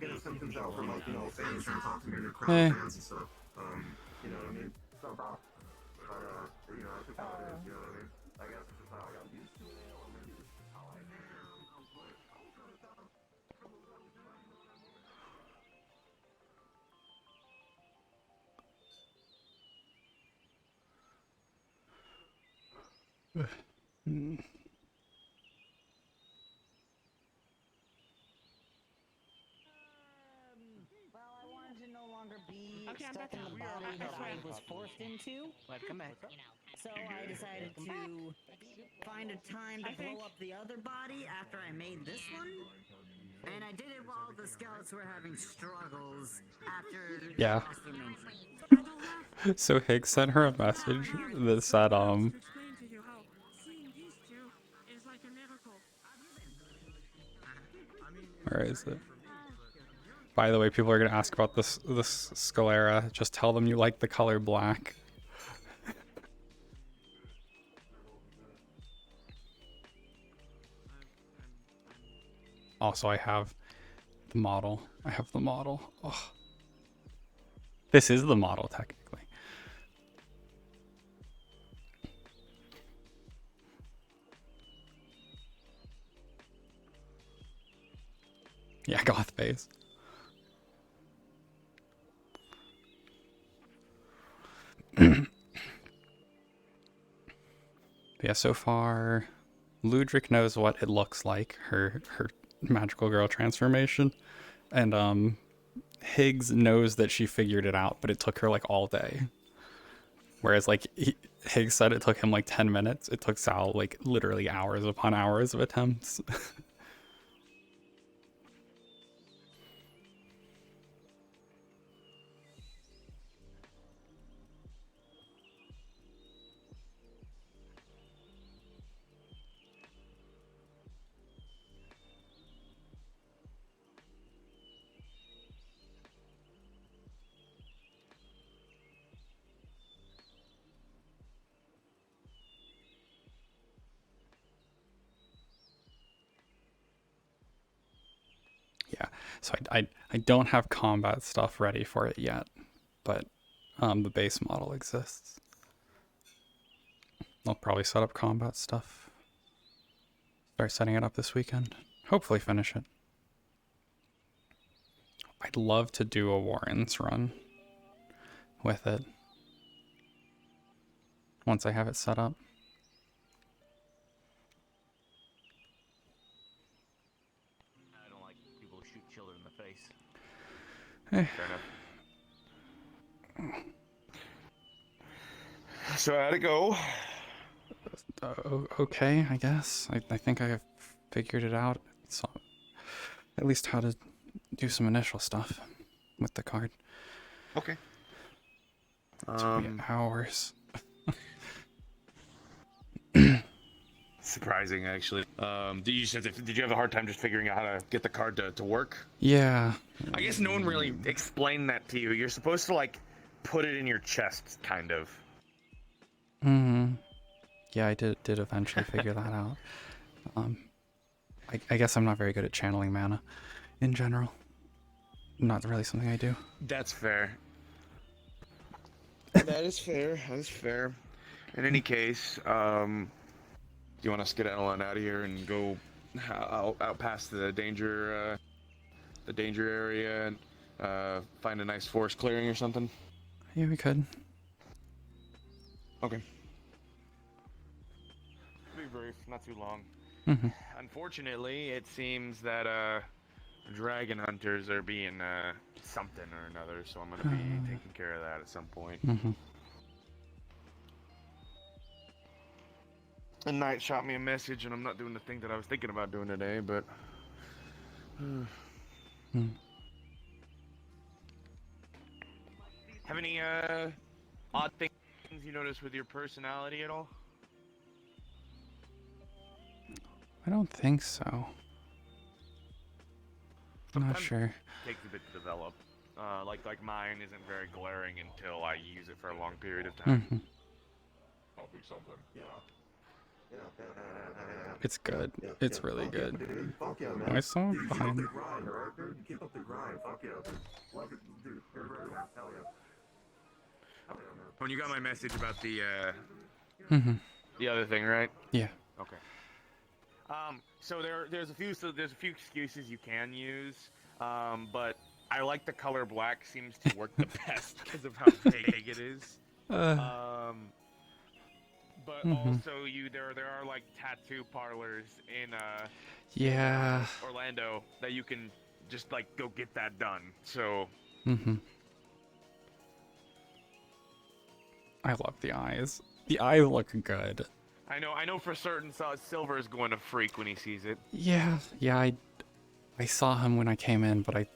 getting symptoms out from, like, fans trying to talk to me, or crowd Eh. fans and stuff. You know what I mean? So, but, I think how it is, you know what I mean? I guess it's just how I got used to it, or maybe it's just how I am. I was like, I was trying to tell him. Well, I wanted to no longer be stuck in the body that I was forced into. Come back. So I decided to find a time to blow up the other body after I made this one. And I did it while the scouts were having struggles after Yeah. they lost their main. So Higgs sent her a message that said, where is it? By the way, people are gonna ask about this sclera. Just tell them you like the color black. Also, I have the model. I have the model. Oh. This is the model, technically. Yeah, goth face. Yeah, so far, Ludric knows what it looks like, her magical girl transformation, and Higgs knows that she figured it out, but it took her like all day. Whereas like Higgs said it took him like 10 minutes, it took Sal like literally hours upon hours of attempts. Yeah, so I don't have combat stuff ready for it yet, but the base model exists. I'll probably set up combat stuff. Start setting it up this weekend. Hopefully finish it. I'd love to do a Warrens run with it once I have it set up. I don't like people who shoot children in the face. Fair enough. So how'd it go? Okay, I guess. I think I have figured it out. So, at least how to do some initial stuff with the card. Okay. It took me hours. Surprising, actually. Did you have a hard time just figuring out how to get the card to work? Yeah. I guess no one really explained that to you. You're supposed to, like, put it in your chest, kind of. Yeah, I did eventually figure that out. I guess I'm not very good at channeling mana in general. Not really something I do. That's fair. That is fair. That is fair. In any case, do you want us to get Ellen out of here and go out past the danger area and find a nice forest clearing or something? Yeah, we could. Okay. Be brief, not too long. Unfortunately, it seems that dragon hunters are being something or another, so I'm gonna be taking care of that at some point. And Knight shot me a message, and I'm not doing the thing that I was thinking about doing today, but... Have any odd things you notice with your personality at all? I don't think so. I'm not sure. It takes a bit to develop. Like mine isn't very glaring until I use it for a long period of time. I'll be something, yeah. It's good. It's really good. Dude, fuck yeah, man. Why is someone Dude, keep up behind? the grind, alright, dude? Keep up the grind. Fuck yeah, dude. Like it, dude. You're very well. Hell yeah. Hell yeah, man. When you got my message about the Mm-hmm. the other thing, right? Yeah. Okay. So there's a few excuses you can use, but I like the color black seems to work the best because of how big it is. But also there are like tattoo parlors in Yeah. Orlando that you can just like go get that done. So Mm-hmm. I love the eyes. The eyes look good. I know for certain Silver is going to freak when he sees it. Yeah. Yeah. I saw him when I came in, but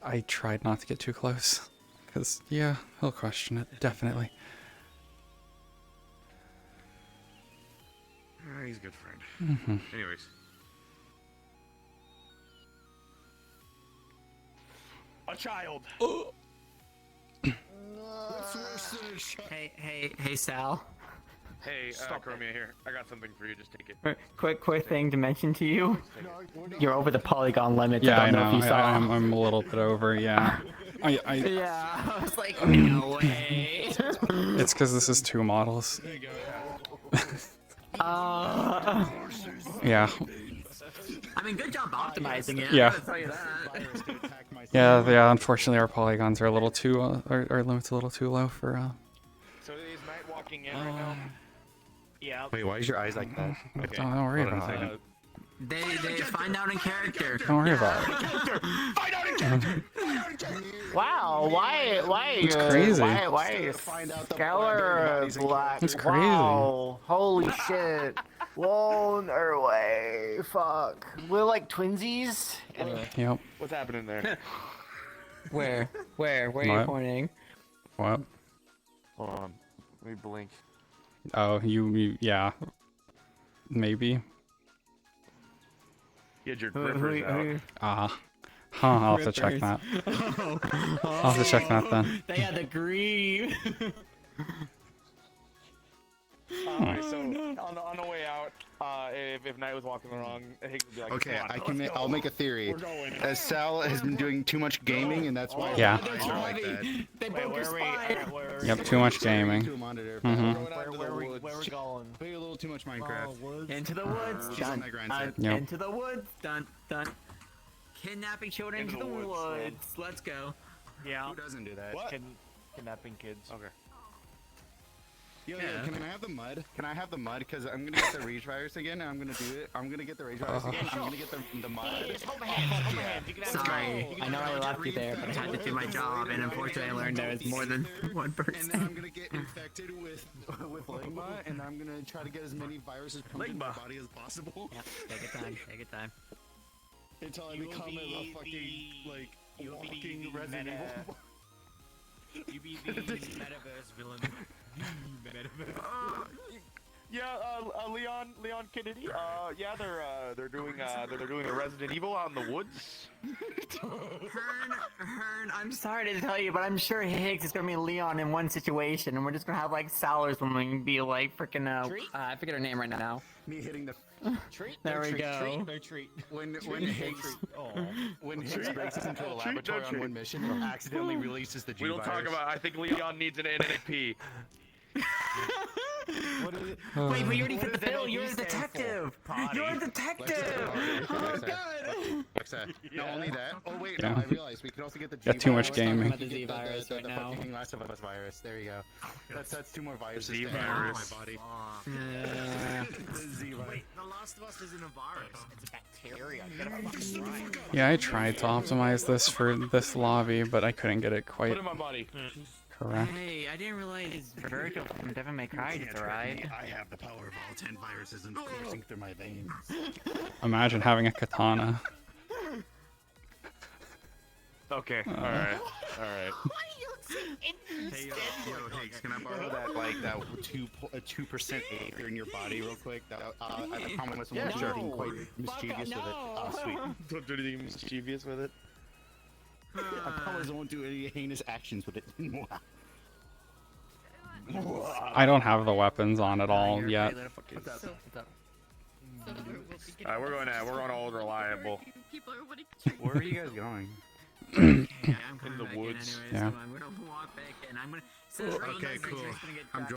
I tried not to get too close. Cause yeah, he'll question it definitely. He's a good friend. Mm-hmm. Anyways. A child. Hey, Sal. Hey, Chromia here. I got something for you. Just take it. Quick thing to mention to you. You're over the polygon limit. Yeah, I don't know if know. you saw. I'm a little bit over. Yeah. Yeah, I was like, no way. It's because this is 2 models. Yeah. I mean, good job optimizing it. Yeah. I gotta tell you that. Yeah. Unfortunately, our polygons are a little too. Our limit's a little too low for. So is Night walking in right now? Yeah. Wait, why is your eyes like that? Okay. Don't worry Hold on a about second. it. They find out in character. Don't worry about it. Wow, why It's crazy. why is Skeller black? It's crazy. Wow, holy shit. Whoa, no way. Fuck. We're like twinsies? Yep. What's happening there? Where are you What? pointing? What? Hold on. Let me blink. Oh, you yeah. Maybe. You had your grippers out. I'll have to check that. I'll have to check that then. They had the green. Alright, so on the way out, if Knight was walking along, Higgs would be like, Okay, "Come on, I'll make a theory. As Sal has been doing too much gaming, and that's why Yeah. his eyes are like that. They Wait, broke where his are we? spine. Yep, too much gaming. To a monitor. Mhm. Where we going? Play a little too much Minecraft. Into the woods. She's on that grind set. Yep. Into the woods. Dun. Kidnapping children into the woods. Let's go. Yeah. Who doesn't do that? Kidnapping kids. Okay. Yo, can I have the mud? Can I have the mud? Because I'm gonna get the rage virus again, and I'm gonna do it. I'm gonna get the rage virus again. I'm gonna get the mud. Hold my hand. You can have Sorry, I know I left you there, but I had to do my job, and unfortunately I learned there was more than one And then person. I'm gonna get infected with ligma, and I'm gonna try to get as many viruses pumped into my body as possible Yep, take your time, take your time. until I You will become a be fucking like you'll be walking the Resident meta- Evil. You be the metaverse villain. Leon Kennedy. Yeah, they're doing a Resident Evil out in the woods. Hearn, I'm sorry to tell you, but I'm sure Higgs is gonna be Leon in one situation, and we're just gonna have like Salers when we be like freaking I forget her name right now. Me hitting the Treat. There no we treat, go. Treat. No treat. when Higgs when Higgs breaks us into a laboratory on one mission, it accidentally releases the G We don't virus. talk about. I think Leon needs an NAP. What is it? Wait, but you already What fit the does bill. NLP You're a stand for? detective. Potty. You're a detective. Oh god. Alexa. Not only that. Oh wait, Yeah. no, I realized we can also get the G Got too much virus. gaming. About the Z virus right now. fucking Last of Us virus. There you go. That's two more viruses. Z to add to virus. my body. Yeah. The Z virus. Wait, The Last of Us isn't a virus. It's a bacteria. You gotta fucking right. Yeah, I tried to optimize this for this lobby, but I couldn't get it Put quite in my body. correct. Hey, I didn't realize Virgil from Devil May Cry just arrived. I have the power of all 10 viruses and coursing through my veins. Imagine having a katana. Okay. All right. Hey, yo, Higgs, can I borrow that, like, that 2% aether in your body real quick? I promise I won't do anything quite mischievous with it. Oh, sweet. Don't do anything mischievous with it. I promise I won't do any heinous actions with it. I don't have the weapons on at all yet. We're going old reliable. Where are you guys going? I'm In the back woods. anyways, Yeah. come on, we're gonna walk back in. I'm gonna. Okay, cool. I'm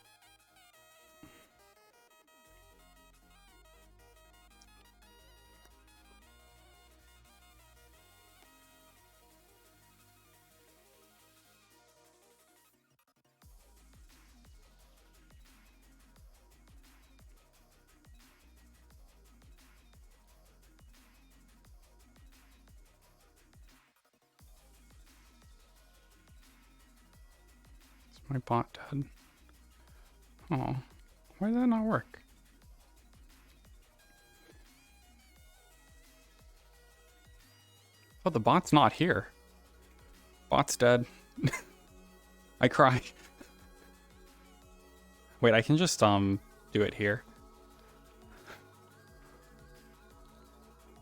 Is my bot dead? Oh, why did that not work? Oh, the bot's not here. Bot's dead. I cry. Wait, I can just do it here.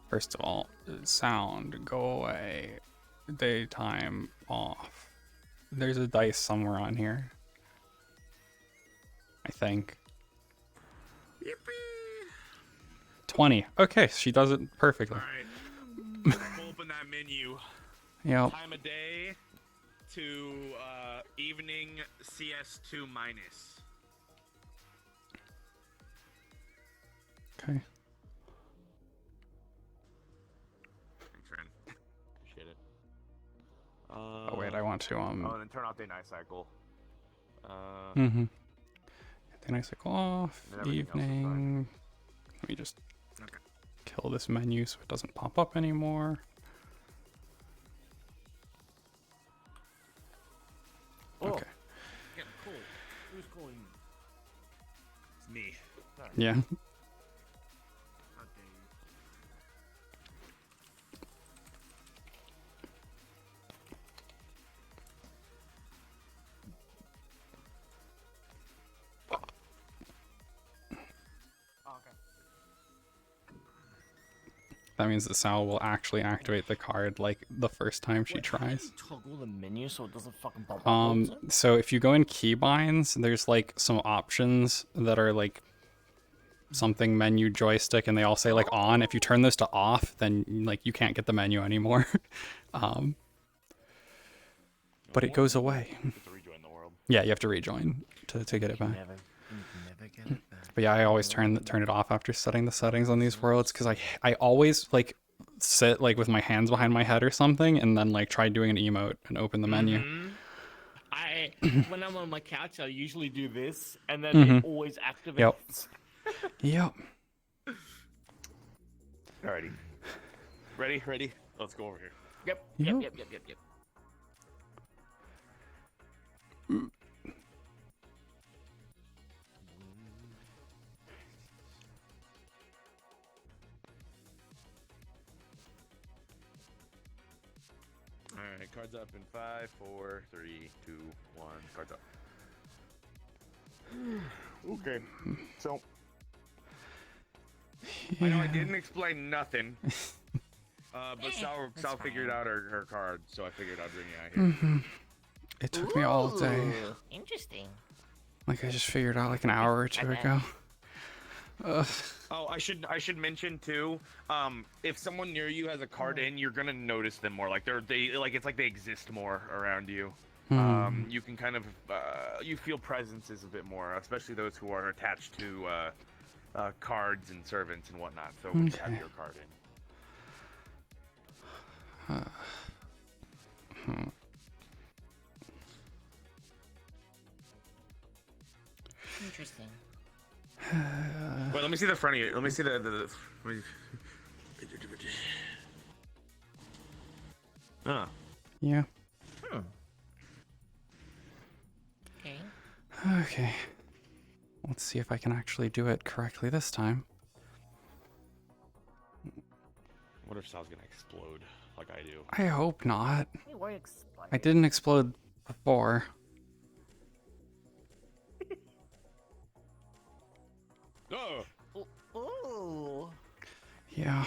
First of all, sound, go away. Daytime off. There's a dice somewhere on here. I think. Yippee! 20. Okay, she does it perfectly. Alright. Open that menu. Yep. Time of day to evening CS2 minus. Okay. Thanks, Ren. Appreciate it. Oh wait, I want to Oh, and then turn off day night cycle. Mm-hmm. Then I cycle off. And everything else is fine. Evening. Let me just kill this menu so it doesn't pop up anymore. Okay. Yeah, cool. Who's calling? It's me. Yeah. That means that Sal will actually activate the card like the first time she tries. Toggle the menu so it doesn't fucking pop up. So if you go in keybinds, there's like some options that are like something menu joystick, and they all say like on. If you turn those to off, then like you can't get the menu anymore. But it goes away. You have to rejoin the world. Yeah, you have to rejoin to get it back. Never get it back. But yeah, I always turn it off after setting the settings on these worlds, because I always like sit like with my hands behind my head or something, and then like try doing an emote and open the menu. When I'm on my couch, I usually do this, and then it always activates. Yep. Alrighty. Ready? Let's go over here. Yep. Alright, cards up in 5, 4, 3, 2, 1. Cards up. Okay, so I know I didn't explain nothing, but Sal figured out her card, so I figured I'd bring you out here. It took me all day. Interesting. Like I just figured out like an hour or two ago. Oh, I should mention too. If someone near you has a card in, you're gonna notice them more. Like it's like they exist more around you. You can kind of you feel presences a bit more, especially those who are attached to cards and servants and whatnot. So when you have your card in. Interesting. Well, let me see the front of you. Let me see the Yeah. Okay. Okay. Let's see if I can actually do it correctly this time. What if Sal's gonna explode like I do? I hope not. Hey, why explode? I didn't explode before. Oh! Ooh. Yeah.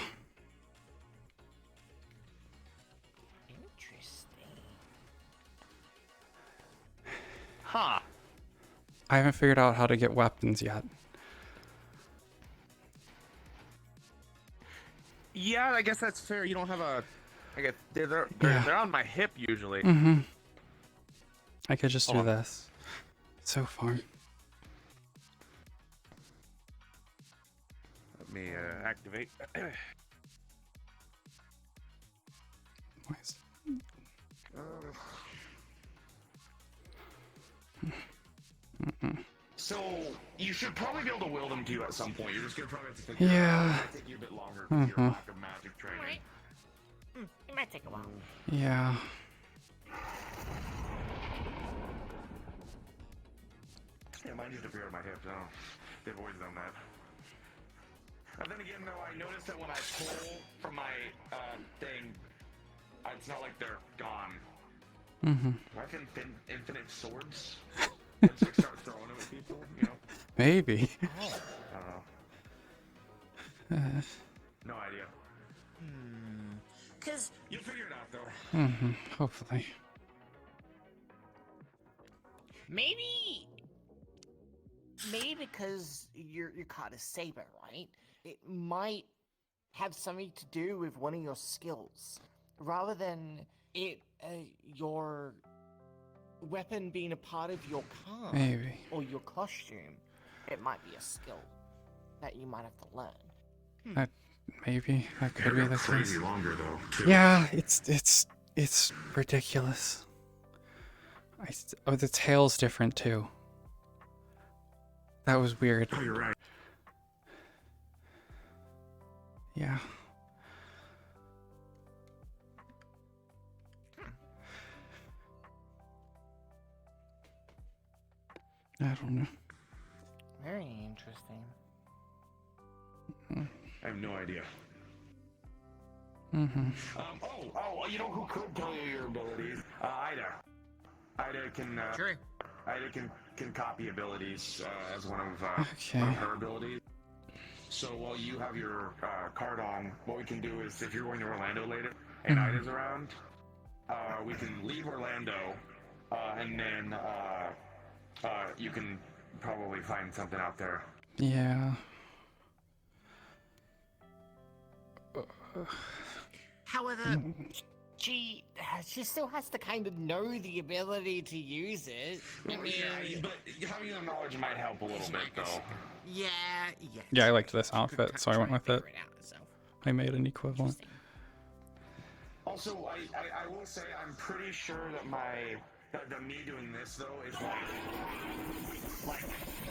Interesting. Huh. I haven't figured out how to get weapons yet. Yeah, I guess that's fair. You don't have a. I guess they're Yeah. on my hip usually. Mm-hmm. I could just do Hold on. this. So far. Let me activate. Why is- So you should probably be able to will them to you at some point. You're just gonna probably have to think. Yeah. It'll take you a bit longer because your lack of magic training. Alright. It might take a while. Yeah. Yeah, mine just appeared on my hip. No, they've always done that. And then again, though, I noticed that when I pull from my thing, it's not like they're gone. Mm-hmm. Do I have infinite swords? Let's like start throwing them at people, you know? Maybe. I don't know. No idea. Cause You'll figure it out, though. Mm-hmm. Hopefully. maybe because you're caught a saber, right? It might have something to do with one of your skills, rather than it your weapon being a part of your car Maybe. or your costume. It might be a skill that you might have to learn. Maybe that could be the case. Crazy longer though. Too. Yeah, it's ridiculous. Oh, the tail's different too. That was weird. Oh, you're right. Yeah. I don't know. Very interesting. I have no idea. Mm-hmm. You know who could tell you your abilities? Ida. Ida can. Sure. Ida can copy abilities as one of Okay. her abilities. So while you have your card on, what we can do is if you're going to Orlando later and Ida's around, we can leave Orlando, and then you can probably find something out there. Yeah. However, she still has to kind of know the ability to use it. I mean, Yeah, but having the knowledge might help a little bit, though. yeah. Yeah, I liked this outfit, so I went with it. Figure out, so. I made an equivalent. Interesting. Also, I will say I'm pretty sure that the me doing this though is like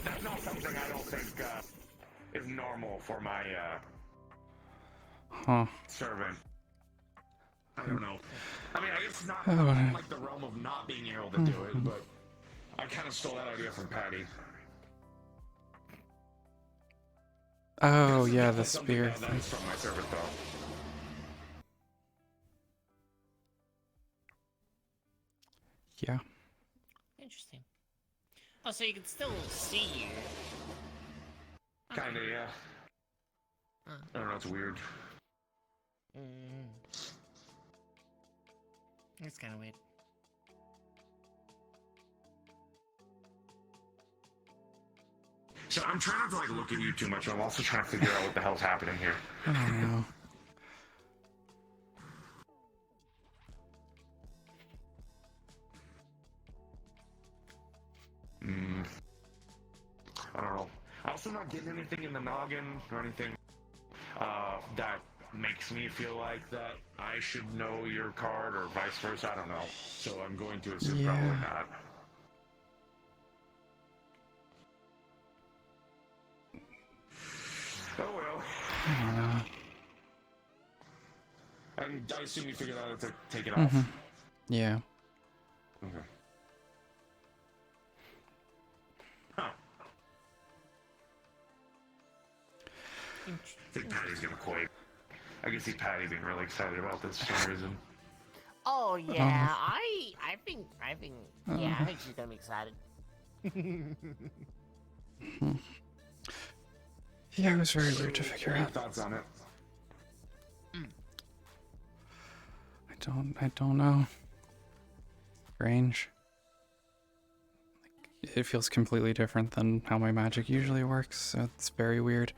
that's not something I don't think is normal for my Huh. servant. I don't know. I mean, I guess it's not Oh. in, like the realm of not being able to do it, but I kind of stole that idea from Patty. Oh, yeah, the That's something spear that thing. is from my servant though. Yeah. Interesting. Oh, so you can still see you. Kinda, yeah. I don't know, it's weird. It's kind of weird. So I'm trying not to like look at you too much, but I'm also trying to figure out what the hell's happening here. I don't know. I don't know. I'm also not getting anything in the noggin or anything that makes me feel like that I should know your card or vice versa. I don't know. So I'm going to assume Yeah. probably not. Oh well. I don't know. And I assume you figured out how to take it off. Yeah. Okay. Huh. I think Patty's gonna quake. I can see Patty being really excited about this for some reason. Oh yeah, I think yeah, I think she's gonna be excited. Yeah, it was very weird to figure Any out. thoughts on it? I don't know. Range. Like, it feels completely different than how my magic usually works, so it's very weird.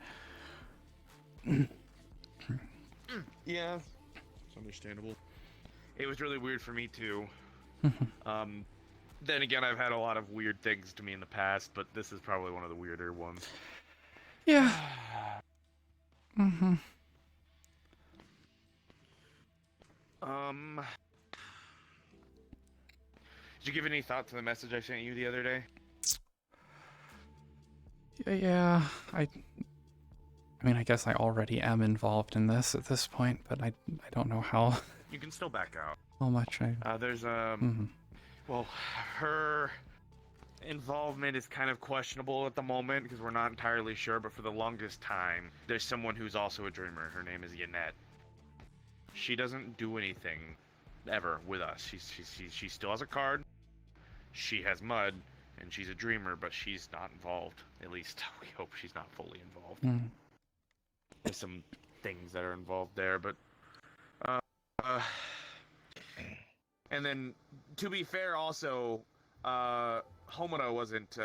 Yeah, it's understandable. It was really weird for me too. Then again, I've had a lot of weird things to me in the past, but this is probably one of the weirder ones. Yeah. Mm-hmm. Did you give any thought to the message I sent you the other day? Yeah, I mean, I guess I already am involved in this at this point, but I don't know how You can still back out. much I. There's well, her involvement is kind of questionable at the moment because we're not entirely sure, but for the longest time, there's someone who's also a dreamer. Her name is Yanette. She doesn't do anything ever with us. She still has a card. She has mud, and she's a dreamer, but she's not involved. At least we hope she's not fully involved. There's some things that are involved there, but and then to be fair, also Homura wasn't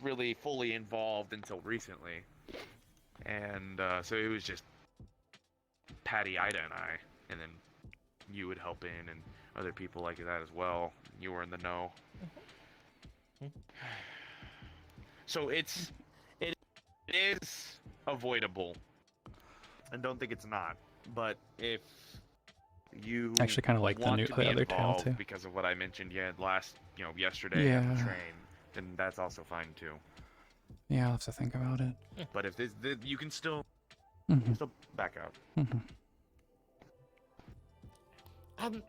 really fully involved until recently, and so it was just Patty, Ida, and I, and then you would help in, and other people like that as well. You were in the know. So it is avoidable. I don't think it's not. But if you Actually kind of like the other tale too, because of what I mentioned yesterday on the train, then that's also fine too. Yeah, I'll have to think about it. But if you can still back out. You know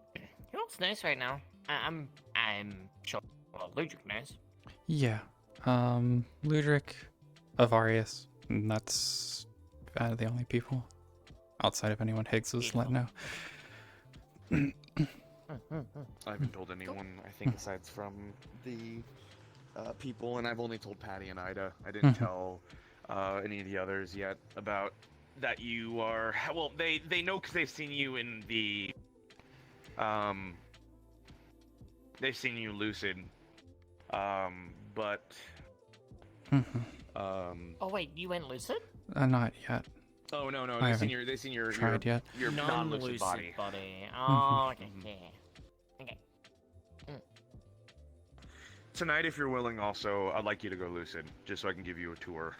what's nice right now? I'm sure Ludwig knows. Yeah. Ludric, Avarius, and that's the only people outside of anyone Higgs was let know. I haven't told anyone, I think, aside from the people, and I've only told Patty and Ida. I didn't tell any of the others yet about that you are... Well, they know because they've seen you in the... They've seen you lucid. But... Oh wait, you went lucid? Not yet. Oh no, I they've seen your non-lucid body. Oh, okay. Okay. Tonight, if you're willing, also, I'd like you to go lucid, just so I can give you a tour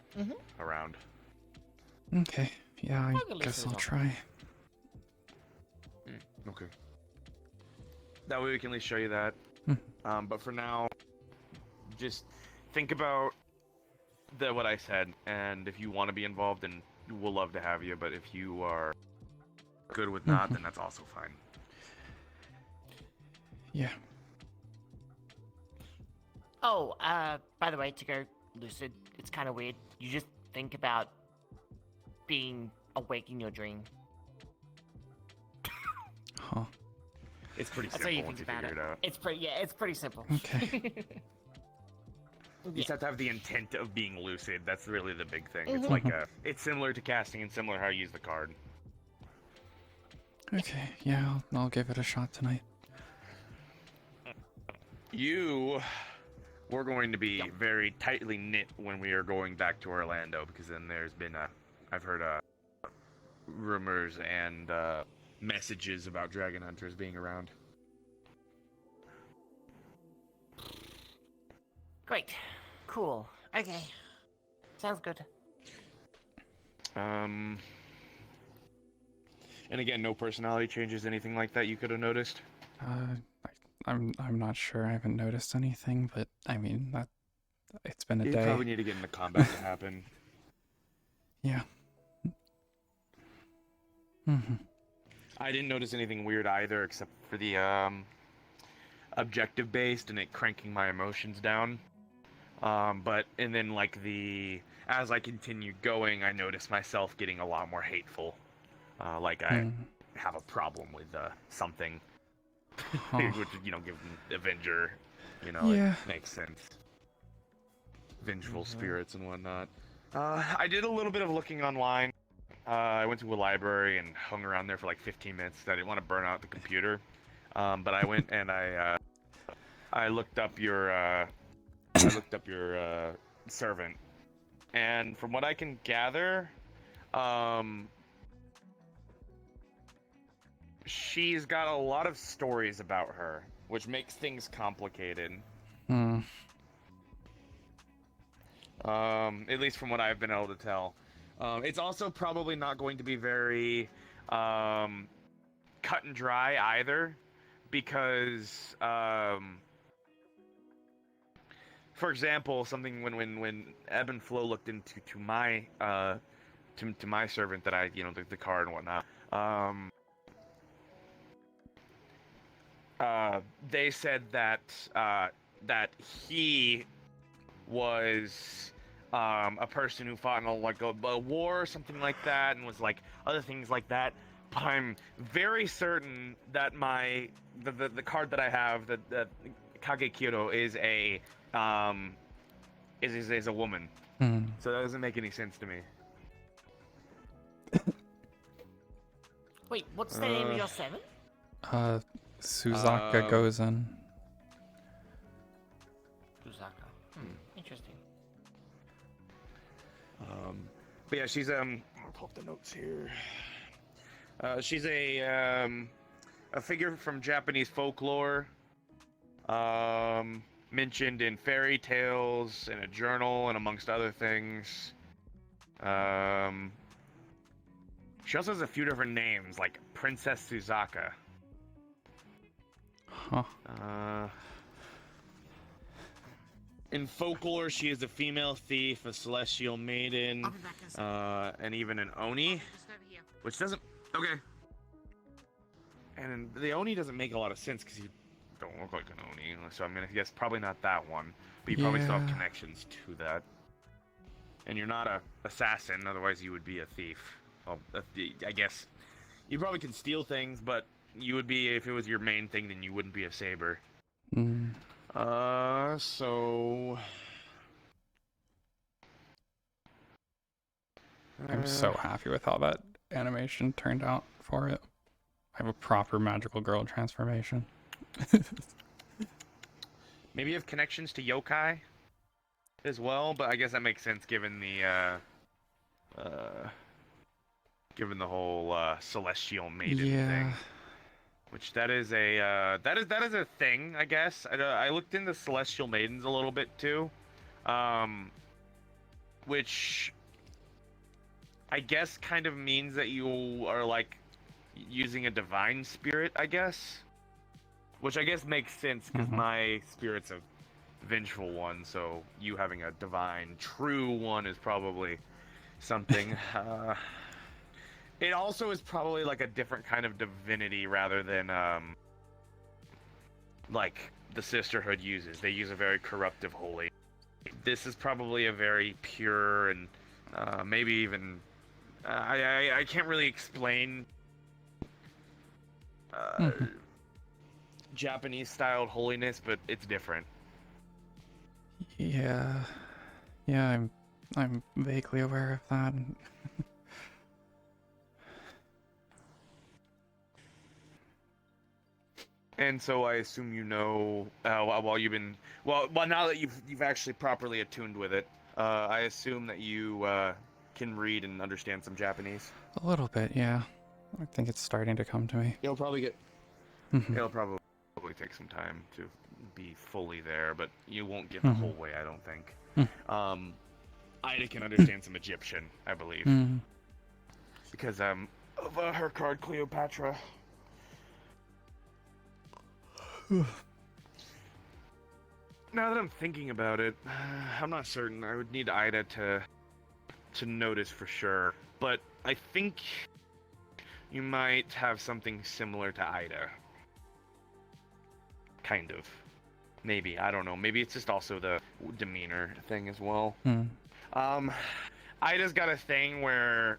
around. Okay. Yeah, I guess I'll try. Okay. That way we can at least show you that. But for now, just think about what I said, and if you want to be involved, then we'll love to have you, but if you are good with not, then that's also fine. Yeah. Oh, by the way, to go lucid, it's kind of weird. You just think about being awake in your dream. Huh. It's pretty That's how simple you once think you about figure it. it out. It's pretty simple. Okay. You just have to have the intent of being lucid. That's really the big thing. It's like it's similar to casting and similar how you use the card. Okay. Yeah, I'll give it a shot tonight. We're going to be very tightly knit when we are going back to Orlando, because then there's been I've heard rumors and messages about dragon hunters being around. Great. Cool. Okay. Sounds good. And again, no personality changes, anything like that you could have noticed? I'm not sure. I haven't noticed anything, but I mean it's been a You day. probably need to get into combat to happen. Yeah. I didn't notice anything weird either, except for the objective based and it cranking my emotions down. And then like as I continued going, I noticed myself getting a lot more hateful. Like I have a problem with something. Which, give them Avenger, Yeah. It makes sense. Vengeful spirits and whatnot. I did a little bit of looking online, I went to a library and hung around there for like 15 minutes. I didn't want to burn out the computer, but I went and I looked up your servant, and from what I can gather, she's got a lot of stories about her, which makes things complicated. At least from what I've been able to tell. It's also probably not going to be very cut and dry either, because for example, something when Ebb and Flow looked into my to my servant that I the card and whatnot, they said that that he was a person who fought in a war or something like that, and was like other things like that. But I'm very certain that the card that I have, that Kage Kyoto, is a is a woman. So that doesn't make any sense to me. Wait, what's the name of your seven? Suzaka goes in. Uzaka. Interesting. But yeah, she's I'll pull up the notes here. She's a figure from Japanese folklore, mentioned in fairy tales, in a journal, and amongst other things. She also has a few different names, like Princess Suzaka. Huh. In folklore, she is a female thief, a celestial maiden, and even an Oni, which doesn't... Okay. And the Oni doesn't make a lot of sense, because you don't look like an Oni, so I'm going to guess probably not that one, but you probably still have connections to that. And you're not a assassin, otherwise you would be a thief. Well, I guess you probably can steal things, but you would be, if it was your main thing, then you wouldn't be a saber. So... I'm so happy with how that animation turned out for it. I have a proper magical girl transformation. Maybe you have connections to yokai as well, but I guess that makes sense given the whole celestial maiden thing. Which that is a thing, I guess. I looked into celestial maidens a little bit too, which I guess kind of means that you are like using a divine spirit, I guess. Which I guess makes sense because my spirit's a vengeful one, so you having a divine, true one is probably something. It also is probably like a different kind of divinity rather than like the Sisterhood uses. They use a very corruptive holy. This is probably a very pure and maybe even I can't really explain Japanese styled holiness, but it's different. Yeah, I'm vaguely aware of that. And so I assume you know, while you've been, well, now that you've actually properly attuned with it, I assume that you can read and understand some Japanese. A little bit, yeah. I think it's starting to come to me. It'll probably probably take some time to be fully there, but you won't get the whole way, I don't think. Ida can understand some Egyptian, I believe, because of her card Cleopatra. Now that I'm thinking about it, I'm not certain. I would need Ida to notice for sure, but I think you might have something similar to Ida. Kind of. Maybe, I don't know. Maybe it's just also the demeanor thing as well. Ida's got a thing where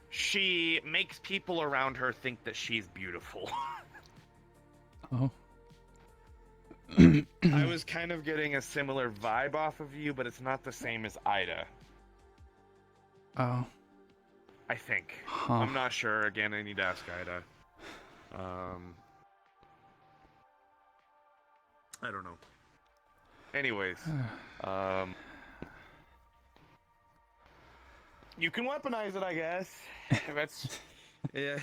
she makes people around her think that she's beautiful. Oh. I was kind of getting a similar vibe off of you, but it's not the same as Ida. Oh. I think. Huh. I'm not sure. Again, I need to ask Ida. I don't know. Anyways, you can weaponize it, I guess. That's yeah.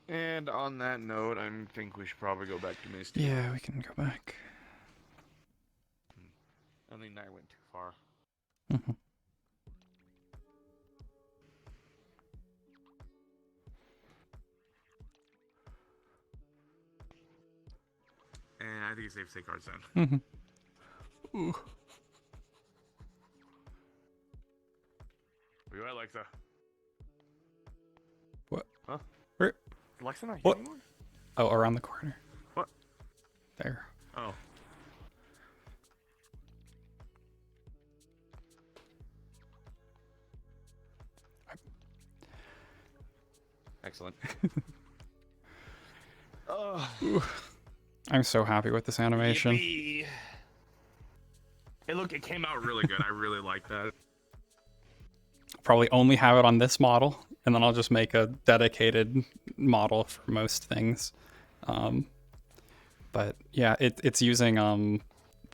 And on that note, I think we should probably go back to Misty. Yeah, we can go back. I think I went too far. Mm-hmm. And I think it's safe to say cards down. Mm-hmm. Ooh. Where you at, Alexa? What? Huh? Where? Is Alexa not here What? anymore? Oh, around the corner. What? There. Oh. Excellent. Ooh. I'm so happy with this animation. Yippee. It came out really good. I really like that. Probably only have it on this model, and then I'll just make a dedicated model for most things. But yeah, it's using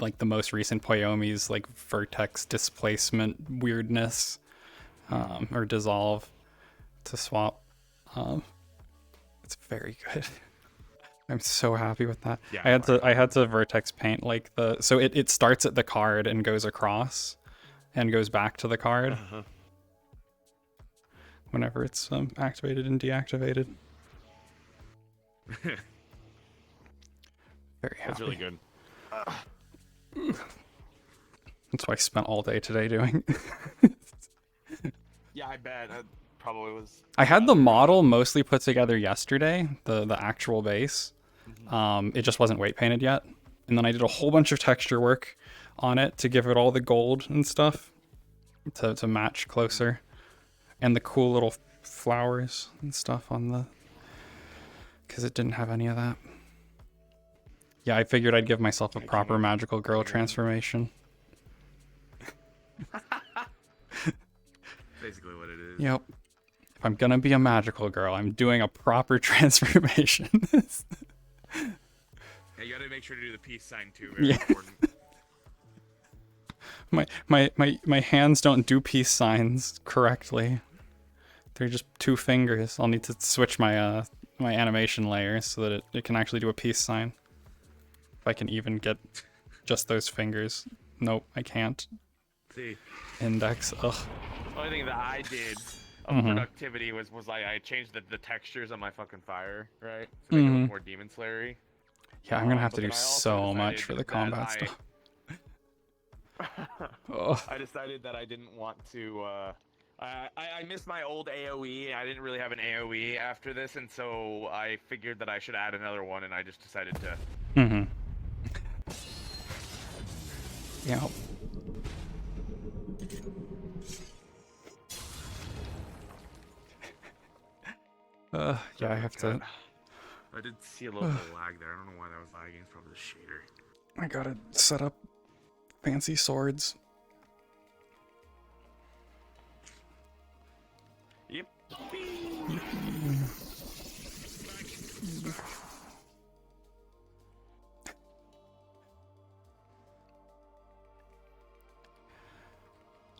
like the most recent Poyomi's like vertex displacement weirdness or dissolve to swap. It's very good. I'm so happy with that. Yeah, I had to vertex paint like so it starts at the card and goes across and goes back to the card whenever it's activated and deactivated. Very happy. That's really good. That's what I spent all day today doing. Yeah, I bet. That probably was... I had the model mostly put together yesterday, the actual base. It just wasn't weight painted yet. And then I did a whole bunch of texture work on it to give it all the gold and stuff to match closer. And the cool little flowers and stuff on the... because it didn't have any of that. Yeah, I figured I'd give myself a proper magical girl transformation. Basically what it is. Yep. If I'm gonna be a magical girl, I'm doing a proper transformation. Yeah, you gotta make sure to do the peace sign too. Very important. My hands don't do peace signs correctly. They're just two fingers. I'll need to switch my my animation layers so that it can actually do a peace sign. If I can even get just those fingers. Nope, I can't. See. Index. Ugh. The only thing that I did of productivity was I changed the textures on my fucking fire, right? To make it look more Demon Slayer-y. Yeah, I'm gonna have But to do then I also so much decided for the that combat stuff. Oh. I decided that I didn't want to. I missed my old AOE. I didn't really have an AOE after this, and so I figured that I should add another one, and I just decided to. Yeah. Yeah, I have to. I did see a little bit of lag there. I don't know why that was lagging. It's probably the shader. I gotta set up fancy swords. Yep.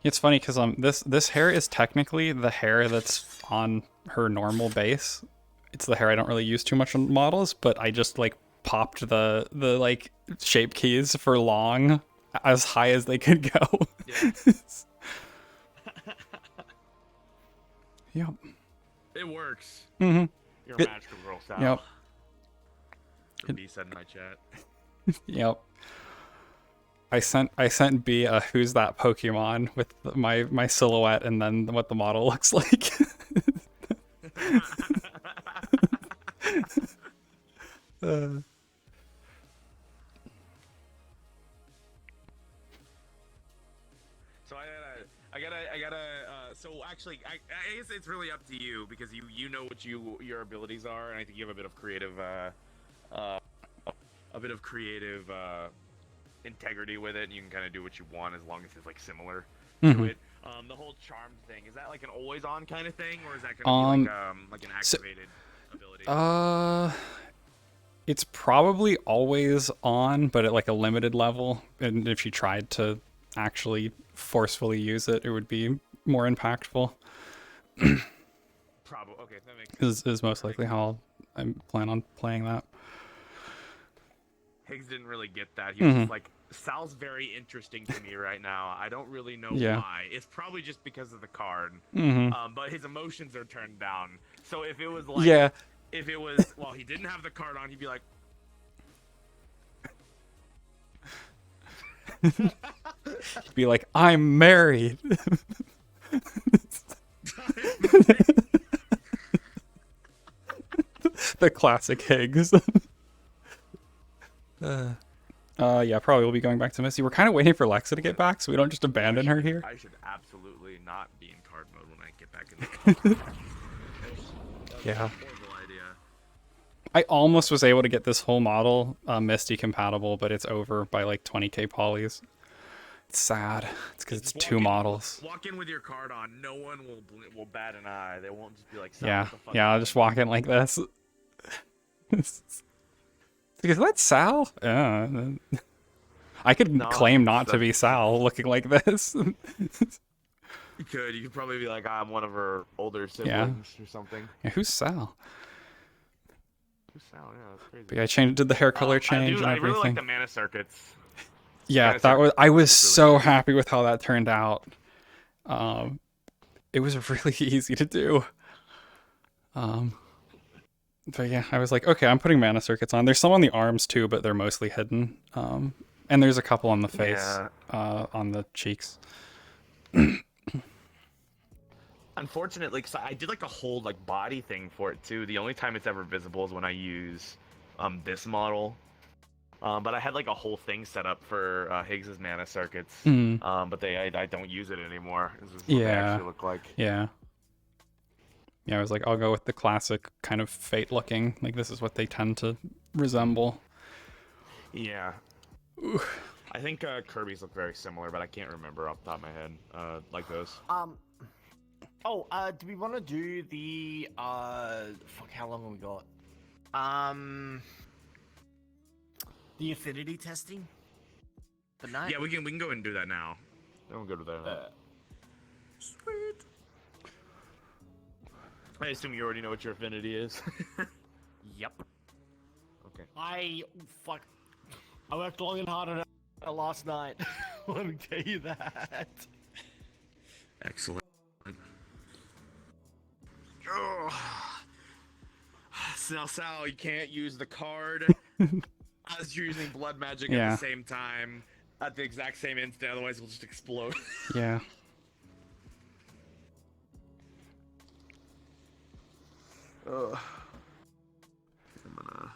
It's funny because this hair is technically the hair that's on her normal base. It's the hair I don't really use too much on models, but I just like popped the like shape keys for long as high as they could go. Yeah. Yep. It works. Mm-hmm. You're a magical girl style. Yep. The B said in my chat. Yep. I sent B a who's that Pokemon with my silhouette and then what the model looks like. So So actually, I guess it's really up to you because you know what your abilities are, and I think you have a bit of creative, integrity with it, and you can kind of do what you want as long as it's like similar to it. The whole charmed thing, is that like an always on kind of thing, or is that gonna be like an activated ability? It's probably always on, but at like a limited level. And if you tried to actually forcefully use it, it would be more impactful. Probably. Okay, that makes sense. Is most likely how I plan on playing that. Higgs didn't really get that. He was just like, Sal's very interesting to me right now. I don't really know why. It's probably just because of the card. But his emotions are turned down. So if it was like, if it was, well, he didn't have the card on, he'd be like, he'd be like, I'm married. The classic Higgs. Yeah, probably we'll be going back to Misty. We're kind of waiting for Lexa to get back, so we don't just abandon her here. I should absolutely not be in card mode when I get back in the card. Yeah. Horrible idea. I almost was able to get this whole model Misty compatible, but it's over by like 20k polys. It's sad. It's because it's two models. Walk in with your card on. No one will bat an eye. They won't just be like, yeah, I'll just walk in like this. Because that's Sal. I could claim not to be Sal looking like this. You could probably be like, I'm one of her older siblings or something. Yeah, who's Sal? Who's Sal? Yeah, that's crazy. But yeah, I did the hair color change and everything. I really like the mana circuits. Yeah, I was so happy with how that turned out. It was really easy to do. But yeah, I was like, okay, I'm putting mana circuits on. There's some on the arms too, but they're mostly hidden. And there's a couple on the face, on the cheeks. Unfortunately, because I did like a whole like body thing for it too. The only time it's ever visible is when I use this model. But I had like a whole thing set up for Higgs's mana circuits. But I don't use it anymore. This is what they actually look like. Yeah, I was like, I'll go with the classic kind of Fate looking. Like this is what they tend to resemble. Yeah. I think Kirby's look very similar, but I can't remember off the top of my head. Like those. Do we want to do the fuck? How long have we got? The affinity testing. The night. Yeah, we can go ahead and do that now. Then we'll go to that. Sweet. I assume you already know what your affinity is. Yep. Okay. I worked long and hard on it last night. Let me tell you that. Excellent. Oh. So now, Sal, you can't use the card as you're using blood magic at the same time at the exact same instant, otherwise we'll just explode. Yeah. I'm gonna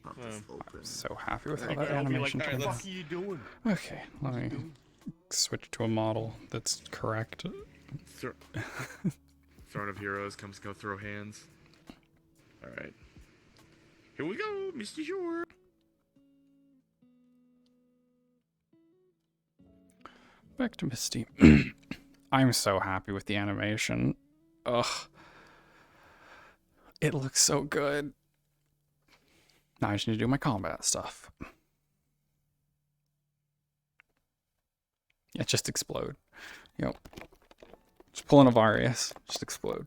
pop this open. I'm so happy with how that animation turned out. What are you doing? Okay, let me switch to a model that's correct. Throne of Heroes comes go throw hands. Alright. Here we go, Misty Shore. Back to Misty. I'm so happy with the animation. Ugh. It looks so good. Now I just need to do my combat stuff. Yeah, just explode. Yep. Just pull an Avarius. Just explode.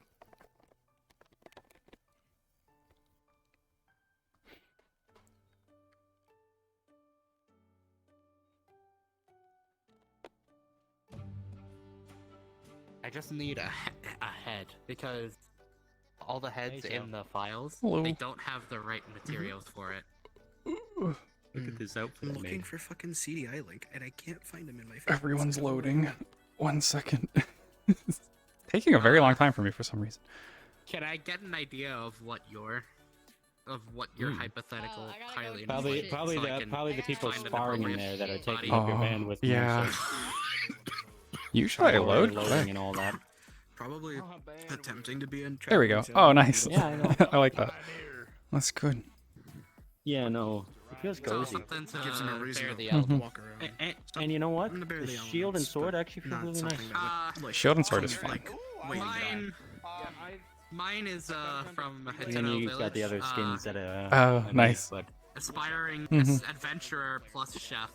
I just need a head because all the heads in the files, Hello. they don't have the right materials for it. Look at this outfit. I'm looking for fucking CDI link and I can't find them in my phone. Everyone's loading. 1 second. Taking a very long time for me for some reason. Can I get an idea of what your hypothetical Kylie Probably the people sparring in there that are taking Oh, up your bandwidth. yeah. Usually I load loading quick. and all that. Probably attempting to be in. There we go. Oh, nice. Yeah, I know. I like that. That's good. Yeah, no. It feels cozy. Something to Gives him a reason bear to the Mhm. walk around. And you know what? I'm gonna bear The the shield and elements, sword but actually feel not really nice. something that would, like, Shield and sword is come, fun. like, weighing down. Mine is from And then Hateno you Village. got the other skins that Oh, I made, nice. but Aspiring Mhm. adventurer plus chef.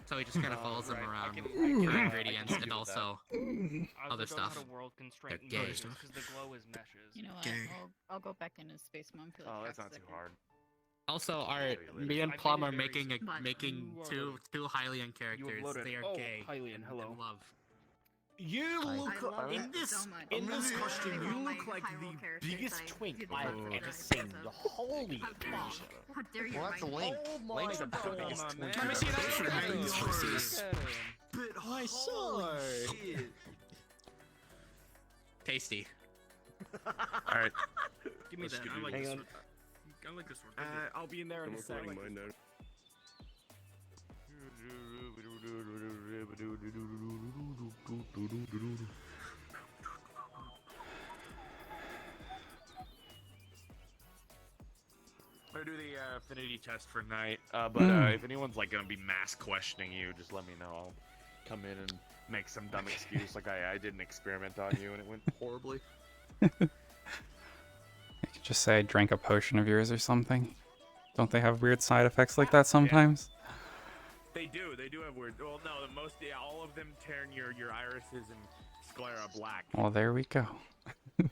So he just kind of follows them around for ingredients and also other stuff. They're gay. You know what? Gay. I'll go back into Space Mom for like Oh, that's half not a too second. hard. Also, me and Plum are making two Hylian characters. loaded. They are Oh, gay. Hylian, and hello. love. You I look love in it this so much. in this I'm costume. gonna You make look like Hyrule the characters. biggest I twink did I've that. ever How seen. dare Holy How dare crap! you? How dare you? Well, that's a Ryan? link. Oh my Link's the biggest God. twink. Let me see that Trying shirt. horses. But my sword. shit. Tasty. Alright. Give me that. I like Hang this on. one. I like this one. I'll be in there in a second. I'm gonna do the affinity test for night, but if anyone's like gonna be mass questioning you, just let me know. I'll come in and make some dumb excuse like I did an experiment on you and it went horribly. I could just say I drank a potion of yours or something. Don't they have weird side effects like that sometimes? They do have weird. Well, no, all of them turn your irises and sclera black. Well, there we go. So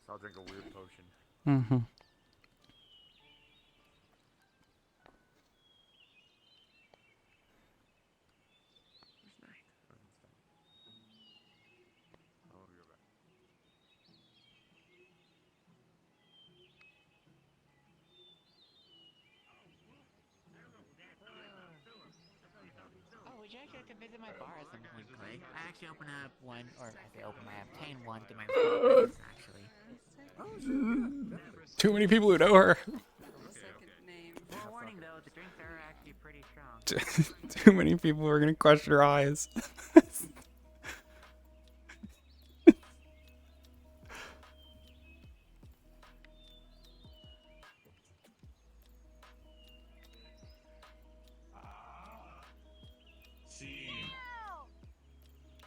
I'll drink a weird potion. Mm-hmm. Oh, would you like to visit my bar at some point, Clay? I actually open up one, or I say open, I obtain one to my business, actually. Too many people who know her. Forewarning though, the drinks are actually pretty strong. Too many people are gonna question her eyes.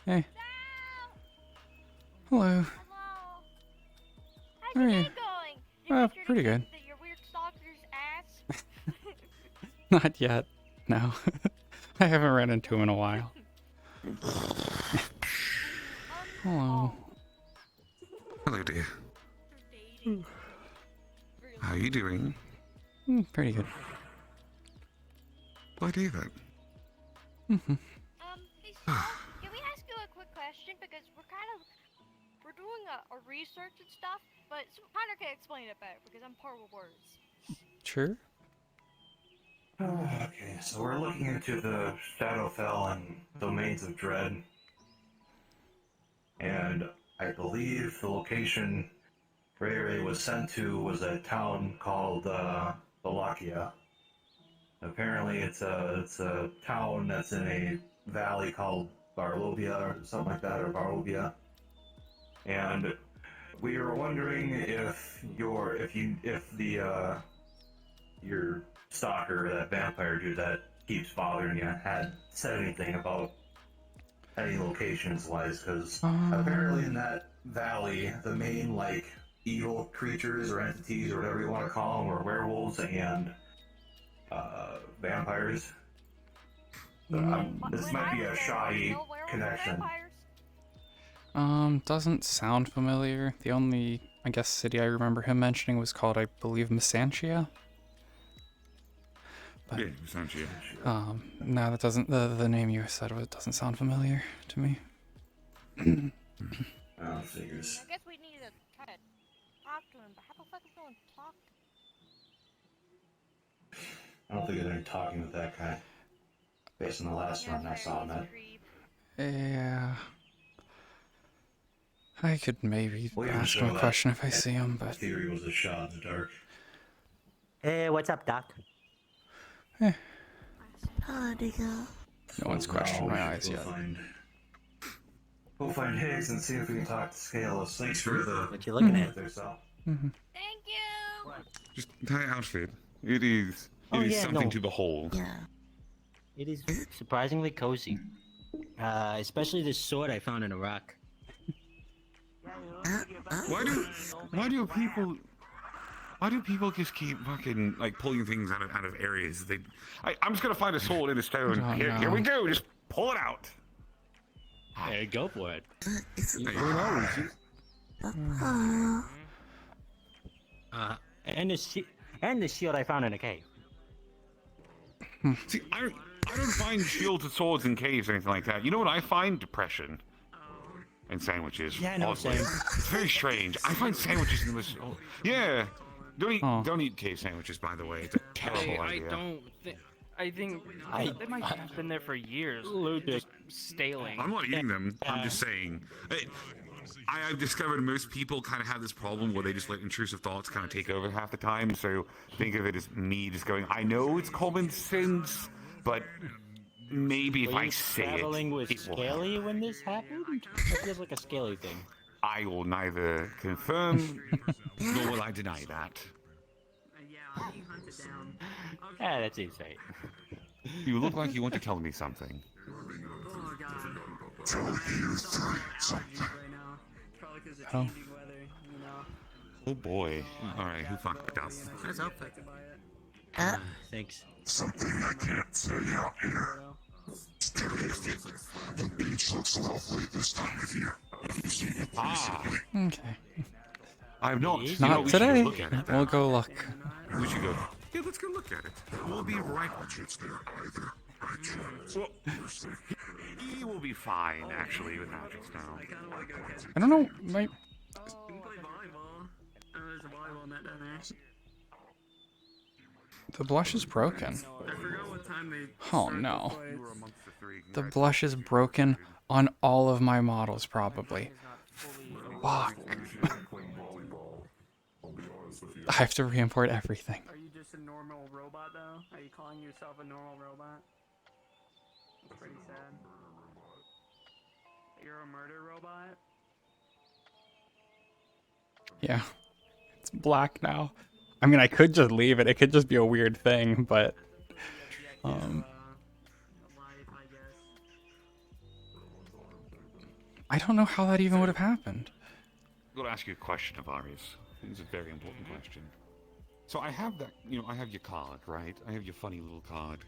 Hey. Hello. How's How your are you? day going? Oh, pretty good. Your weird stalker's ass. Not yet. No. I haven't ran into him in a while. Hello. Hello, dear. How are you doing? Pretty good. Why do that? Mm-hmm. Hey, Saul, can we ask you a quick question? Because we're doing a research and stuff, but Connor can explain it better because I'm poor with words. Sure. Okay, so we're looking into the Shadowfell and Domains of Dread. And I believe the location Ray Ray was sent to was a town called Wallachia. Apparently it's a town that's in a valley called Barlovia or something like that, or Barlovia. And we were wondering if your stalker, that vampire dude that keeps bothering you, had said anything about any locations wise, because apparently in that valley the main like evil creatures or entities or whatever you want to call them are werewolves and vampires. So, this might be a shoddy connection. Doesn't sound familiar. The only, I guess, city I remember him mentioning was called, I believe, Missantia. But, Yeah, Missantia. no, that doesn't, the name you said doesn't sound familiar to me. Figures. I guess we need to try to talk to him, but how the fuck is no one talk to him? I don't think there's any talking with that guy. Based on the last run I saw him at. Yeah. I could maybe Well, even ask so, him a that- question if I see him, but... Theory was a shot in the dark. Hey, what's up, Doc? Eh. Hello, Nico. No one's questioned my eyes yet. We'll find Higgs and see if we can talk to Scaleless. Thanks for the. What you looking at? Thank you. Just that outfit. It is something to behold. Yeah. It is surprisingly cozy. Especially this sword I found in a rock. Why do people just keep fucking like pulling things out of areas? I'm just gonna find a sword in a stone. Oh, Here we go. Just pull it out. Hey, go for it. Who knows? And the shield I found in a cave. See, I don't find shields and swords in caves or anything like that. You know what I find? Depression. And sandwiches. Yeah, no, oddly. same. It's very strange. I find sandwiches in the most... Yeah. Don't eat cave sandwiches, by the way. It's a terrible idea. I think they might have been there for years. Just staling. I'm not eating them. I'm just saying. I've discovered most people kind of have this problem where they just let intrusive thoughts kind of take over half the time. So think of it as me just going, I know it's common sense, but maybe if I say it, traveling with it will Scaly when this happened? It feels like a Scaly thing. I will neither confirm nor will I deny that. Yeah, that seems right. You look like you want to tell me something. Oh. Oh boy. Alright, who fucked up? Nice outfit. Thanks. Something I can't say out here. The beach looks lovely this time of year. Have you seen it recently? Okay. I've not. Not today. Look at it. We'll go look. We should go. Yeah, let's go look at it. We'll be right. It's there either. Well, he will be fine, actually, with magic now. I don't know. My... The blush is broken. Oh no. The blush is broken on all of my models, probably. Fuck. I have to re-import everything. Are you just a normal robot, though? Are you calling yourself a normal robot? That's pretty sad. You're a murder robot? Yeah. It's black now. I mean, I could just leave it. It could just be a weird thing, but... I don't know how that even would have happened. I'm going to ask you a question, Avarius. It's a very important question. So I have that, I have your card, right? I have your funny little card.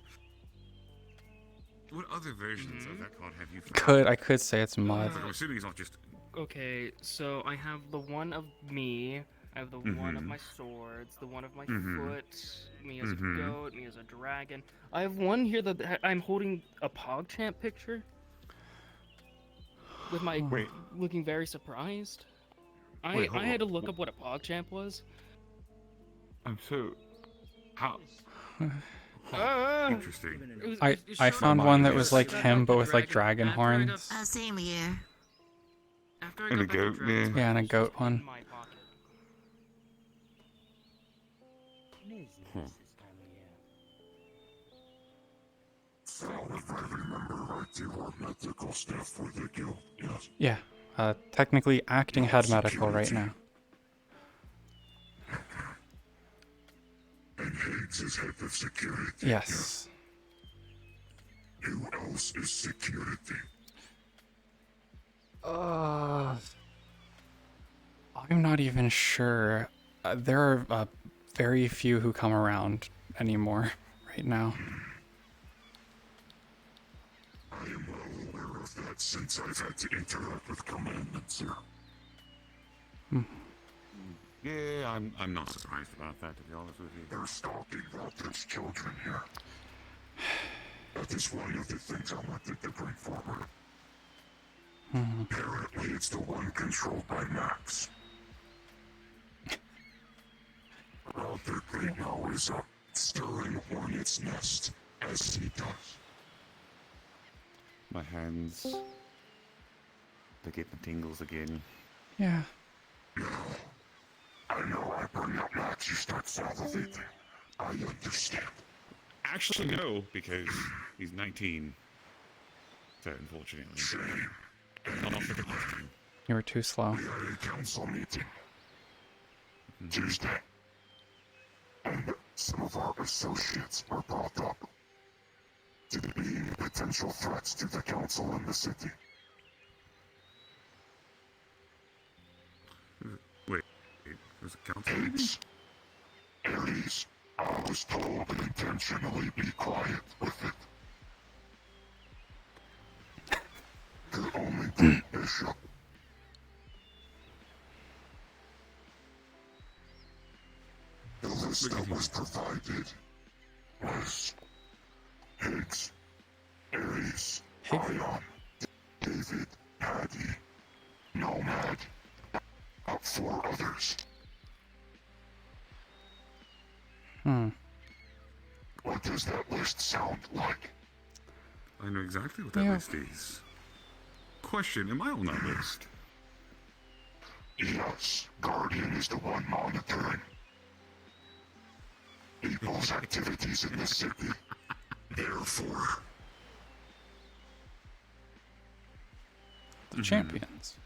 What other versions of that card have you found? I could say it's mud. I'm assuming it's not just... Okay, so I have the one of me, I have the one of my swords, the one of my foot, me as a goat, me as a dragon. I have one here that I'm holding a PogChamp picture. With my looking very surprised. I had to look up what a PogChamp was. I'm so... How... Interesting. I found one that was like him, but with like dragon horns. Same here. And a goat, yeah. Yeah, and a goat one. So, if I remember right, you are medical staff for the guild, yes? Yeah, technically acting head medical right now. And Higgs is head of security. Yes. Who else is security? I'm not even sure. There are very few who come around anymore right now. I am well aware of that since I've had to interact with commandants here. Yeah, I'm not surprised about that, to be honest with you. They're stalking Walter's children here. That is one of the things I wanted to bring forward. Apparently it's the one controlled by Max. Walter right now is up, stirring hornet's nest, as he does. My hands... They get the tingles again. Yeah. I know I bring up Max, you start salivating. I understand. Actually, no, because he's 19. So, unfortunately. Shame. Not for the question. You were too slow. We had a council meeting Tuesday, and some of our associates were brought up to being potential threats to the council and the city. Wait, there's a council meeting? Aries, I was told to intentionally be quiet with it. The only thing Bishop. The list that was provided was Higgs, Aries, Ion, David, Paddy, Nomad, 4 others. What does that list sound like? I know exactly what that list is. Question, am I on that list? Yes, Guardian is the one monitoring people's activities in the city. Therefore, the champions.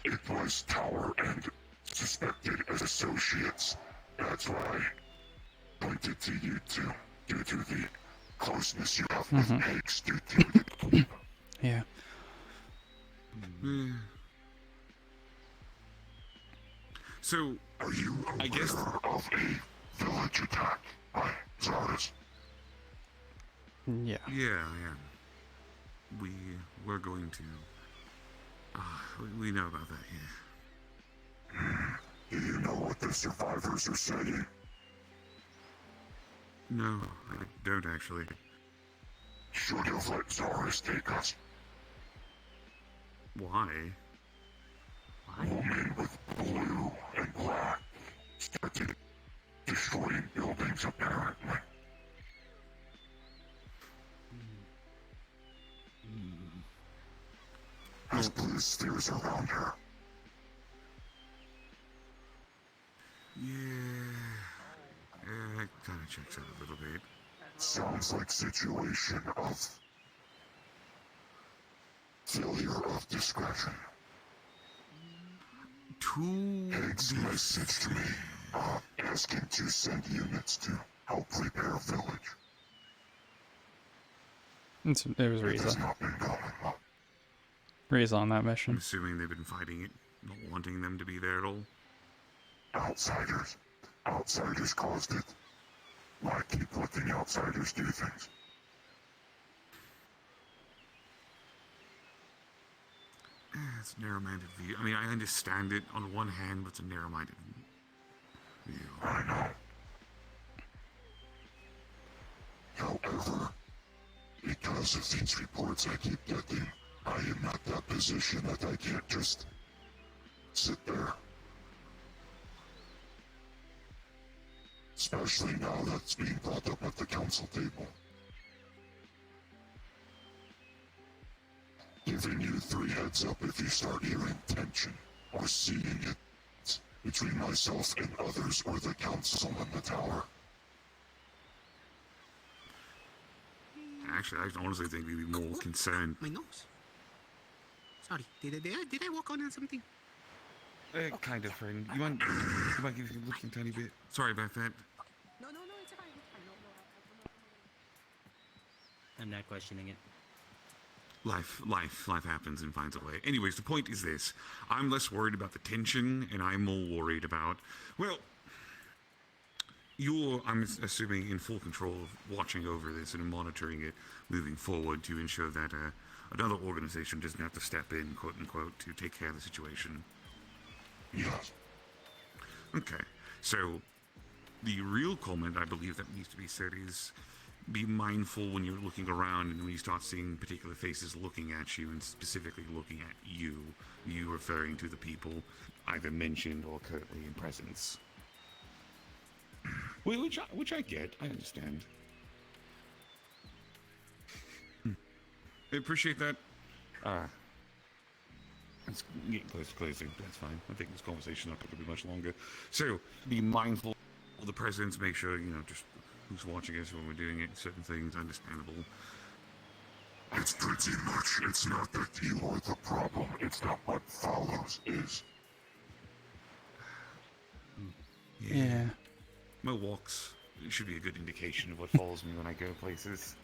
It was Tower and suspected as associates. That's why I pointed to you two, due to the closeness you have with Higgs, due to the... Yeah. So, are you aware I guess of a village attack by Zardas? Yeah. Yeah, I am. We're going to... we know about that, yeah. Do you know what the survivors are saying? No, I don't actually. Should have let Zardas take us. Why? Woman with blue and black started destroying buildings, apparently. Has blue spheres around her. Yeah, that kind of checks out a little bit. Sounds like situation of failure of discretion. Higgs messaged me, asking to send units to help repair village. It was It has Riza. not been going well. Riza on that I'm mission. assuming they've been fighting it, not wanting them to be there at all. Outsiders. Outsiders caused it. Why keep letting outsiders do things? It's a narrow-minded view. I mean, I understand it on one hand, but it's a narrow-minded view. I know. However, because of these reports I keep getting, I am at that position that I can't just sit there. Especially now that's being brought up at the council table. Giving you 3 heads up if you start hearing tension or seeing it between myself and others or the council and the tower. Actually, I honestly think we'd be more concerned. My nose. Sorry, did I walk on something? Kind of, friend. You might give me looking a tiny bit. Sorry about that. No, it's fine. I'm not questioning it. Life happens and finds a way. Anyways, the point is this. I'm less worried about the tension, and I'm more worried about, well, you're, I'm assuming, in full control of watching over this and monitoring it moving forward to ensure that another organization doesn't have to step in, quote unquote, to take care of the situation. Yes. Okay, so the real comment I believe that needs to be said is be mindful when you're looking around and when you start seeing particular faces looking at you and specifically looking at you referring to the people either mentioned or currently in presence. Which I get, I understand. I appreciate that. It's getting close to closing. That's fine. I think this conversation not going to be much longer. So, be mindful of the presence. Make sure, just who's watching us when we're doing it. Certain things, understandable. It's pretty much, it's not that you are the problem, it's that what follows is. Yeah. My walks should be a good indication of what follows me when I go places.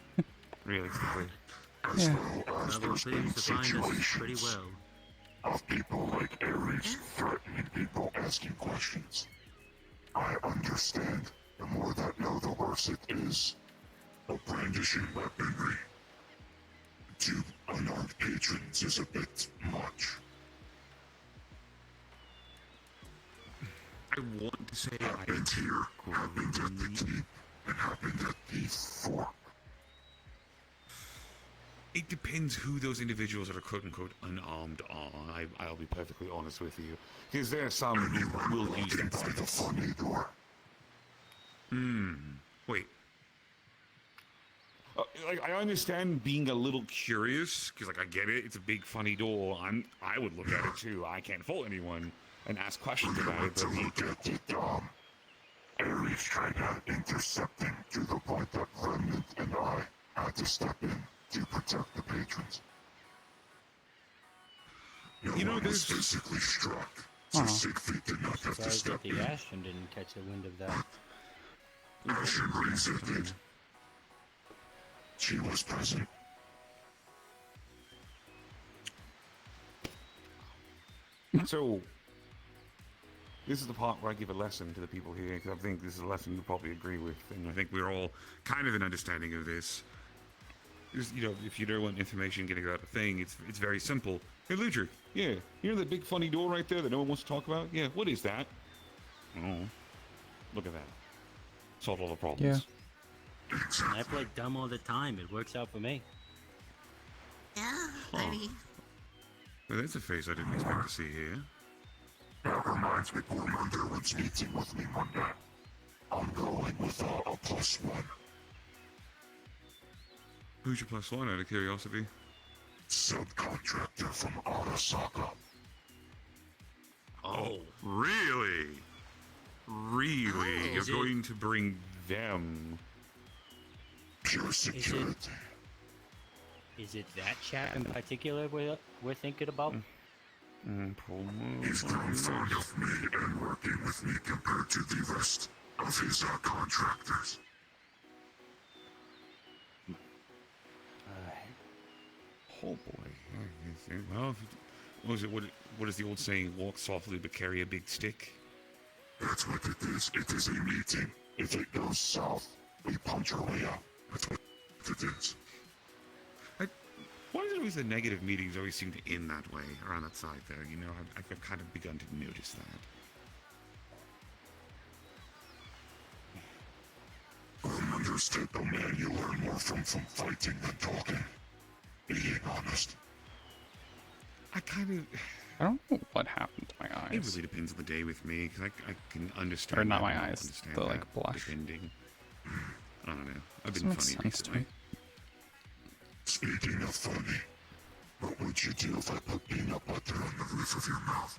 Realistically. As Yeah. well as there's been situations of people like Ares threatening people asking questions. I understand. The more that know, the worse it is. But brandishing weaponry to unarmed patrons is a bit much. I want to say happened here, happened at the keep, and happened at the fork. It depends who those individuals that are quote-unquote unarmed are. I'll be perfectly honest with you. Because there are some who will use that stance. Wait. Like, I understand being a little curious, because, like, I get it. It's a big, funny door. I would look at it, too. I can't fault anyone and ask questions about it, but Ares tried to intercept him to the point that Remnant and I had to step in to protect the patrons. You know, there's physically struck, so Siegfried did not have to Sorry step that the Ashton didn't catch the wind of that. Ashen brings it did. She was present. So, this is the part where I give a lesson to the people here, because I think this is a lesson you'll probably agree with, and I think we're all kind of in understanding of this. Just, you know, if you don't want information getting about a thing, it's very simple. Hey, Ludric, yeah, you know that big funny door right there that no one wants to talk about? Yeah, what is that? Oh, look at that. Solved all the problems. Yeah. I play dumb all the time. It works out for me. Yeah, I mean... Well, that's a face I didn't expect to see here. That reminds me, poor Manderwin's meeting with me Monday. I'm going with a +1. Who's your +1 out of curiosity? Subcontractor from Orlandosaka. Oh, really? Really? Oh, You're going to bring them? Pure security. Is it that chap in particular we're thinking about? He's grown fond of me and working with me compared to the rest of his contractors. Oh boy. Well, what is the old saying? Walk softly but carry a big stick? That's what it is. It is a meeting. If it goes south, we punch our way out. That's what it is. Why is it always the negative meetings always seem to end that way, around that side there? You know, I've kind of begun to notice that. I understood the man you learn more from fighting than talking. Being honest. I don't know what happened to my eyes. It really depends on the day with me, because I can understand. Or not that, my eyes, understand the, that, like, blush. Depending. I don't know. I've Doesn't been make funny sense to recently. me. Speaking of funny, what would you do if I put peanut butter on the roof of your mouth?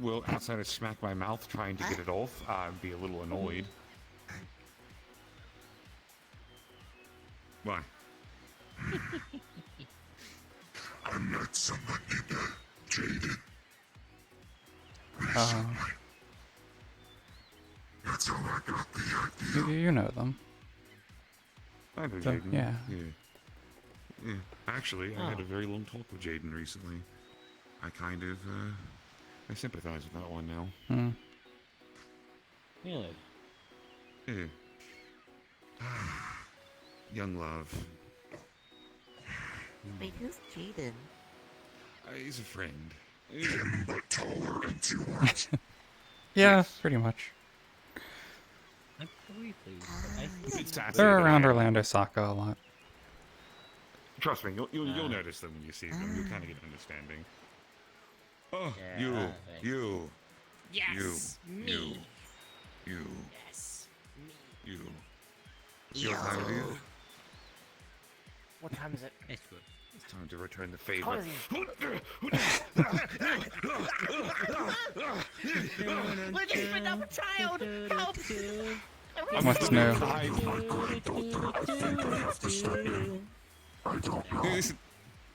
Well, outside of smack my mouth trying to get it off, I'd be a little annoyed. Why? I met someone named Jaden. That's how I got the idea. You know them. I know So, Jaden. yeah. Yeah. Actually, I had a very long talk with Jaden recently. I kind of, I sympathize with that one now. Really? Yeah. Young love. Wait, who's Jaden? He's a friend. Him, but taller and 2 words. Yeah, pretty much. They're around Orlandosaka a lot. Trust me, you'll notice them when you see them. You'll kind of get an understanding. Oh, Yeah, you. Yes, me. You. Yes, me. You. You. What time it is? What time is it? It's good. It's time to return the favor. We're just been up a child! Help! What's new? I think I have to step in. I I don't know. Listen,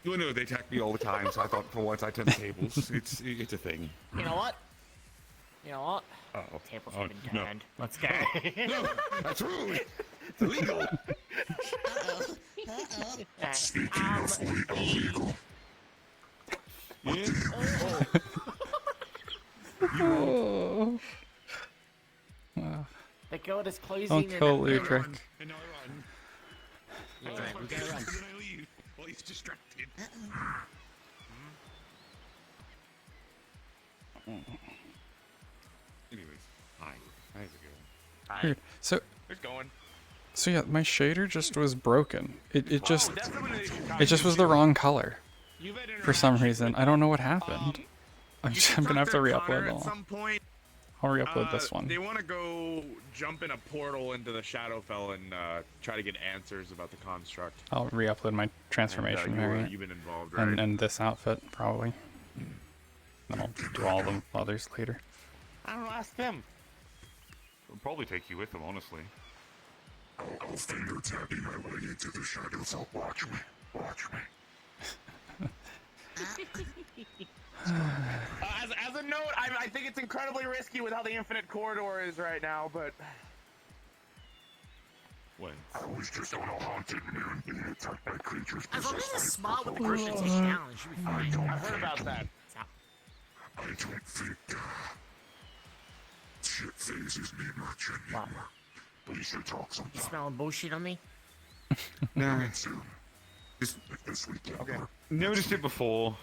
you know they attack me all the time, so I thought for once I'd turn the tables. It's a thing. You know what? You know what? Uh-oh. Tables Oh, have been no. turned. Let's go. No, that's rude. It's illegal. Speaking of illegal. Oh. The code is closing. Don't kill Ludric. And now I run. That's right, we gotta run. Then I leave while he's distracted. Anyways, hi. How's it going? Weird. So, It's going. so yeah, my shader just was broken. It just, that's some of the issues it just was the wrong color. You've had For some reason. I don't know what happened. I'm gonna have to Connor re-upload at all. some point. I'll re-upload this one. They want to go jump in a portal into the Shadowfell and try to get answers about the construct. I'll re-upload my transformation variant. You've been involved, right? And this outfit, probably. Then I'll do all the others later. I don't know, ask them. I'll probably take you with them, honestly. I'll finger tapping my way into the shadows. I'll watch me. Watch me. As a note, I think it's incredibly risky with how the infinite corridor is right now, but... What? I was just on a haunted moon being attacked by creatures As long as possessed it's by small with the Christians challenge, should be fine. I heard about that. I don't think shit phases me much anymore. But you should talk You sometime. smelling bullshit on me? Nah. Soon. Just This weekend. Okay. noticed it before.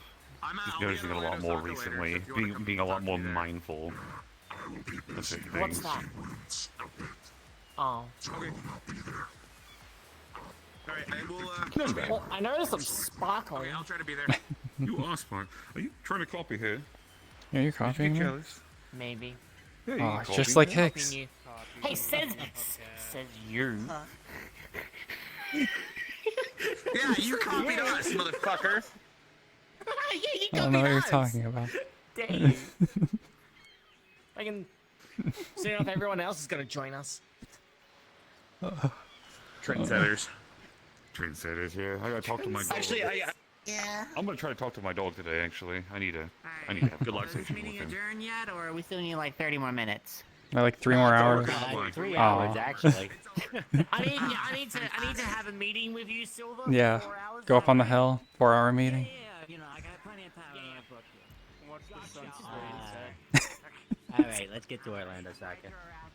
I'm Just noticing it a lot more recently. Being a lot more mindful of certain What's things. that? Oh. Okay. Alright, I will, Well, I noticed some sparkling. Okay, I'll try to be there. You are smart. Are you trying to copy her? Yeah, you're copying me? Maybe. Yeah, you Oh, can copy just me. like Hicks. You. Hey, says you. Yeah, you copied us, motherfucker. Yeah, you I don't know what you're copied us. talking about. Dang. I can. Soon enough, everyone else is gonna join us. Trendsetters. Trendsetters, yeah. I gotta talk to my dog. Actually, Yeah. I'm gonna try to talk to my dog today, actually. I need to have a good Is this conversation meeting with him. adjourned yet, or we still need like 30 more minutes? Like 3 more hours. 3 Aw. hours, actually. I need to have a meeting with you, Silver. Yeah. 4 hours. Go up on the hill. 4-hour meeting. Yeah, you know, I got plenty of time in my book here. Watch the sunset. Alright, let's get to Orlandosaka.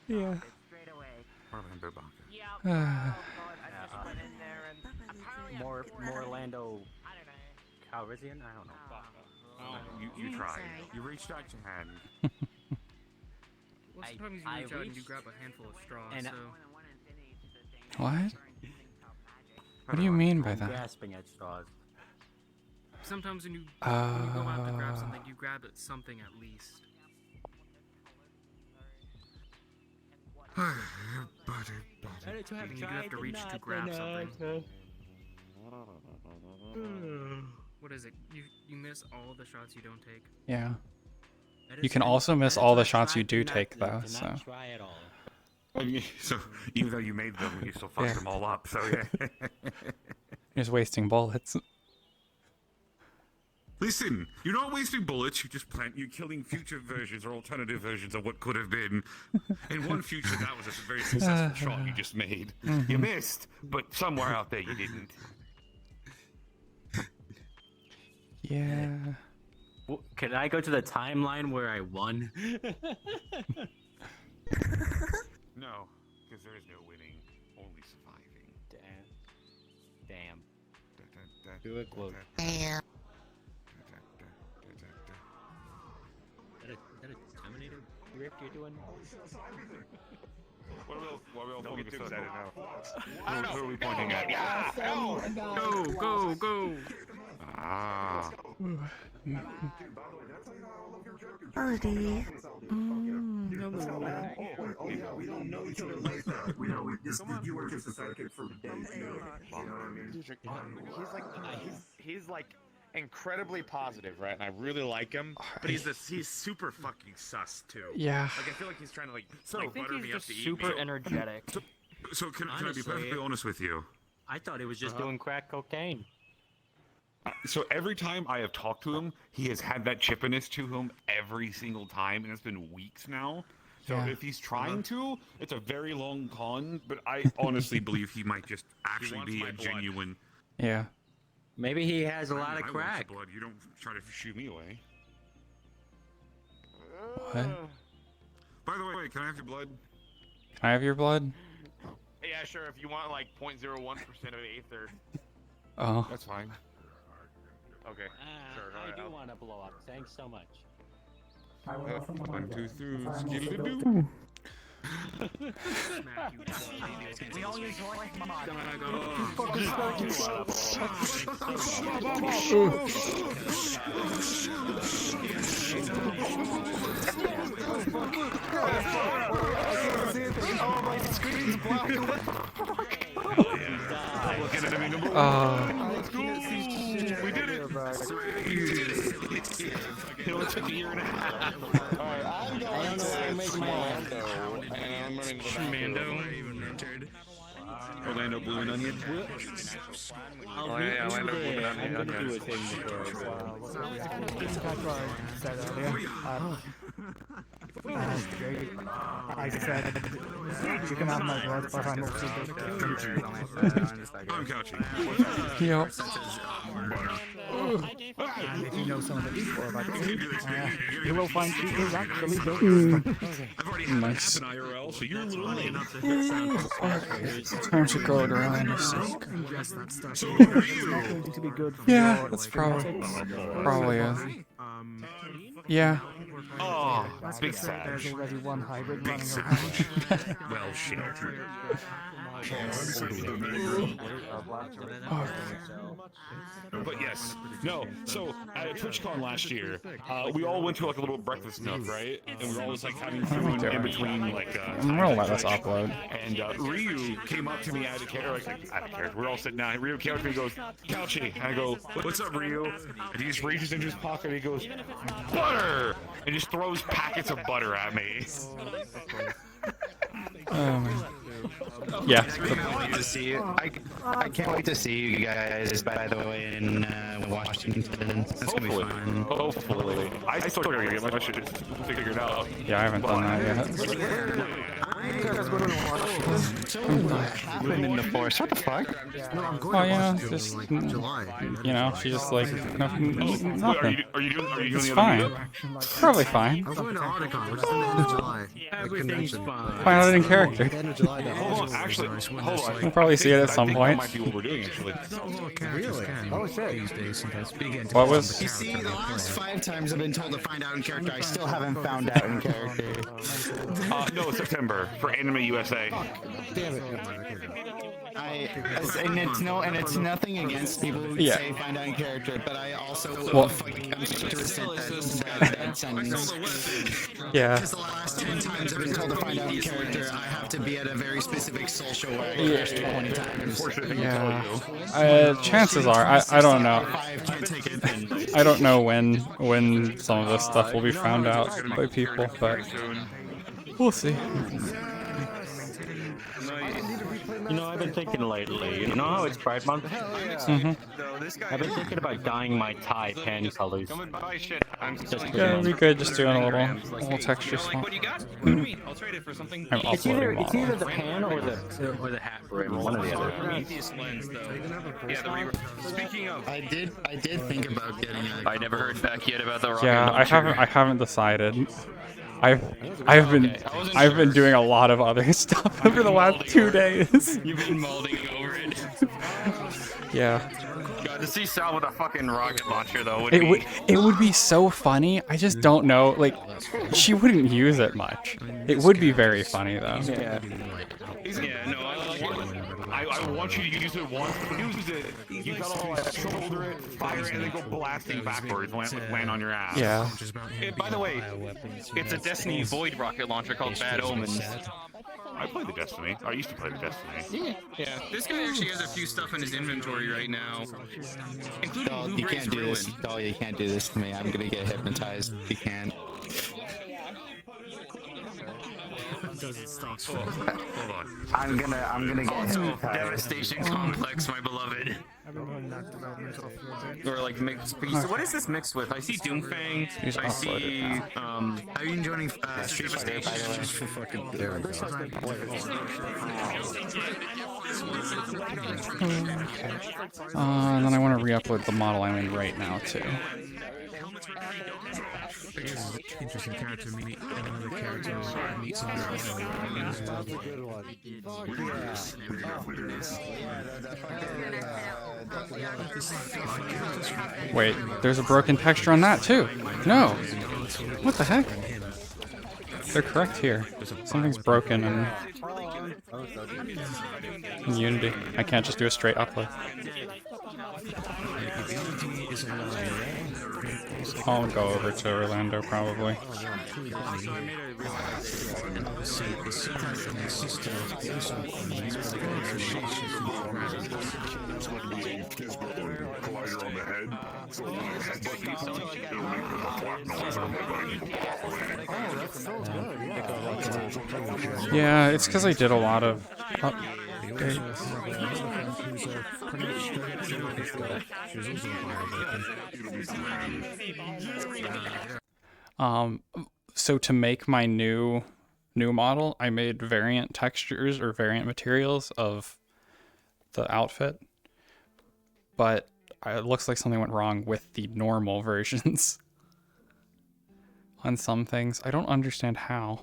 Yeah. Straight away. Orlandosaka. Yeah. Ah. Oh, God, I just went in there and apparently More Orlando Calrissian? I don't know. You tried. You reached out your hand. Well, sometimes you I reach out and you reached- grab a handful of straws, and- so... What? What do you mean by I'm that? grasping at straws. Sometimes when you go out to grab something, you grab at something at least. Buddy. And you do have to reach to grab something. What is it? You miss all the shots you don't take. Yeah. You can also miss all the shots you do take, though, To so. not try at all. So even though you made them, you still fucked Yeah. them all up. So yeah. You're just wasting bullets. Listen, you're not wasting bullets. You're killing future versions or alternative versions of what could have been. In one future, that was a very successful shot you just made. You missed, but somewhere out there you didn't. Yeah. Well, can I go to the timeline where I won? No, because there is no winning, only surviving. Damn. Do a quote. Is that a Terminator rip you're doing? What are we all Don't get focused too on excited now? I don't know. Who are we pointing at? Go! Ah. Buddy. We don't know each other like that. You were just a sidekick for days. You know what I mean? He's like incredibly positive, right? And I really like him, but he's super fucking sus too. Yeah. Like I feel like he's trying to I think butter he's me up just to eat super me. energetic. So can I be Honestly, perfectly honest with you? I thought he was just doing crack cocaine. So every time I have talked to him, he has had that chippiness to him every single time, and it's been weeks now. So Yeah. if he's trying to, it's a very long con, but I honestly believe he might just actually be a genuine... Yeah. Maybe he has a lot of I want crack. your blood. You don't try to shoo me away. What? By the way, can I have your blood? Can I have your blood? Yeah, sure. If you want like 0.01% of Aether. Oh. That's fine. Okay. Sure. I do want to blow up. Thanks so much. 1, 2, 3, skidly-doo. We all use life mod. Oh, my screen's black. We did it. It only took a year and a half. Alright, I'm going to make Mando. Orlando Blue and Onion. Oh yeah, Orlando Blue and I'm Onion. gonna do a thing before I said you can have my blood, but I'm also I'm couching. Yep. and if you know some of the people about it, you will find people actually do. I've already had Nice. an IRL, so you're a little late. Time to go to Orlandosaka. So who are you? Not going to be good for Yeah, your that's politics. probably is. Yeah. Oh, That's big because there's Sag. already one hybrid Big running Sag. around. Well, shit. But yes, no. So at TwitchCon last year, we all went to like a little breakfast nook, right? And we were all just like having food in between, like. I'm gonna let us upload. And Ryu came up to me out of character. We're all sitting down. Ryu came up to me and goes, "Couchy." And I go, "What's up, Ryu?" And he just reaches into his pocket and he goes, "Butter!" And just throws packets of butter at me. Yeah. I can't wait to see you. I can't wait to see you guys, by the way, in Washington. That's gonna be fun. Hopefully. I still gotta get my shit figured out. Yeah, I haven't done that yet. What happened in the forest? What the fuck? Oh yeah, just you know, she just like nothing. Are you doing It's the fine. other Probably fine. I'm going to Autocon, which is in the end of July. Everything's fine. Find out in character. The end of July, Hold on, actually, hold on. We'll probably see it at some point. That might be what we're doing, actually. Really? Oh shit. These days sometimes begin to What was? You see, the last 5 times I've been told to find out in character, I still haven't found out in character. No, September for Anime USA. Damn it. And it's nothing against people who Yeah. say find out in character, but I also Well- I'm sorry to resent that sentence. Yeah. Because the last 10 times I've been told to find out in character, I have to be at a very specific social where I Yeah. crashed 20 times. Yeah. Chances are, I don't know. I don't know when some of this stuff will be found out by people, but we'll see. You know, I've been thinking lately, you know how it's Pride Month? Mhm. I've been thinking about dyeing my tie tan colors. Just Yeah, it'd be good just doing a little texture swap. What do you got? What do you mean? I'll trade it for something. I'm uploading It's either the pan or the hat brim, one or the other. Prometheus lens, though. Yeah, the Speaking of, I did think about getting a... I never heard back yet about the rocket Yeah, launcher. I haven't decided. I've been doing a lot of other stuff over the last 2 days. You've been molding over it. Yeah. God, to see Sal with a fucking rocket launcher though would It would be so funny. I just don't know. Like, she wouldn't use it much. It would be very funny though. Yeah. Yeah, no, I want you to use it once. Use it. You gotta like shoulder it, fire it, and then go blasting backwards, land on your ass. Yeah. By the way, it's a Destiny Void rocket launcher called Bad Omens. I played the Destiny. I used to play the Destiny. Yeah. This guy actually has a few stuff in his inventory right now, including Doll, Lou you Bray's can't do Ruin. this. Doll, you can't do this to me. I'm gonna get hypnotized. You can't. doesn't stop. Hold on. I'm gonna get Also, him tied. Devastation Complex, my beloved. Or like mixed. What is this mixed with? I see Doomfang. I see. Have you been joining Devastation? Just for fucking. There we And then I want to re-upload the model I'm in right now too. Interesting character meeting. Another character meets another. Wait, there's a broken texture on that too. No. What the heck? They're correct here. Something's broken in Unity. I can't just do a straight upload. I'll go over to Orlando probably. Yeah, it's because I did a lot of so to make my new model, I made variant textures or variant materials of the outfit, but it looks like something went wrong with the normal versions on some things. I don't understand how.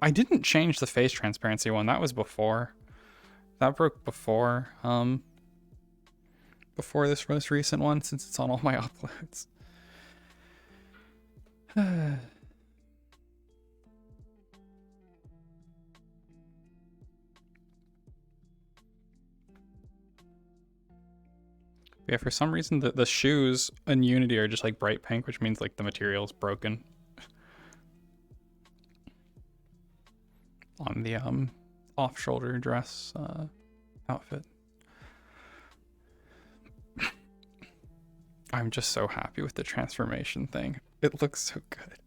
I didn't change the face transparency one. That was before. That broke before this most recent one, since it's on all my uploads. Yeah, for some reason the shoes in Unity are just like bright pink, which means like the material's broken on the off-shoulder dress outfit. I'm just so happy with the transformation thing. It looks so good.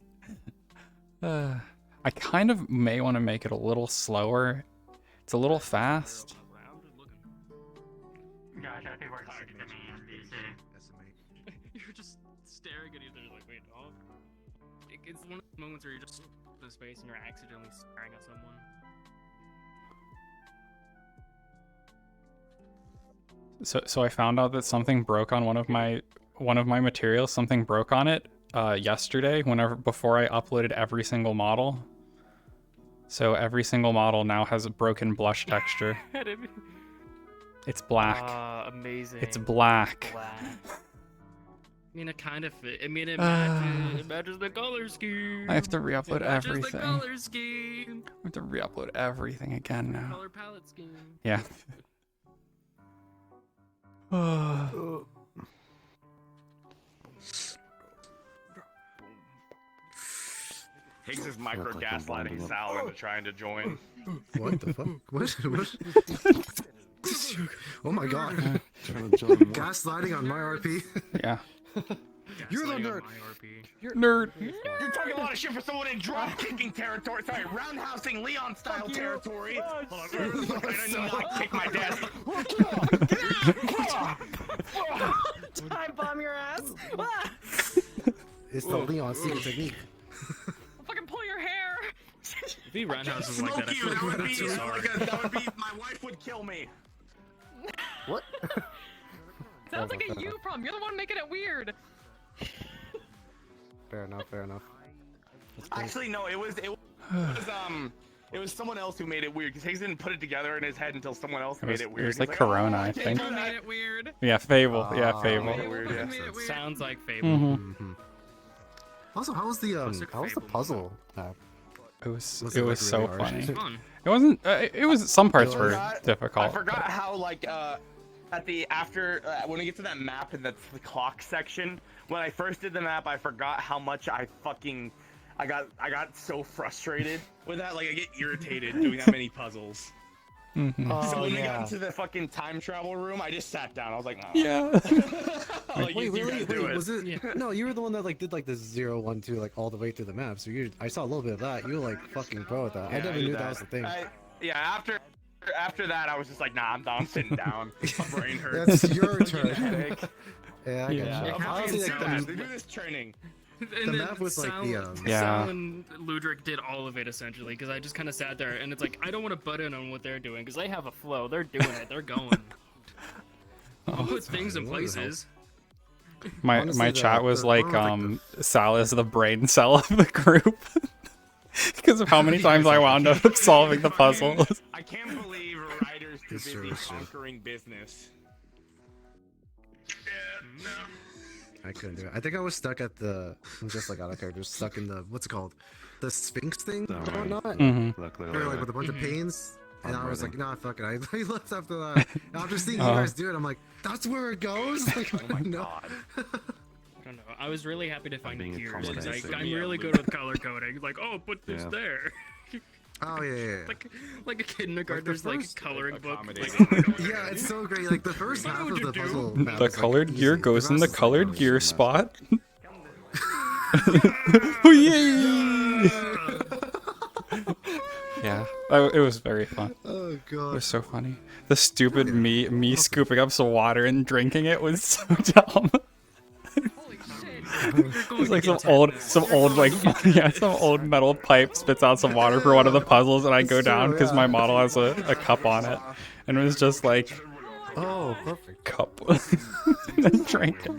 I kind of may want to make it a little slower. It's a little fast. You're just staring at each other like, wait, oh. It's one of the moments where you're just in space and you're accidentally staring at someone. So I found out that something broke on one of my materials. Something broke on it yesterday. Before I uploaded every single model. So every single model now has a broken blush texture. It's black. Amazing. It's black. I mean, it kind of fit. I mean, it matches the color scheme. I have to re-upload everything. The color scheme. I have to re-upload everything again now. Color palette scheme. Yeah. Higgs is micro gaslighting Sal into trying to join. What the fuck? What? Oh my god. Gaslighting on my RP? Yeah. You're the nerd. You're nerd. You're talking a lot of shit for someone in drop kicking territory. Sorry, roundhousing Leon style territory. Hold on, I do not kick my desk. Time bomb your ass. It's the Leon secret technique. Fucking pull your hair. If he roundhouses like that, I feel like that's too sorry. That would be, my wife would kill me. What? Sounds like a you problem. You're the one making it weird. Fair enough. Actually, no, it was someone else who made it weird because Higgs didn't put it together in his head until someone else made it weird. It was like Corona, I think. Fable made it weird. Yeah, Fable. Yeah, Fable. Sounds like Fable. Mm-hmm. Also, how was the puzzle map? It was like, so really funny. hard? It wasn't. It was. Some parts were difficult. I forgot how like at the when we get to that map in the clock section. When I first did the map, I forgot how much I got so frustrated with that. Like I get irritated doing that many puzzles. Mhm. So when we yeah. got into the fucking time travel room, I just sat down. I was like, nah. Yeah. Like, Wait, you really? guys do Wait, it. was it? No, you were the one that like did like the 0, 1, 2 like all the way through the map. So I saw a little bit of that. You were like fucking pro at that. I Yeah, never did knew that was the thing. Yeah, after that, I was just like, nah, I'm done. I'm sitting down. My brain hurts. That's your I'm getting a turn. headache. Yeah, I get you. Honestly, like, They do this training. And The then map was like Sal, the, Yeah. Sal and Ludric did all of it essentially because I just kind of sat there and it's like I don't want to butt in on what they're doing because they have a flow. They're doing it. They're going. I'll put things in places. My Honestly, chat was like, the- Sal is the brain cell of the group. Because of how many times I wound up solving the puzzles. I can't believe Ryder's too busy conquering business. I couldn't do it. I think I was stuck at the. I'm just like out of character, stuck in the what's it called, the Sphinx thing or whatnot. Mhm. Or like with a bunch of panes. And I was like, nah, fuck it. I left after that. And after seeing you guys do it, I'm like, that's where it goes. Like, Oh my no. I don't know. I was really happy to find being gears because accommodating. I'm really good with color coding. Like, oh, put this Yeah. there. Oh yeah. Like a kindergartner's like coloring book. Yeah, it's so great. Like the first half of the puzzle. map The is, like, colored easy. gear goes The in the rest is, colored like, gear spot. Yay! Yeah, it was very fun. Oh It god. was so funny. The stupid me scooping up some water and drinking it was so dumb. It's like some old like yeah, some old metal pipe spits out some water for one of the puzzles, and I go down because my model has a cup on it, and it was just like, oh, perfect cup, and drink it.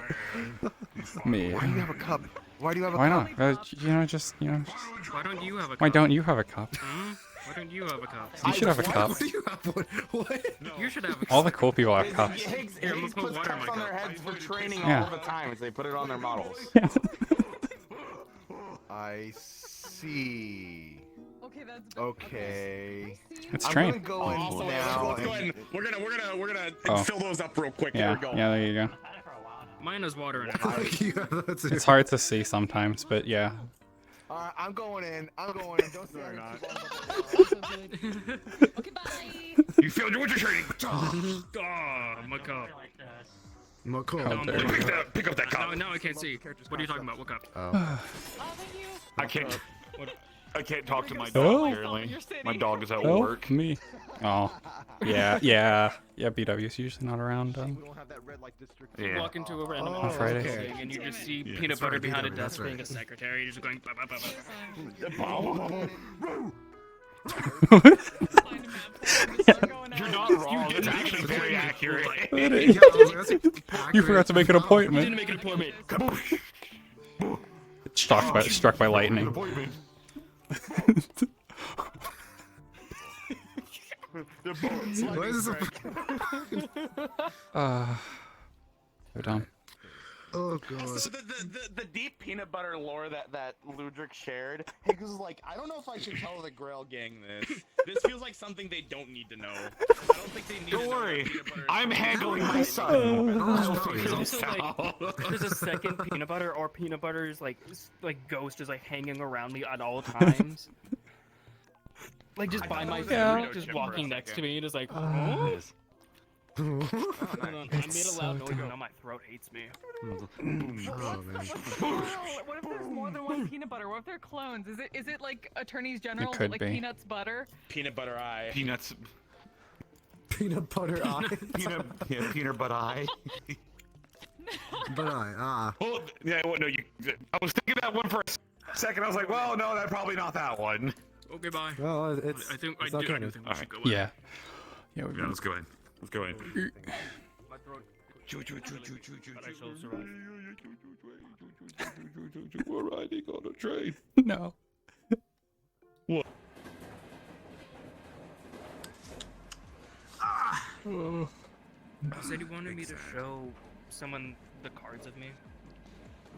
Me. Why do you have a cup? Why do you have a Why cup? not? Just Why don't you have a cup? Why don't you have a cup? Hmm? Why don't you have a cup? You should have a cup. What do you have one? What? You should have a cup. All the cool people have cups. Higgs Here, I'm gonna put puts water in cups my on their cup. heads for training Yeah. all the time as they put it on their models. I see. Okay, that's Okay. It's I'm train. gonna go in now. Let's go ahead. We're gonna Oh. fill those up real quick. Yeah, There we go. yeah, there you go. Mine has water in it. It's hard to see sometimes, but yeah. Alright, I'm going in. Don't say Okay, bye. You failed your winter training. Oh, my cup. More cool. How dare you. Pick up that cup. No, I can't see. What are you talking about? What cup? Oh. I can't. What? I can't talk to my Oh. dog, apparently. My dog is at Help work. me. Oh. Yeah. BW's usually not around. You walk into a random On office Fridays. building and you just see Yeah, peanut that's butter right, behind a BW, desk that's being a right. secretary. You're just going. Bah, bah, bah, You're not wrong. It's actually very accurate. You forgot to make an bah. appointment. Didn't make an appointment. Struck by lightning. Why is this Go down. Oh god. So the deep peanut butter lore that Ludric shared, Higgs was like, I don't know if I should tell the Grail gang this. This feels like something they don't need to know. I don't think they need to know. Don't worry. what peanut butter is. I'm handling my son. There's also like there's a second peanut butter or peanut butter's like ghost is like hanging around me at all times. Like just by my feet, just walking next to me and is like, huh? Hold on, I made a loud noise and now my throat hates me. Oh man. What if there's more than one peanut butter? What if they're clones? Is it like attorneys general? could like be. Peanuts butter? Peanut butter eye. Peanuts. Peanut butter eye. Peanut butter eye. But Well, yeah, well, no, I was thinking that one for a second. I was like, well, no, that's probably not that one. Okay, bye. Well, it's. I think it's not I canon. think we should go in. Yeah. Yeah, let's go in. Let's go in. My throat. But I shall survive. We're riding on a train. No. What? You said you wanted me to show someone the cards of me.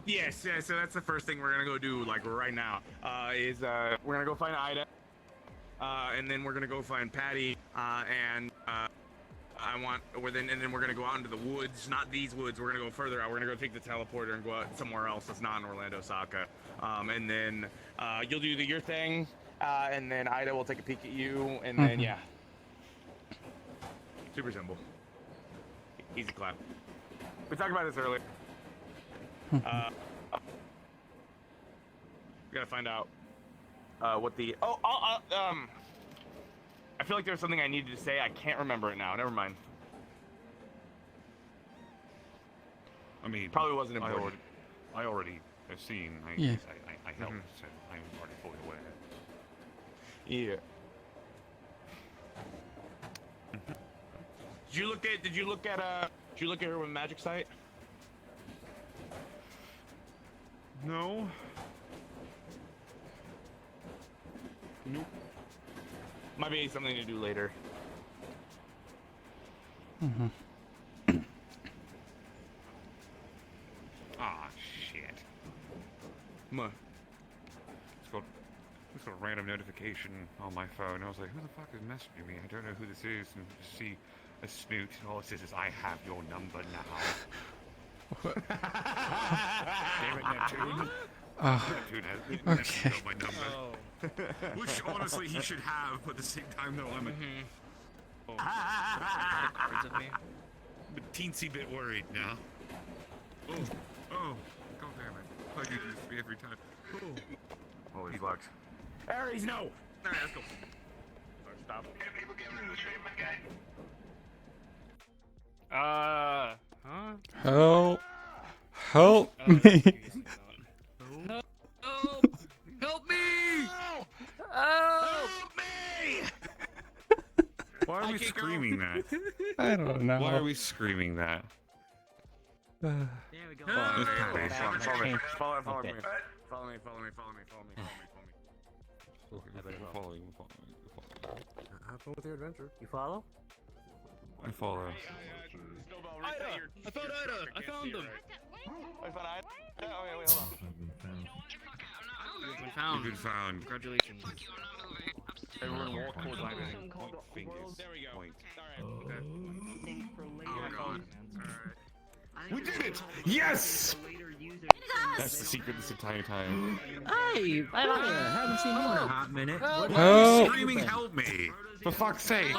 Yes, yeah, so that's the first thing we're gonna go do, like right now. We're gonna go find Ida, and then we're gonna go find Patty, and then we're gonna go out into the woods. Not these woods. We're gonna go further out. We're gonna go take the teleporter and go out somewhere else that's not in Orlandosaka. And then you'll do your thing, and then Ida will take a peek at you, and then yeah. Super simple. Easy clap. We talked about this earlier. We gotta find out what the I feel like there was something I needed to say. I can't remember it now. Never mind. I mean, Probably wasn't important. I already have seen. I helped, so I'm already fully aware. Yeah. Did you look at her with magic sight? No. Nope. Might be something to do later. Ah, shit. It's got a random notification on my phone. I was like, who the fuck is messaging me? I don't know who this is. And just see a snoot. And all it says is, I have your number now. Damn it, Neptune. Neptune has okay. my number. Which, honestly, he should have. But at the same time, though, I'm a teensy bit worried now. Oh, god damn it. I do this to me every time. Holy fuck. Ares, no! Alright, let's go. Stop. Help! Help me! Help me! Help me! Why are we screaming that? I don't know. Why are we screaming that? There we go. Follow me. Follow me. Have fun with your adventure. You follow? I follow. Ida! I found Ida! I found them! I found Ida? Oh, wait, hold on. You've been found. You've been found. Congratulations. Everyone walk towards Ida. Point fingers. There we go. Point. Alright. Oh god. We did it! Yes! That's the secret this entire time. Hey, I haven't seen you in a hot minute. Why screaming help me? For fuck's sake.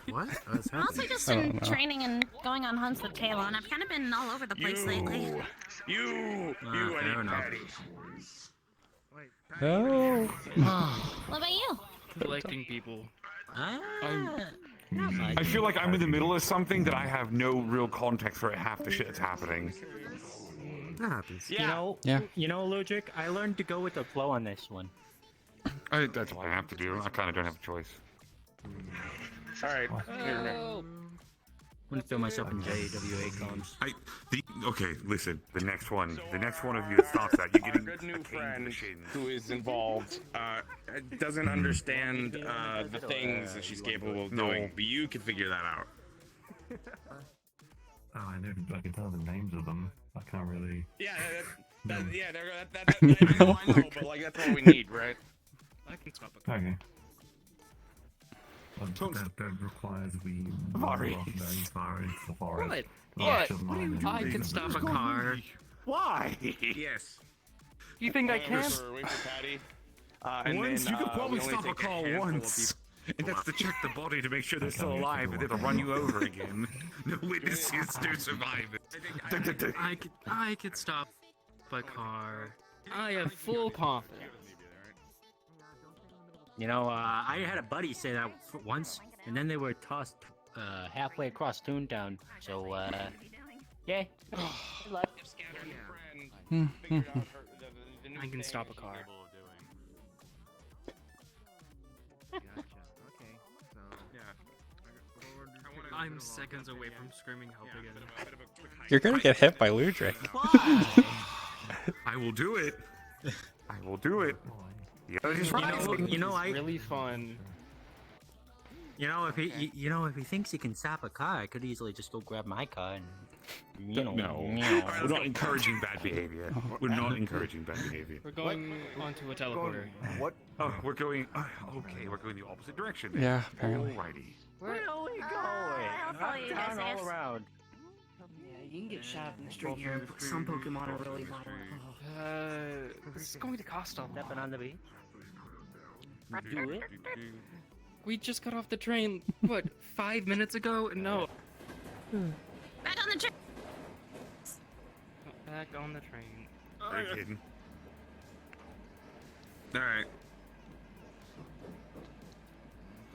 What? I'm also just in training and going on hunts with Taylor, and I've kind of been all over the place lately. You, fair enough. No. What about you? Collecting people. I feel like I'm in the middle of something that I have no real context for half the shit that's happening. That happens. Yeah. You know, Logic, I learned to go with the flow on this one. That's what I have to do. I kind of don't have a choice. Alright. I'm gonna throw myself in JWA comms. Okay, listen. The next one of you that stops that, you're getting Our good new friend who is involved doesn't understand the things that she's capable of doing, but you can figure that out. Oh, I can tell the names of them. I can't really. Yeah, I know, but like that's all we need, right? I can swap a Okay. That requires we walk very far into the forest. What? I can stop a car. Why? Yes. You think I can? Wait for Patty. Once you could probably stop a car once, and that's to check the body to make sure they're still alive, and it'll run you over again. No witnesses, no survivors. I could stop a car. I have full confidence. You know, I had a buddy say that once, and then they were tossed halfway across Toontown. So, yeah. Good luck. I can stop a car. I'm seconds away from screaming help again. You're gonna get hit by Ludric. I will do it. I will do it. You know, really fun. You know, if he thinks he can stop a car, I could easily just go grab my car and, you know. No, we're not encouraging bad behavior. We're not encouraging bad behavior. We're going onto a teleporter. What? Oh, we're going. Okay, we're going the opposite direction. Then. Yeah, apparently. Alrighty. Where are we going? I'll follow you guys, I all guess. around. Yeah, you can get shot in the street here. Some Pokemon are really violent. This is going to cost a lot. Stepping on the beat. Do it. We just got off the train, what, 5 minutes ago? No. Back on the train. Back on the train. Are you kidding? Alright.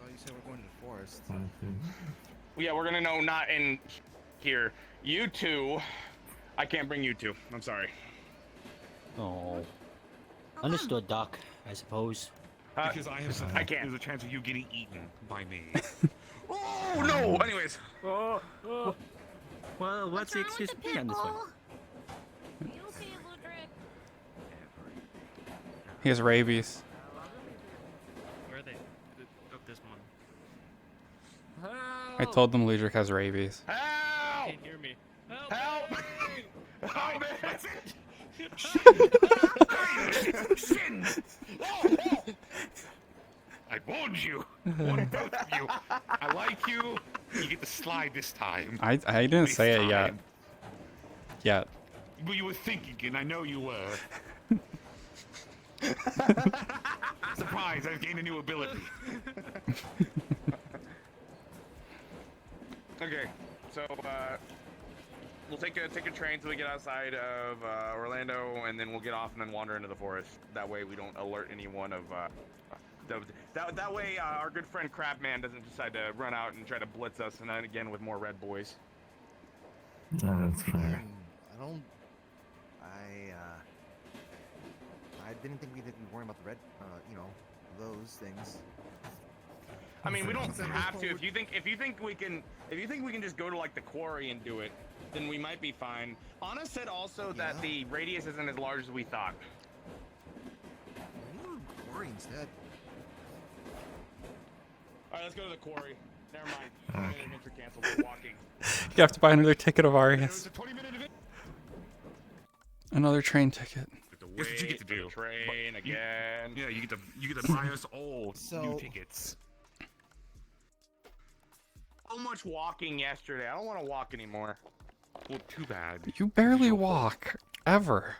Oh, you said we're going to the forest. Yeah, we're gonna know not in here. You two, I can't bring you two. I'm sorry. Oh. Understood, Doc, I suppose. Because I have something. I can't. There's a chance of you getting eaten by me. Oh no! Anyways. Well, what's the excuse on this one? He has rabies. Where are they? Oh, this one. I told them Ludric has rabies. Help! Can't hear me. Help! Help me! I warned you. Warned both of you. I like you. You get to slide this time. I didn't This say it yet. time. Yet. Well, you were thinking, and I know you were. Surprise! I've gained a new ability. Okay, so we'll take a train till we get outside of Orlando, and then we'll get off and then wander into the forest. That way we don't alert anyone of that way our good friend Crabman doesn't decide to run out and try to blitz us, and then again with more red boys. That's fair. I didn't think we'd be worrying about the red, those things. I mean, we don't have to. If you think we can just go to like the quarry and do it, then we might be fine. Anna said also that the radius isn't as large as we thought. Quarry instead. All right, let's go to the quarry. Never mind. Adventure canceled. We're walking. You have to buy another ticket of Arius. Another train ticket. Guess what you get to do? Train again. Yeah, you get to buy us all new tickets. So much walking yesterday. I don't want to walk anymore. Well, too bad. You barely walk. Ever.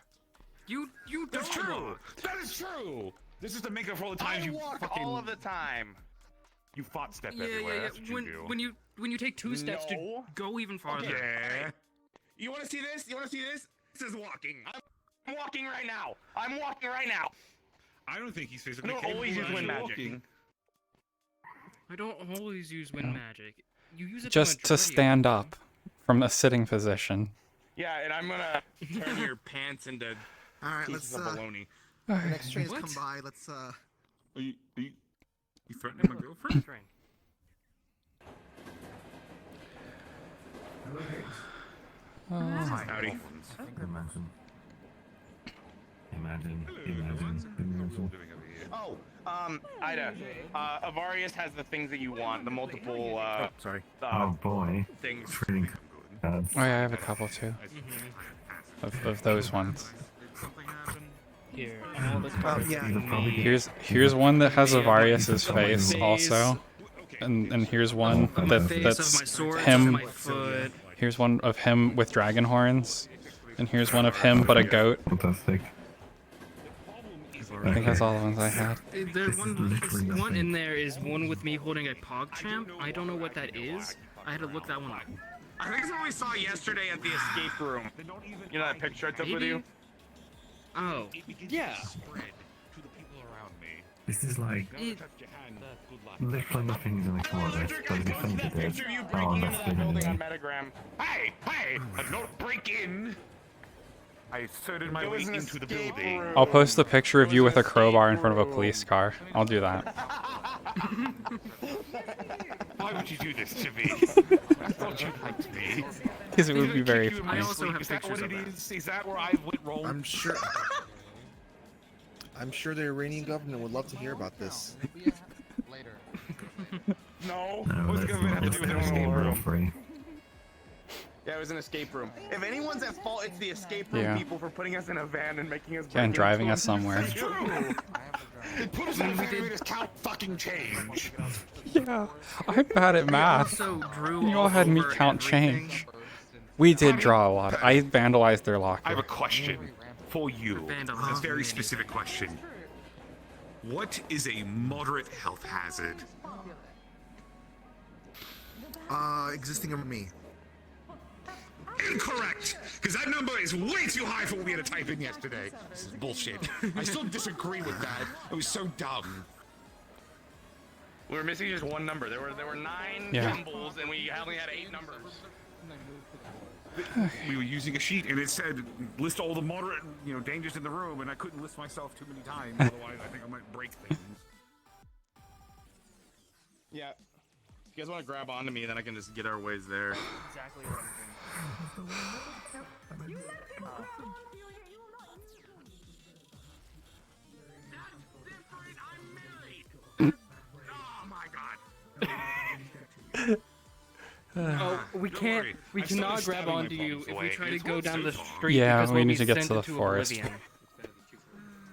You That's true. That is true. This is to make up for all the times I you walk fucking all of the time. You fought step Yeah, everywhere. yeah, That's what you do. When you take 2 steps to No. go even farther. Yeah. You want to see this? You want to see this? This is walking. I'm walking right now. I'm walking right now. I don't think he's physically I don't capable always of use wind actually magic. walking. I don't always use wind magic. You use it Just to stand up from a sitting position. Yeah, and I'm gonna turn your pants into Alright, pieces let's, of bologna. The next train's What? come by, let's, Are you threatening my girlfriend? Train. Howdy. Imagine. Oh, Ida, Avarius has the things that you want, the multiple, sorry. Oh boy. Things. Pretty Oh yeah, I have a couple too. Of those ones. Here. Here's one that has Avarius's face also. And here's one that's him. Here's one of him with dragon horns. And here's one of him but a goat. Fantastic. I think that's all the ones I had. There's one in there is one with me holding a PogChamp. I don't know what that is. I had to look that one up. I think it's what we saw yesterday at the escape room. You know that picture I took with you? Oh, yeah. This is like little nothings in the forest, but if you think of it, oh, that's been Building on anyway. Metagram. Hey! Don't break in! I asserted my It way was an into the escape building. room. I'll post a picture of you with a crowbar in front of a police car. I'll do that. Why would you do this to me? I thought you liked me. Because it would be very funny. I also have Is that pictures what of it that. is? Is that where I went wrong? I'm sure the Iranian government would love to hear about this. No. No, What's that's government not have to do with escape it? room free. Yeah, it was an escape room. If anyone's at fault, it's the escape room Yeah. people for putting us in a van and making us. Yeah, and break driving into us them. somewhere. That's true! They put us in a van and made us count fucking change. Yeah, I'm bad at math. Also drew You all had me over count everything. change. We did draw a lot. I vandalized their I have a locker. question for you. A Vandalism. very specific question. What is a moderate health hazard? Existing of me. Incorrect! Because that number is way too high for what we had to type in yesterday. This is bullshit. I still disagree with that. It was so dumb. We were missing just one number. There were 9 symbols, and we only had 8 numbers. We were using a sheet, and it said list all the moderate, dangers in the room, and I couldn't list myself too many times. Otherwise, I think I might break things. Yeah. If you guys want to grab onto me, then I can just get our ways there. Exactly what I'm thinking. Oh, we can't. We cannot grab onto you if we try to go down the street. Yeah, because we we'll need be to get sent to the into forest. oblivion.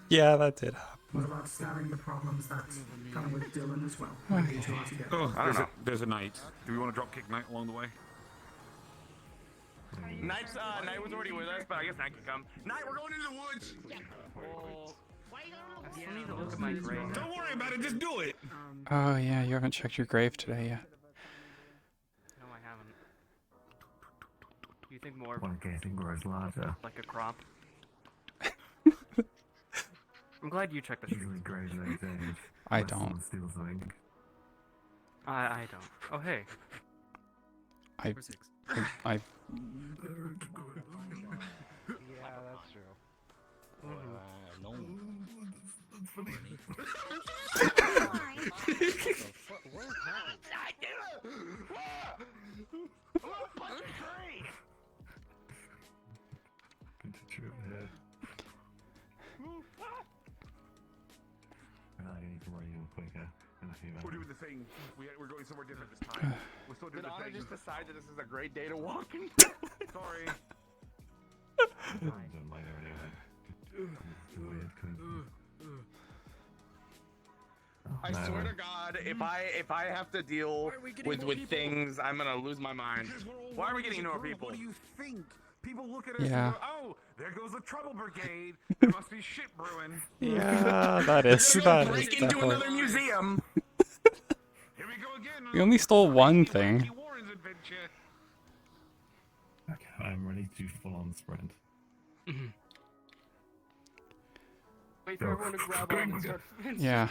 Yeah, that did happen. What about stabbing the problems that come with Dylan as well? Oh, there's a knight. Do we want to drop kick knight along the way? Knight was already with us, but I guess Knight can come. Knight, we're going into the woods! I still need to look at my grave. Don't worry about it, just do it! Oh yeah, you haven't checked your grave today yet. No, I haven't. Do you think more One casing grows larger. like a crop? I'm glad you checked the street. Usually grows those age. I Unless don't. someone steals something. I don't. Oh hey. I Yeah, that's true. No. What happened? We're doing the thing. We're going somewhere different this time. We're still doing Did the Anna thing. just decide that this is a great day to walk? Sorry. I swear to God, if I have to deal with things, I'm gonna lose my mind. Why are we getting more people? What do you think? People look at us Yeah. and go, oh, there goes the trouble brigade. There must be shit brewing. Yeah, that is Break into definitely. another museum. Here we go again. We only stole one thing. Warren's adventure. Okay, I'm ready to full on sprint. Wait for everyone to grab on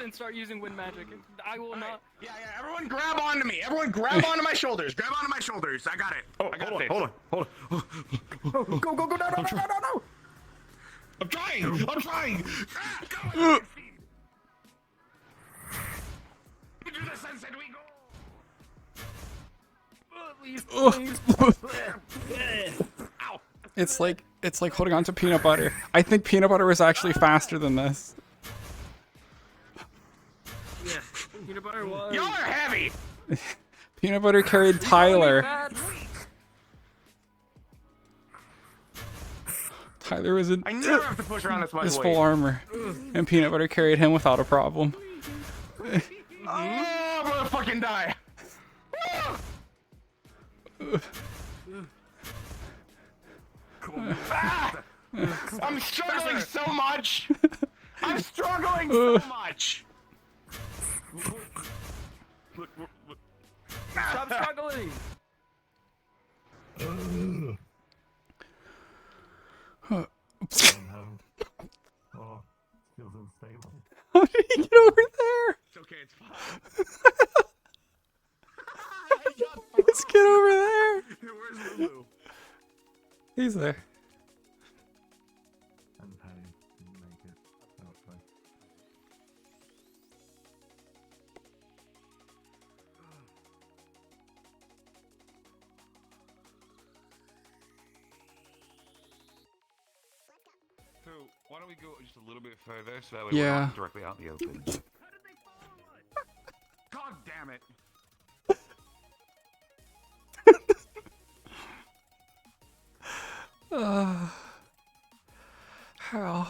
and start using wind magic. I will not. Yeah, everyone grab onto me. Everyone grab onto my shoulders. Grab onto my shoulders. I got it. I got it. Hold on. Go, no. I'm trying. Go. Into the sunset we go. Please. Ow. It's like holding on to peanut butter. I think peanut butter was actually faster than this. Yeah. Peanut butter was. Y'all are heavy. Peanut butter carried Tyler. Tyler was in I never have to push around this much his weight. full armor, and peanut butter carried him without a problem. Oh, I'm gonna fucking die. I'm struggling so much. I'm struggling so much. Stop struggling. Oh, feels unstable. How did he get over there? It's okay, it's fine. Let's get over there. Where's Lulu? He's there. And Patty didn't make it. That was fine. So why don't we go just a little bit further so that way Yeah. we're not directly out in the open. God damn it! How?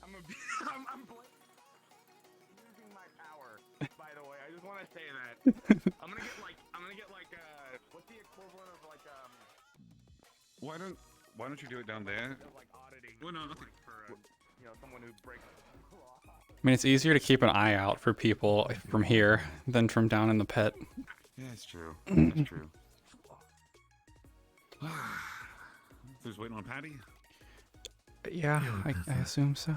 I'm say that. I'm gonna get like what's the equivalent of like Why don't you do it down there? like auditing? Well, no, like for someone who breaks the law. I mean, it's easier to keep an eye out for people from here than from down in the pit. Yeah, it's true. That's true. Who's waiting on Patty? Yeah, I assume so.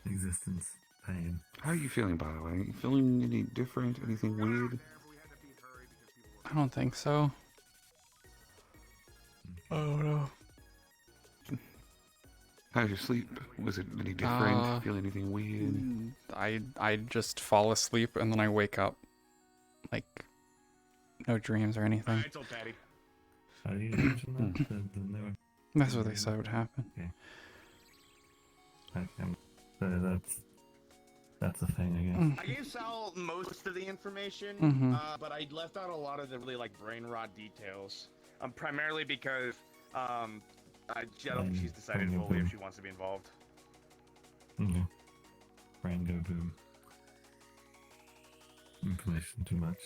Existence, pain. How are you feeling, by the way? You feeling any different? Anything weird? I don't think so. Oh no. How's your sleep? Was it any different? Feel anything weird? I just fall asleep and then I wake up. Like, no dreams or anything. I told Patty. How do you mention that? That's what they said would happen. Okay. That's the thing, I guess. I gave Sal most of the information, but I left out a lot of the really like brain rot details. Primarily because I don't think she's decided fully if she wants to be involved. Okay. Brain go boom. Information too much.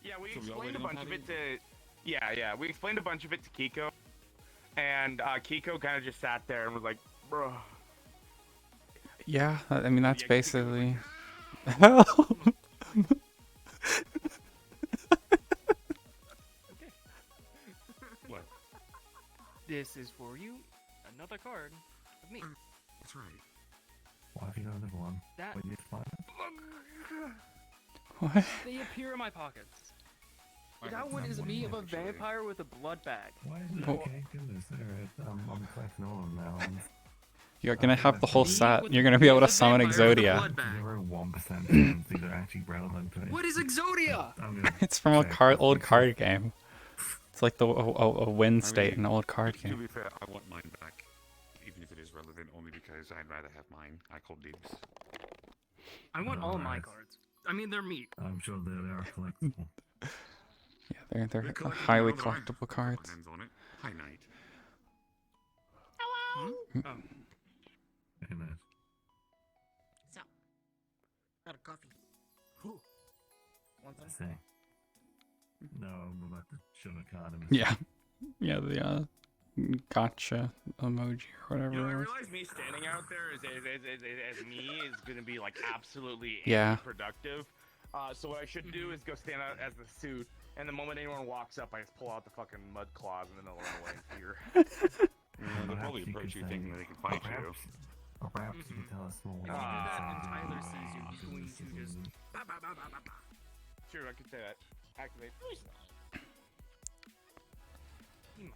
Yeah, we explained a bunch of it to. Yeah, we explained a bunch of it to Kiko, and Kiko kind of just sat there and was like, "Bro." Yeah, I mean that's basically. What? This is for you. Another card of me. That's right. Why have you got another one? That. Where did you find it? What? They appear in my pockets. I That heard one is that me of one, a actually. vampire with a blood bag. Why is it okay? Goodness, alright. I'm collecting all of them now. You're gonna have the whole set. You're gonna be able to summon Exodia. 0.1% chance these are actually relevant to it. What is Exodia? It's from a old card game. It's like a win state in an old card To game. be fair, I want mine back, even if it is relevant, only because I'd rather have mine. I call dibs. I want all my cards. I mean, they're me. I'm sure they are collectible. Yeah, they're highly collectible cards. Hands on it. Hi, Knight. Oh. Very nice. So, got a coffee. Want I some? say. No, I'm about to show a card. Yeah, the gotcha emoji or whatever You know, I it was. realize me standing out there as me is going to be like absolutely Yeah. productive. So what I should do is go stand out as the suit, and the moment anyone walks up, I just pull out the fucking mud claws, and then they'll run away in fear. They'll probably approach you thinking that they can fight you. Or perhaps you can tell us more. If you do that and Tyler sees you, he's going to just. Sure, I could say that. Activate. He might.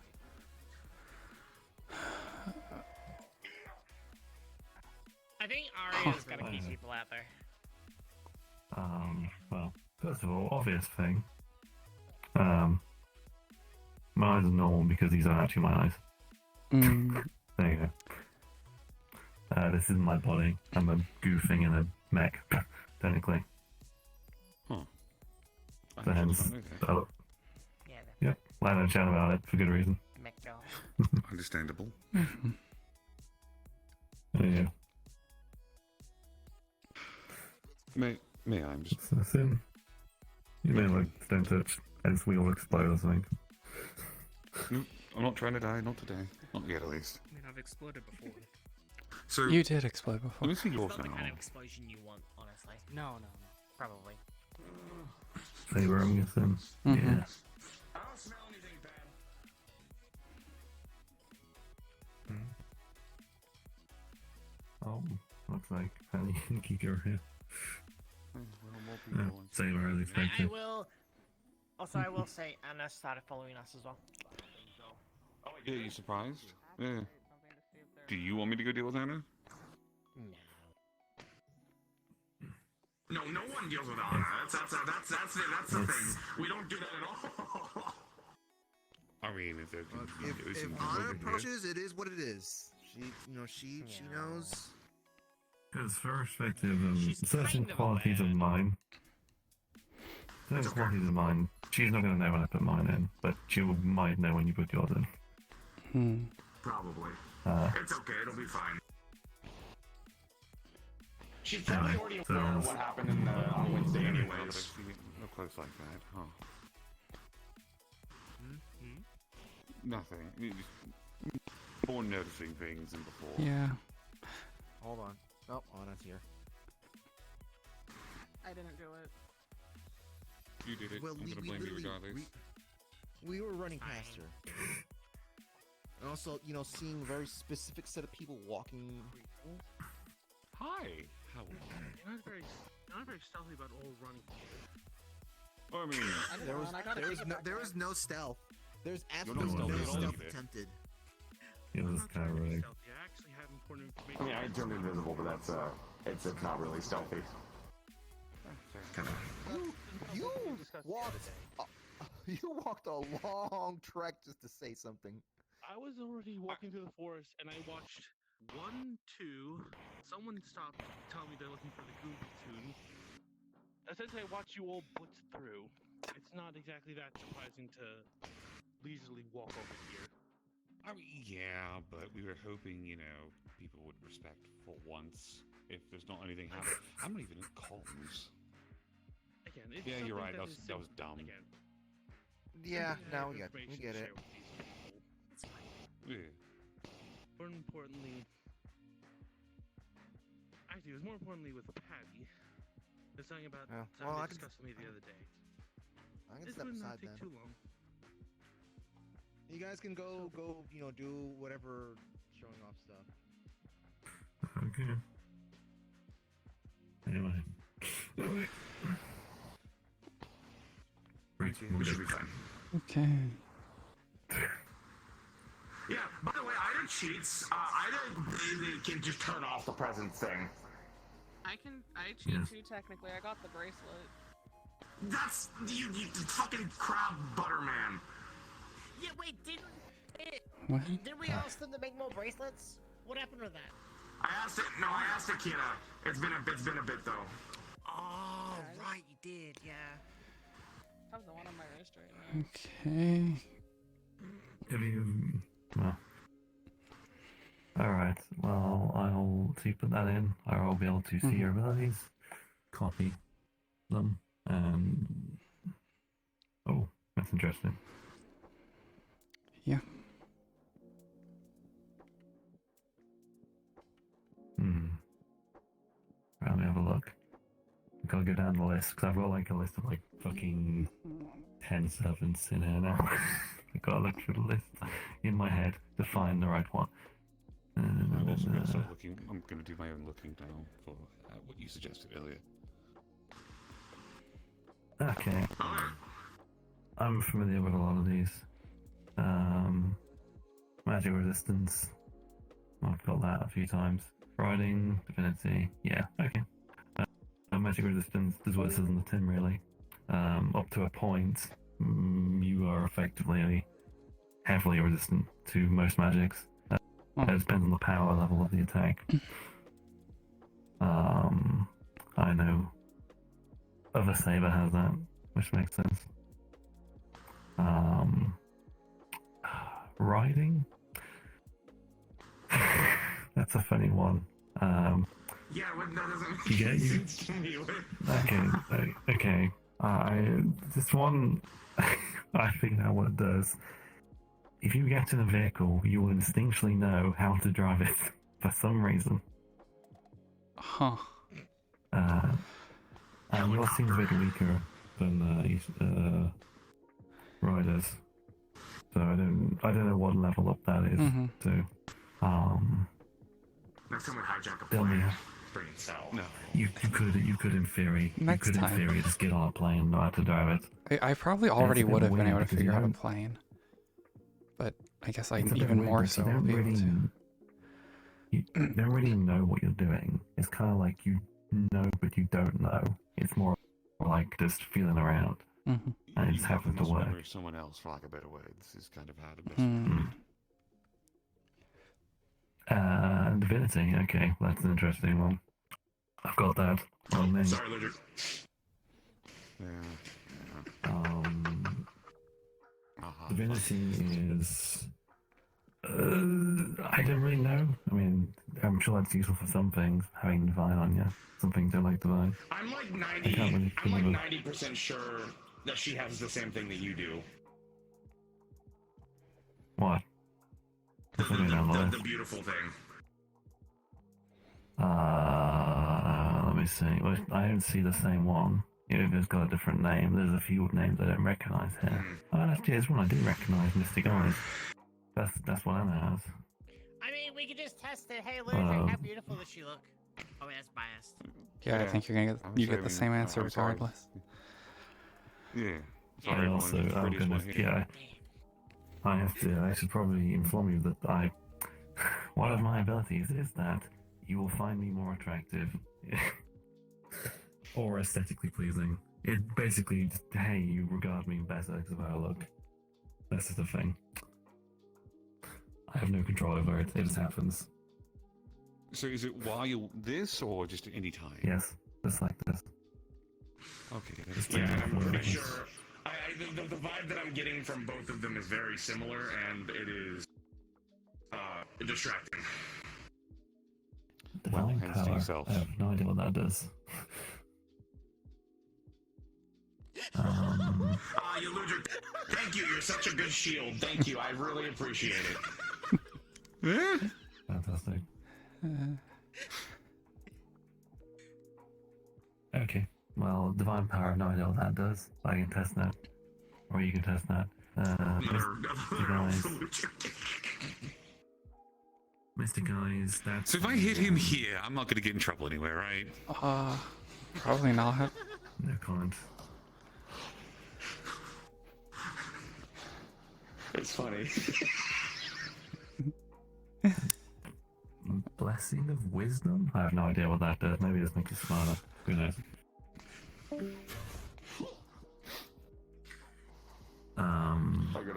I think Arya's gonna keep people out there. Well, first of all, obvious thing. My eyes are normal because these are actually my eyes. There you go. This is my body. I'm a goofing in a mech, technically. Huh. So hence, yep, loud and chat about it for good reason. Understandable. Yeah. May I'm just. That's it. You may like don't touch. Its wheel explode or something. No, I'm not trying to die. Not today. Not yet, at least. I mean, I've exploded before. So You did explode before. let me see yours Not the now. kind of explosion you want, honestly. No. Probably. Saber, I'm guessing. Mhm. Yeah. I don't smell anything bad. Oh, looks like Penny and Kiko are here. Saber as I expected. will. Also, I will say Anna started following us as well. Yeah, you surprised? Yeah. Do you want me to go deal with Anna? No, no one deals with Anna. That's the thing. We don't do that at all. I mean, If Anna approaches, it is what it is. She knows. Because for perspective of certain qualities of mine, she's not going to know when I put mine in, but she might know when you put yours in. Probably. It's okay. It'll be fine. She's probably already aware of what happened on Wednesday anyways. No close like that, huh? Nothing. More noticing things than before. Yeah. Hold on. Oh, Anna's here. I didn't do it. You did it. Well, I'm gonna blame you regardless. We were running past her. And also, you know, seeing a very specific set of people walking. Hi. How? You're not very stealthy about all running. I mean, there was no stealth. There's You're absolutely not no stealthy at all stealth either. attempted. Yeah, this is kind of really. I actually have important I information. mean, I turned invisible, but that's it's not really stealthy. You walked a long trek just to say something. I was already walking through the forest, and I watched 1, 2. Someone stopped telling me they're looking for the Goon platoon. Essentially, I watched you all blitz through. It's not exactly that surprising to leisurely walk over here. I mean, yeah, but we were hoping, you know, people would respect for once. If there's not anything happening, I'm not even in comms. Again, it's Yeah, you're something right. is That was dumb. Again, Yeah, something I now have we information get to it. share with these people. Yeah. More importantly, actually, it was more importantly with Patty. There's something about Yeah, something well, they I can- discussed with me the other day. I can This step would aside not take then. too long. You guys can go, you know, do whatever showing off stuff. Okay. Anyway. We should be fine. Okay. Yeah, by the way, I did cheats. I did can just turn off the presence thing. I cheat too, technically. I got the bracelet. That's you fucking crab butter man. Yeah, wait, What? did we ask them to make more bracelets? What happened with that? I asked Akira. It's been a bit though. Oh, right, you did, yeah. I have the one on my wrist right now. Okay. Have you? Well. Alright, well, I'll see put that in. I'll be able to see your abilities, copy them, and. Oh, that's interesting. Yeah. Let me have a look. I've got to go down the list, because I've got like a list of like fucking 10 servants in here now. I've got to look through the list in my head to find the right one. I'm also going to start looking. I'm going to do my own looking now for what you suggested earlier. Okay. I'm familiar with a lot of these. Magic resistance. I've got that a few times. Riding, divinity. Yeah, okay. Magic resistance does what it says on the tin, really. Up to a point, you are effectively heavily resistant to most magics. It depends on the power level of the attack. I know Other Saber has that, which makes sense. Riding? That's a funny one. Yeah, that doesn't make Yeah, you- sense to me. Okay. This one, I think that what it does. If you get in a vehicle, you will instinctually know how to drive it for some reason. Huh. And yours seems a bit weaker than riders. So I don't know what level up that is. So, Next time we hijack a tell me. plane, bring it south. No. You could in theory, Next time. just get on a plane and know how to drive it. I probably already would have been able to figure out a plane. But I guess I even more so will be able to. You don't really know what you're doing. It's kind of like you know, but you don't know. It's more like just feeling around. And it just happens to work. Memory of someone else, for lack of a better word. This is kind of how to best. Divinity. Okay, that's an interesting one. I've got that on me. Sorry, Ludwig. Divinity is. I don't really know. I mean, I'm sure that's useful for some things, having divine on you. Some things don't like divine. I'm like I can't really I'm like remember. 90% sure that she has the same thing that you do. What? What's going down the The list? beautiful thing. Let me see. Well, I don't see the same one. If it's got a different name, there's a few names I don't recognize here. Oh, there's one I do recognize, Misty Eyes. That's what Anna has. I mean, we could just test it. Hey, Ludwig, how beautiful does she look? Oh, that's biased. Yeah, I think you're gonna get the same answer regardless. Yeah. I also, oh goodness, yeah. I should probably inform you that one of my abilities is that you will find me more attractive or aesthetically pleasing. It basically just, hey, you regard me better because of how I look. That's just a thing. I have no control over it. It just happens. So is it while you're this or just at any time? Yes, just like this. Okay. Yeah, I'm pretty sure. The vibe that I'm getting from both of them is very similar, and it is distracting. Divine hands to power. yourself. I have no idea what that does. You Ludwig, thank you. You're such a good shield. Thank you. I really appreciate it. Fantastic. Okay. Well, divine power. I have no idea what that does. I can test that, or you can test that. Mystic Eyes. That's. So if I hit him here, I'm not going to get in trouble anywhere, right? Probably not. No comment. It's funny. Blessing of Wisdom? I have no idea what that does. Maybe it just makes you smarter. Who knows?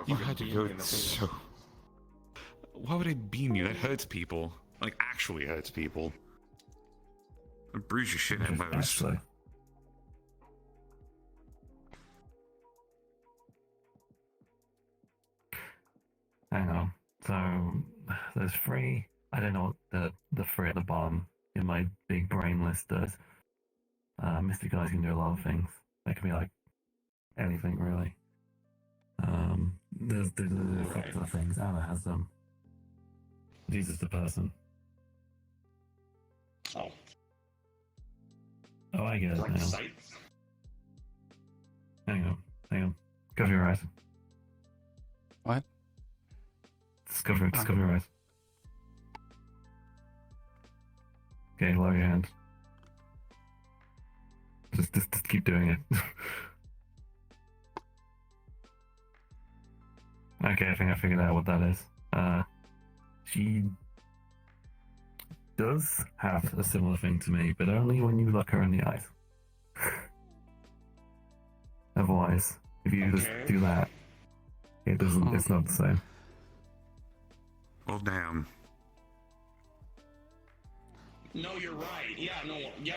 You had to go so... Why would I beam you? That hurts people. Like, actually hurts people. I'd bruise your shit at most. Actually. Hang on. So, there's three. I don't know what the three at the bottom in my big brain list does. Mystic Eyes can do a lot of things. They can be like anything, really. There's a couple of things. Anna has them. Jesus the person. Oh. Oh, I get it Like now. sight? Hang on. Cover your eyes. What? Just cover your eyes. Okay, lower your hands. Just keep doing it. Okay, I think I figured out what that is. She does have a similar thing to me, but only when you look her in the eyes. Otherwise, if you just do that, it doesn't. It's not the same. Well, damn. No, you're right. Yeah,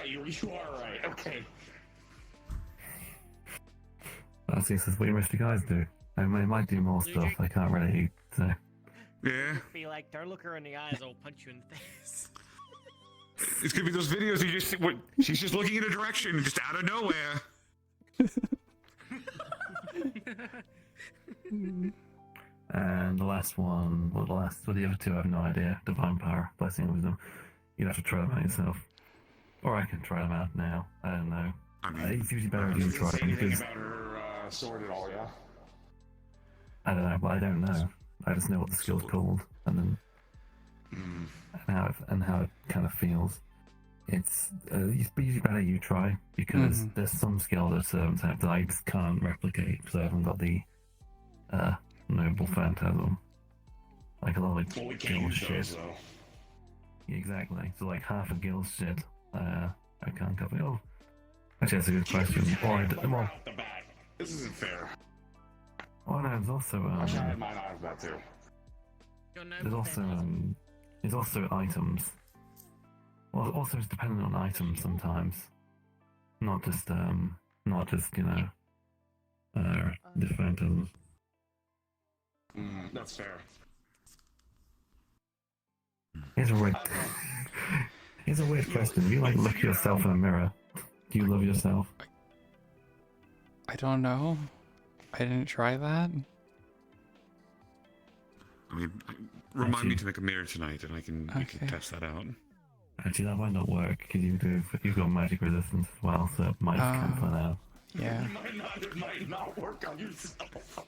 you are right. Okay. That's what your Mystic Eyes do. I might do more stuff. I can't really say. Yeah. Be like, don't look her in the eyes, I'll punch you in the face. It's gonna be those videos you just she's just looking in a direction just out of nowhere. And the last one, well, the other two, I have no idea. Divine Power, Blessing of Wisdom. You'd have to try them out yourself. Or I can try them out now. I don't know. It's usually better if you try them because... about her sword at all, yeah? I don't know, but I don't know. I just know what the skill's called, and then... and how it kind of feels. It's usually better you try, because there's some skill that servants have that I just can't replicate, because I haven't got the Noble Phantasm. Like a lot of Well, we guild can't use shit. those, though. Yeah, exactly. So like half a guild shit, I can't cover. Oh, actually that's a good question. Well, This isn't fair. no, there's also Actually, I might not have that too. there's also items. Well, also it's dependent on items sometimes. Not just you know, the phantoms. That's fair. Here's a weird. Here's a weird question. You like look at yourself in a mirror. Do you love yourself? I don't know. I didn't try that. I mean, remind me to make a mirror tonight, and we can test that out. Actually, that might not work because you've got magic resistance as well, so it might cancel it out. Yeah. It might not work on yourself.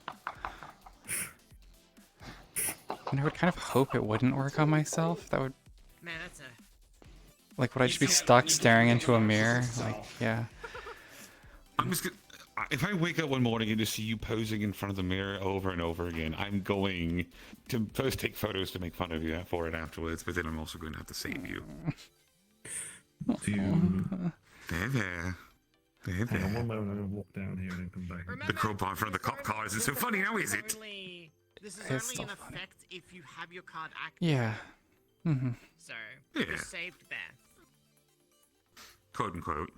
And I would kind of hope it wouldn't work on myself. That would. Man, that's a. Like, would I just be stuck staring into a mirror? Like, yeah. I'm just gonna. If I wake up one morning and just see you posing in front of the mirror over and over again, I'm going to first take photos to make fun of you for it afterwards, but then I'm also going to have to save you. There. Hang on one moment, I'm going to walk down here and then come back. The crowbar in front of the cop car isn't so funny now, is it? This is It's only in still funny. effect if you have your card active. Yeah. Mm-hmm. So, Yeah. you saved Beth. Quote unquote.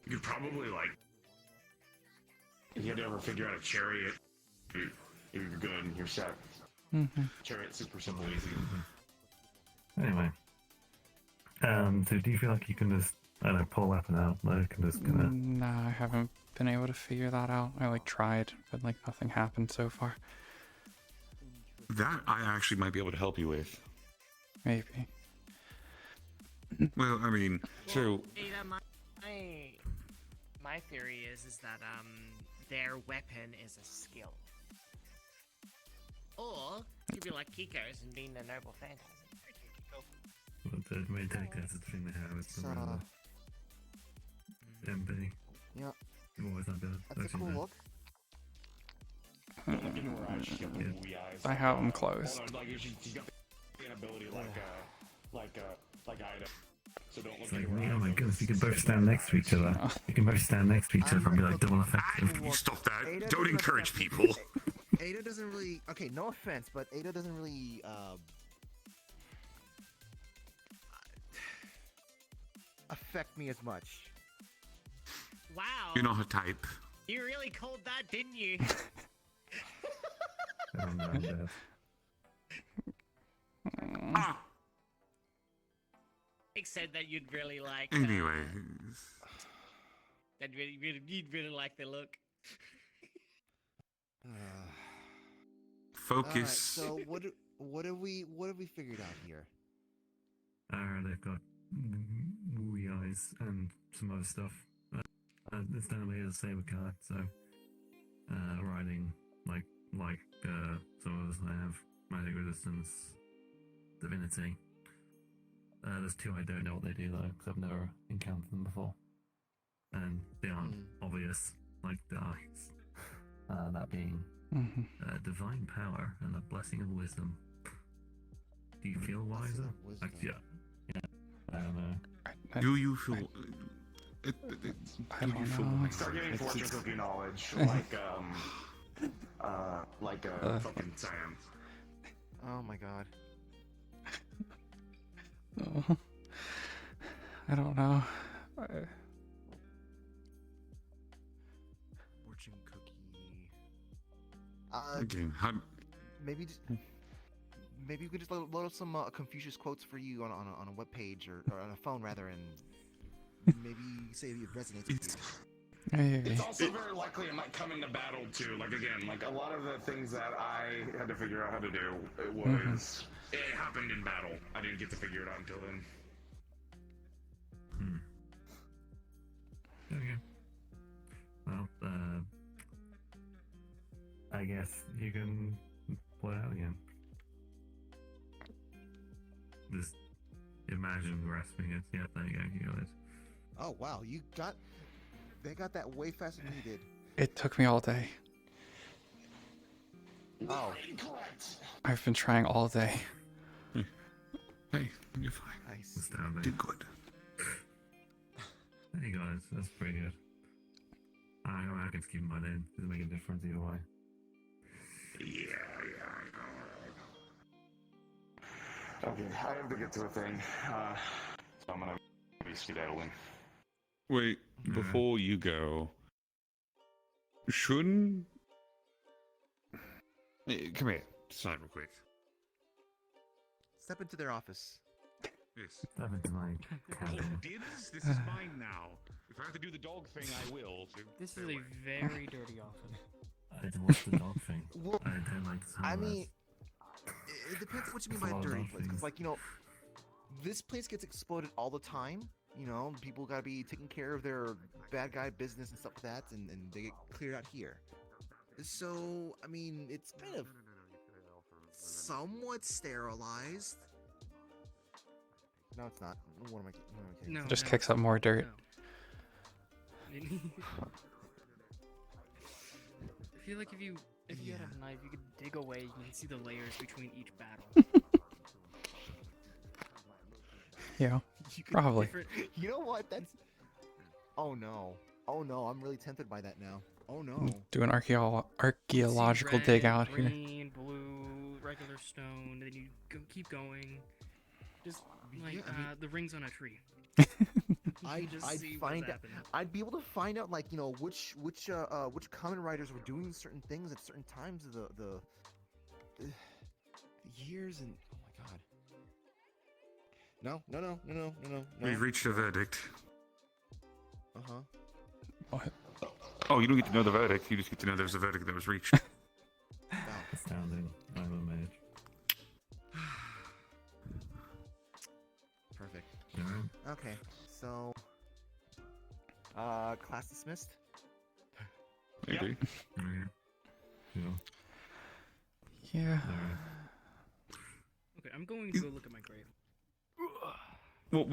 You probably like. If you had to ever figure out a chariot, you're good. You're set. Chariot, super simple, easy. Anyway. So do you feel like you can just, I don't know, pull a weapon out? Like, and just kind of... Nah, I haven't been able to figure that out. I like tried, but like nothing happened so far. That I actually might be able to help you with. Maybe. Well, I mean, so Ada, my theory is that their weapon is a skill. Or you could be like Kiko's and being a noble phantasm. But the main take that's the thing they have. It's the MB. Yeah. What was that bit? That's a cool look. I have them closed. Like she's got the ability like Ida. So don't look It's like, oh my goodness, you can both stand next to each other. You can both stand next to each other and be like double effective. You stop that. Ada Don't doesn't encourage people. Ada doesn't really. Okay, no offense, but Ada doesn't really. Affect me as much. Wow. You're not her type. You really called that, didn't you? Oh, no, I'm dead. Nick said that you'd really like. Anyways. That you'd really like the look. Focus. So what have we figured out here? They've got wee eyes and some other stuff. It's down here the saber card, so riding like some of us have magic resistance, divinity. There's two I don't know what they do though, because I've never encountered them before, and they aren't obvious like the eyes. That being divine power and a blessing of wisdom. Do you feel wiser? Like, yeah. I don't know. Do you feel? I don't know. Start getting fortune cookie knowledge, like fucking Sam. Oh my god. Oh, I don't know. Fortune cookie. Again, Maybe maybe we could just load up some Confucius quotes for you on a web page or on a phone rather, and maybe say it resonates with you. It's also very likely it might come into battle too. Like again, like a lot of the things that I had to figure out how to do, it happened in battle. I didn't get to figure it out until then. Okay. Well, I guess you can play out again. Just imagine grasping it. Yeah, there you go. You got it. Oh wow, they got that way faster than you did. It took me all day. Oh. I've been trying all day. Hey, you're fine. Nice. Astounding. Did good. Hey guys, that's pretty good. I can keep mine in. Doesn't make a difference either way. Yeah. Okay, I have to get to a thing. So I'm gonna be skedaddling. Wait, before you go, shouldn't Come here. Slide real quick. Step into their office. Yes. Step into my cabin. Dibs? This is mine now. If I have to do the dog thing, I will. So This is a very dirty office. What's the dog thing? Well, I don't like the I sound of mean, it depends what you mean It's a by lot of dirty dog place. 'Cause, things. like, you know, this place gets exploded all the time. You know, people gotta be taking care of their bad guy business and stuff like that, and they get cleared out here. So, I mean, it's kind of somewhat sterilized. No, it's not. What am I kidding? No, Just no, kicks up more dirt. I feel like if you had a knife, you could dig away. You can see the layers between each battle. Yeah, You could- probably. You know what? That's. Oh no! Oh no! I'm really tempted by that now. Oh no! Do an archaeological See dig red, out here. green, blue, regular stone, then you keep going. Just like Yeah, I mean- the rings on a tree. I'd see what's find out. happening. I'd be able to find out, like, you know, which common writers were doing certain things at certain times of the years, and oh my god. No. We've reached a verdict. Uh-huh. Oh, you don't get to know the verdict. You just get to know there's a verdict that was reached. Astounding. I'm amazed. Perfect. Alright. Okay, so class dismissed. Maybe. Yeah. Yeah. Okay, I'm going to go look at my grave. Well,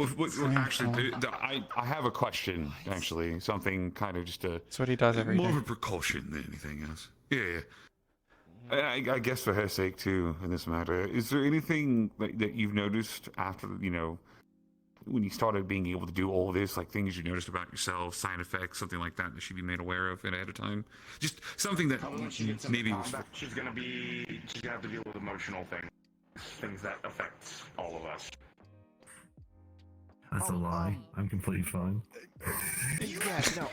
actually, I have a question. Actually, something kind of just a. That's what he does every more day. of a precaution than anything else. Yeah. I guess for her sake too, in this matter, is there anything that you've noticed after when you started being able to do all this, like things you noticed about yourself, side effects, something like that should be made aware of ahead of time? Just something that when she gets into maybe was. combat, she's gonna have to deal with emotional things that affect all of us. That's a lie. I'm completely fine. Yeah, no.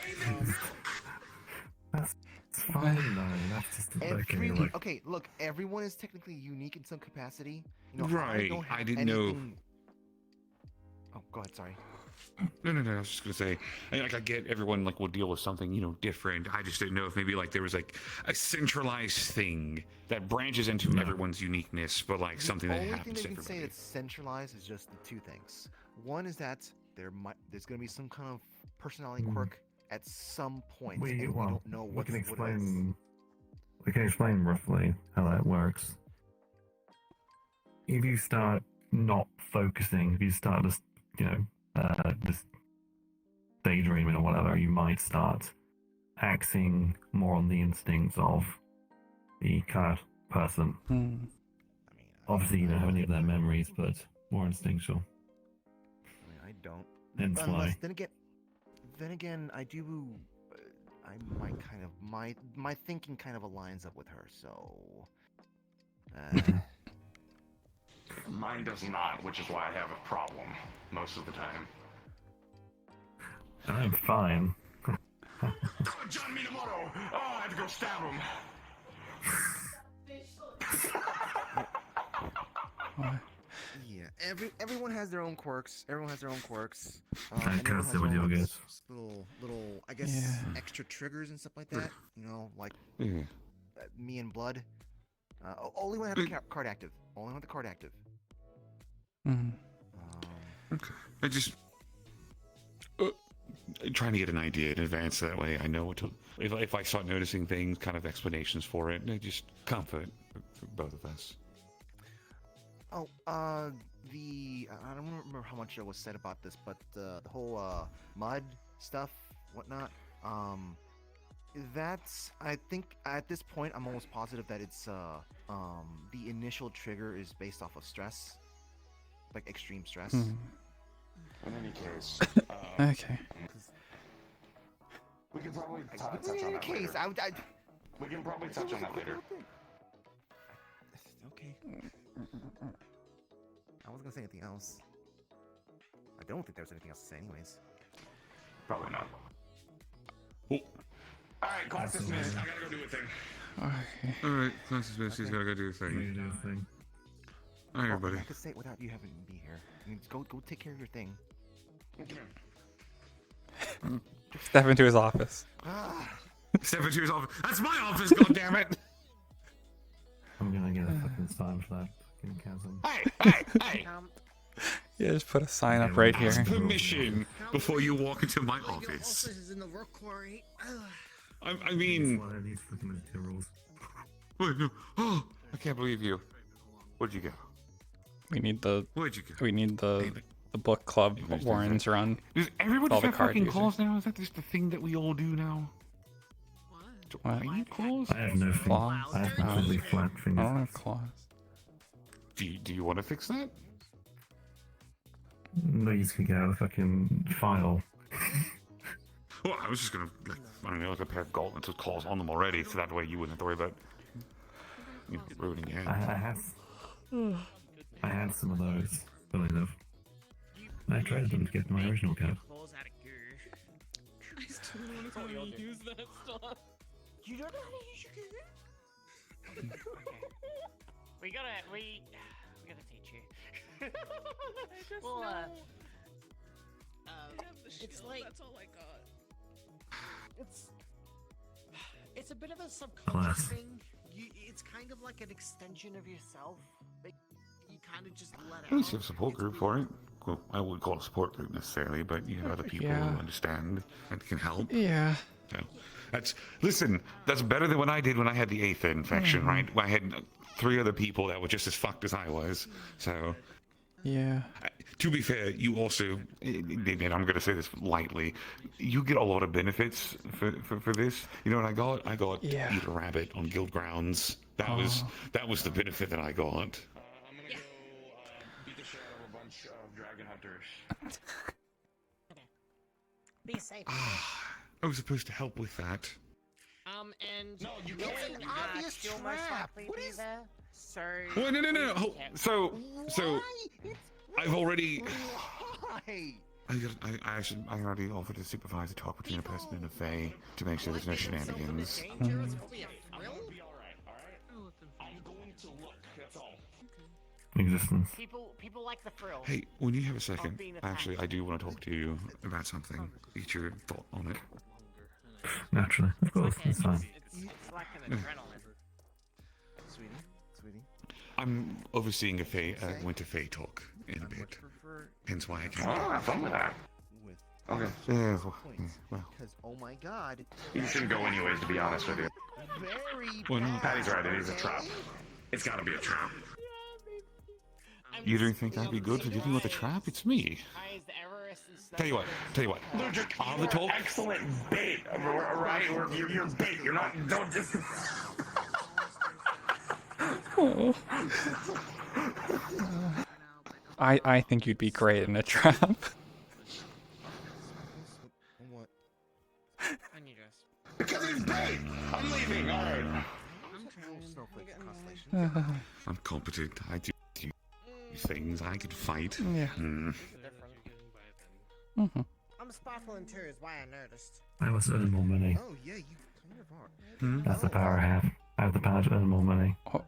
That's fine, no. That's just okay. Like, Okay, look, everyone is technically unique in some capacity. You know, Right, don't have I didn't know. anything- Oh, go ahead. Sorry. No. I was just gonna say, I get everyone will deal with something different. I just didn't know if maybe there was a centralized thing that branches into everyone's uniqueness, but something that The only thing happens that to you can say everybody. that's centralized is just the two things. One is that there's going to be some kind of personality quirk at some point, and we don't know we what can it is. explain. We can explain roughly how that works. If you start not focusing, if you start just just daydreaming or whatever, you might start acting more on the instincts of the kind of person. Obviously, you don't have any of their memories, but more instinctual. I don't. Hence Unless, why. then again, I do. I might kind of my thinking kind of aligns up with her, so. Mine does not, which is why I have a problem most of the time. I'm fine. John Minamoto! Oh, I have to go stab him! Yeah, everyone has their own quirks. Everyone has their own quirks. I And everyone has see what their you own, guys. little, I guess, Yeah. extra triggers and stuff like that. You know, like Yeah. me and Blood. Only one have the card active. Only one with the card active. Okay. I just trying to get an idea in advance. That way, I know what to. If I start noticing things, kind of explanations for it, and just comfort for both of us. Oh, I don't remember how much was said about this, but the whole mud stuff, whatnot. That's, I think at this point I'm almost positive that it's the initial trigger is based off of stress, like extreme stress. In any case, Okay. we can probably touch on In any that case, later. We can probably touch on that later. Okay. I wasn't gonna say anything else. I don't think there's anything else to say, anyways. Probably not. Alright, class dismissed. I gotta go do a thing. Okay. Alright, Francis Misty's gotta go do his thing. Alright, everybody. I could say it without you having to be here. I mean, just go take care of your thing. Step into his office. Step into his office. That's my office, goddammit! I'm gonna get a fucking sign for that fucking chasm. Hey! Yeah, just put a sign up right here. Ask permission before you walk into my office. is in the rock quarry. I mean... Wait, no. Oh, I can't believe you. Where'd you go? We need the. Where'd you go? We need the book club Warren's run. Does everybody all the have card fucking users. claws now? Is that just the thing that we all do now? What? Do I need claws? I have no Claws? I have completely flat I fingers. don't have claws. Do you want to fix that? No, you can get out a fucking file. Well, I was just gonna, like a pair of gauntlets with claws on them already, so that way you wouldn't have to worry about ruining your hand. I had some of those, funnily enough. I traded them to get my original card. I still don't know how to use that stuff. You don't know how to use your good? We gotta teach you. Well, it's like that's all I got. It's a bit of a subconscious thing. It's kind of like an extension of yourself. But you kind of just let it At least you have a support group for it. Well, I wouldn't call it a support group necessarily, but you have other people who understand and can help. Yeah. So, that's better than what I did when I had the 8th infection, right? I had 3 other people that were just as fucked as I was. So, yeah. To be fair, you also, and I'm going to say this lightly, you get a lot of benefits for this. You know what I got? I got Eat a Rabbit on Guild Grounds. That was the benefit that I got. I'm gonna go beat the shit out of a bunch of dragon hunters. Be safe. I was supposed to help with that. And no, you can't. can't. An obvious trap. What is that? Sir. Well, no. So I've already. Why? I already offered to supervise a talk between a person and a fae to make sure there's no shenanigans. I'm gonna be alright, alright? I'm going to look, that's all. Existence. People like the thrill. Hey, when you have a second, actually, I do want to talk to you about something. Get your thought on it. Naturally, of course, it's fine. It's like an adrenaline. Sweetie. I'm overseeing a Winter Fae talk in a bit. Hence why I can't. Oh, have fun with that. Okay. Yeah, well. Because, oh my god. You shouldn't go anyways, to be honest with you. Very Well, no. Patty's right, it is a trap. It's gotta be a trap. You don't think that'd be good for dealing with a trap? It's me. Tell you what. On the talk. Excellent bait, right? You're bait. You're not. Don't just. I think you'd be great in a trap. What? I need us. Because he's bait. I'm leaving. All right. I'm competent. I do things. I can fight. Yeah. I'm sparkling too, is why I noticed. I was earning more money. Oh yeah, you kind of are. That's the power I have. I have the power to earn more money. Oh,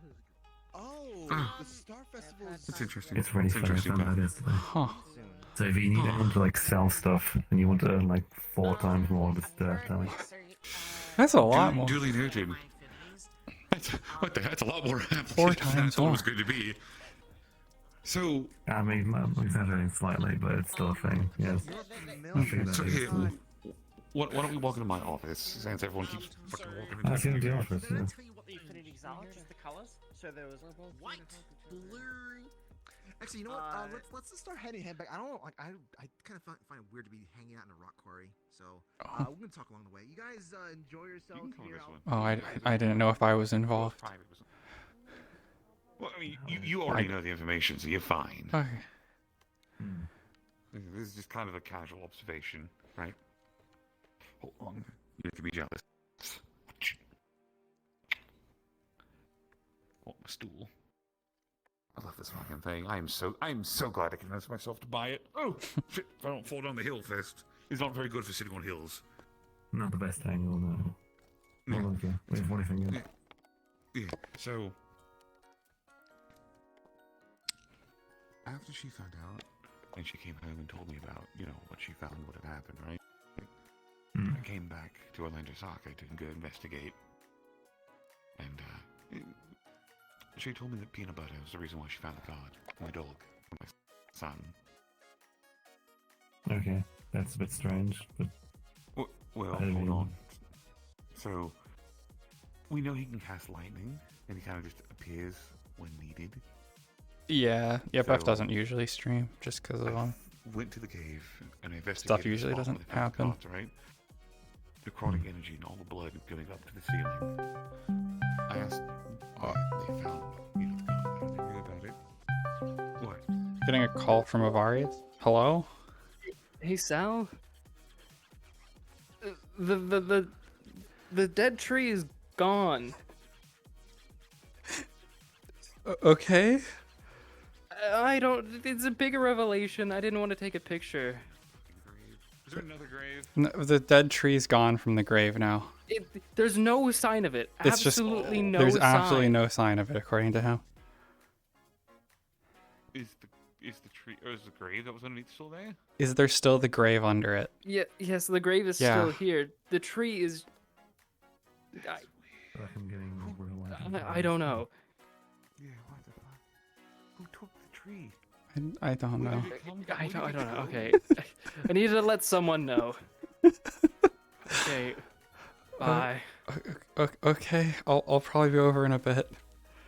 the Star Festival is. That's interesting. It's really funny. I found out yesterday. Huh. So if you need anyone to like sell stuff and you want to earn like 4 times more, just tell me. That's a lot more. Duly noted. What the heck? That's a lot more. 4 times That's more. always good to be. So I mean, I'm exaggerating slightly, but it's still a thing. Yes. I figured that So is. here, why don't we walk into my office since everyone keeps fucking walking I into see the office. Yeah. Tell you what the affinity are, just the colors. So there was white, blue. Actually, you know what? Let's just start heading back. I don't know. Like, I kind of find it weird to be hanging out in a rock quarry. So we're gonna talk along the way. You guys enjoy yourselves here. I didn't know if I was involved. Well, I mean, you already know the information, so you're fine. Okay. This is just kind of a casual observation, right? Hold on. You can be jealous. Oh, my stool. I love this fucking thing. I am so glad I convinced myself to buy it. Oh, shit. If I don't fall down the hill first. It's not very good for sitting on hills. Not the best angle, no. Hold on, okay. Wait, what do you think? Yeah, so after she found out, and she came home and told me about, what she found, what had happened, right? I came back to Orlandosaka to go investigate, and she told me that peanut butter was the reason why she found the card. My dog, my son. Okay, that's a bit strange, but... Well, hold on. So, we know he can cast lightning, and he kind of just appears when needed. Yeah, Buff So, doesn't usually stream just because of went to the cave and I investigated stuff the usually spot where doesn't they found the happen. cards, right? Necrotic energy and all the blood going up to the ceiling. I asked why they found, the card. How did they knew about it? What? Getting a call from Avarius. Hello? Hey Sal. The dead tree is gone. Okay. I don't. It's a bigger revelation. I didn't want to take a picture. Is there another grave? No, the dead tree's gone from the grave now. There's no sign of it. It's Absolutely no There's sign. absolutely no sign of it, according to him. Is the tree, or is the grave that was underneath still there? Is there still the grave under it? Yeah. Yes, the grave is Yeah. still here. The tree is. I'm getting I don't know. Yeah, what the fuck? Who took the tree? I don't know. I don't know. Okay. I need to let someone know. Okay. Bye. Okay, I'll probably be over in a bit.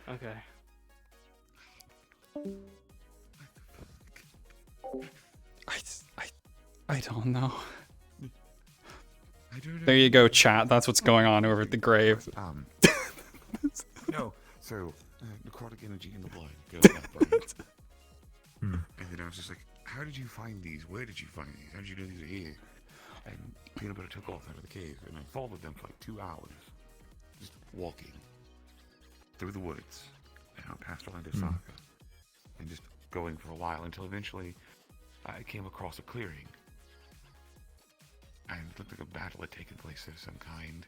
Okay. I don't know. I don't know. There you go, chat. That's what's going on over at the grave. No. So, necrotic energy in the blood going up, right? And then I was just like, how did you find these? Where did you find these? How did you know these are here? And peanut butter took off out of the cave, and I followed them for like 2 hours. Just walking through the woods and out past Orlandosaka. And just going for a while until eventually I came across a clearing. And it looked like a battle had taken place of some kind.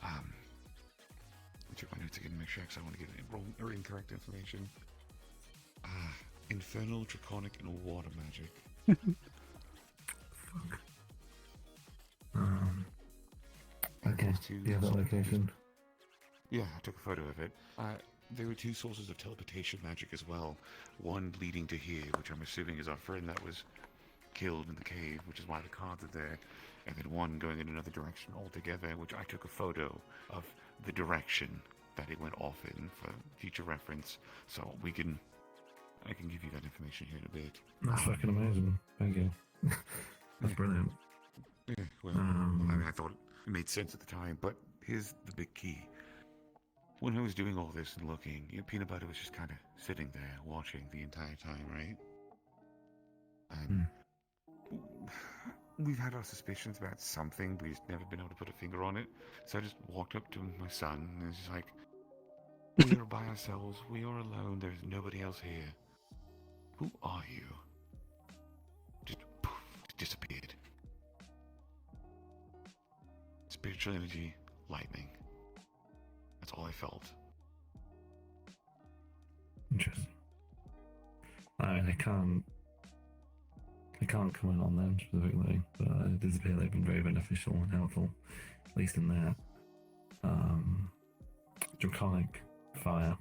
I took my notes again to make sure, because I want to get wrong or incorrect information. Infernal, draconic, and water magic. Okay, do you have that location? Yeah, I took a photo of it. There were 2 sources of teleportation magic as well. One leading to here, which I'm assuming is our friend that was killed in the cave, which is why the cards are there. And then one going in another direction altogether, which I took a photo of the direction that it went off in for future reference. So I can give you that information here in a bit. That's fucking amazing. Thank you. That's brilliant. Yeah, well, I mean, I thought it made sense at the time, but here's the big key. When I was doing all this and looking, Peanut Butter was just kind of sitting there watching the entire time, right? And we've had our suspicions about something, but he's never been able to put a finger on it. So I just walked up to my son and it's like, we are by ourselves, we are alone, there's nobody else here. Who are you? Just poof, disappeared. Spiritual energy, lightning. That's all I felt. Interesting. I mean, I can't comment on them specifically, but it does appear they've been very beneficial and helpful, at least in that. Draconic fire.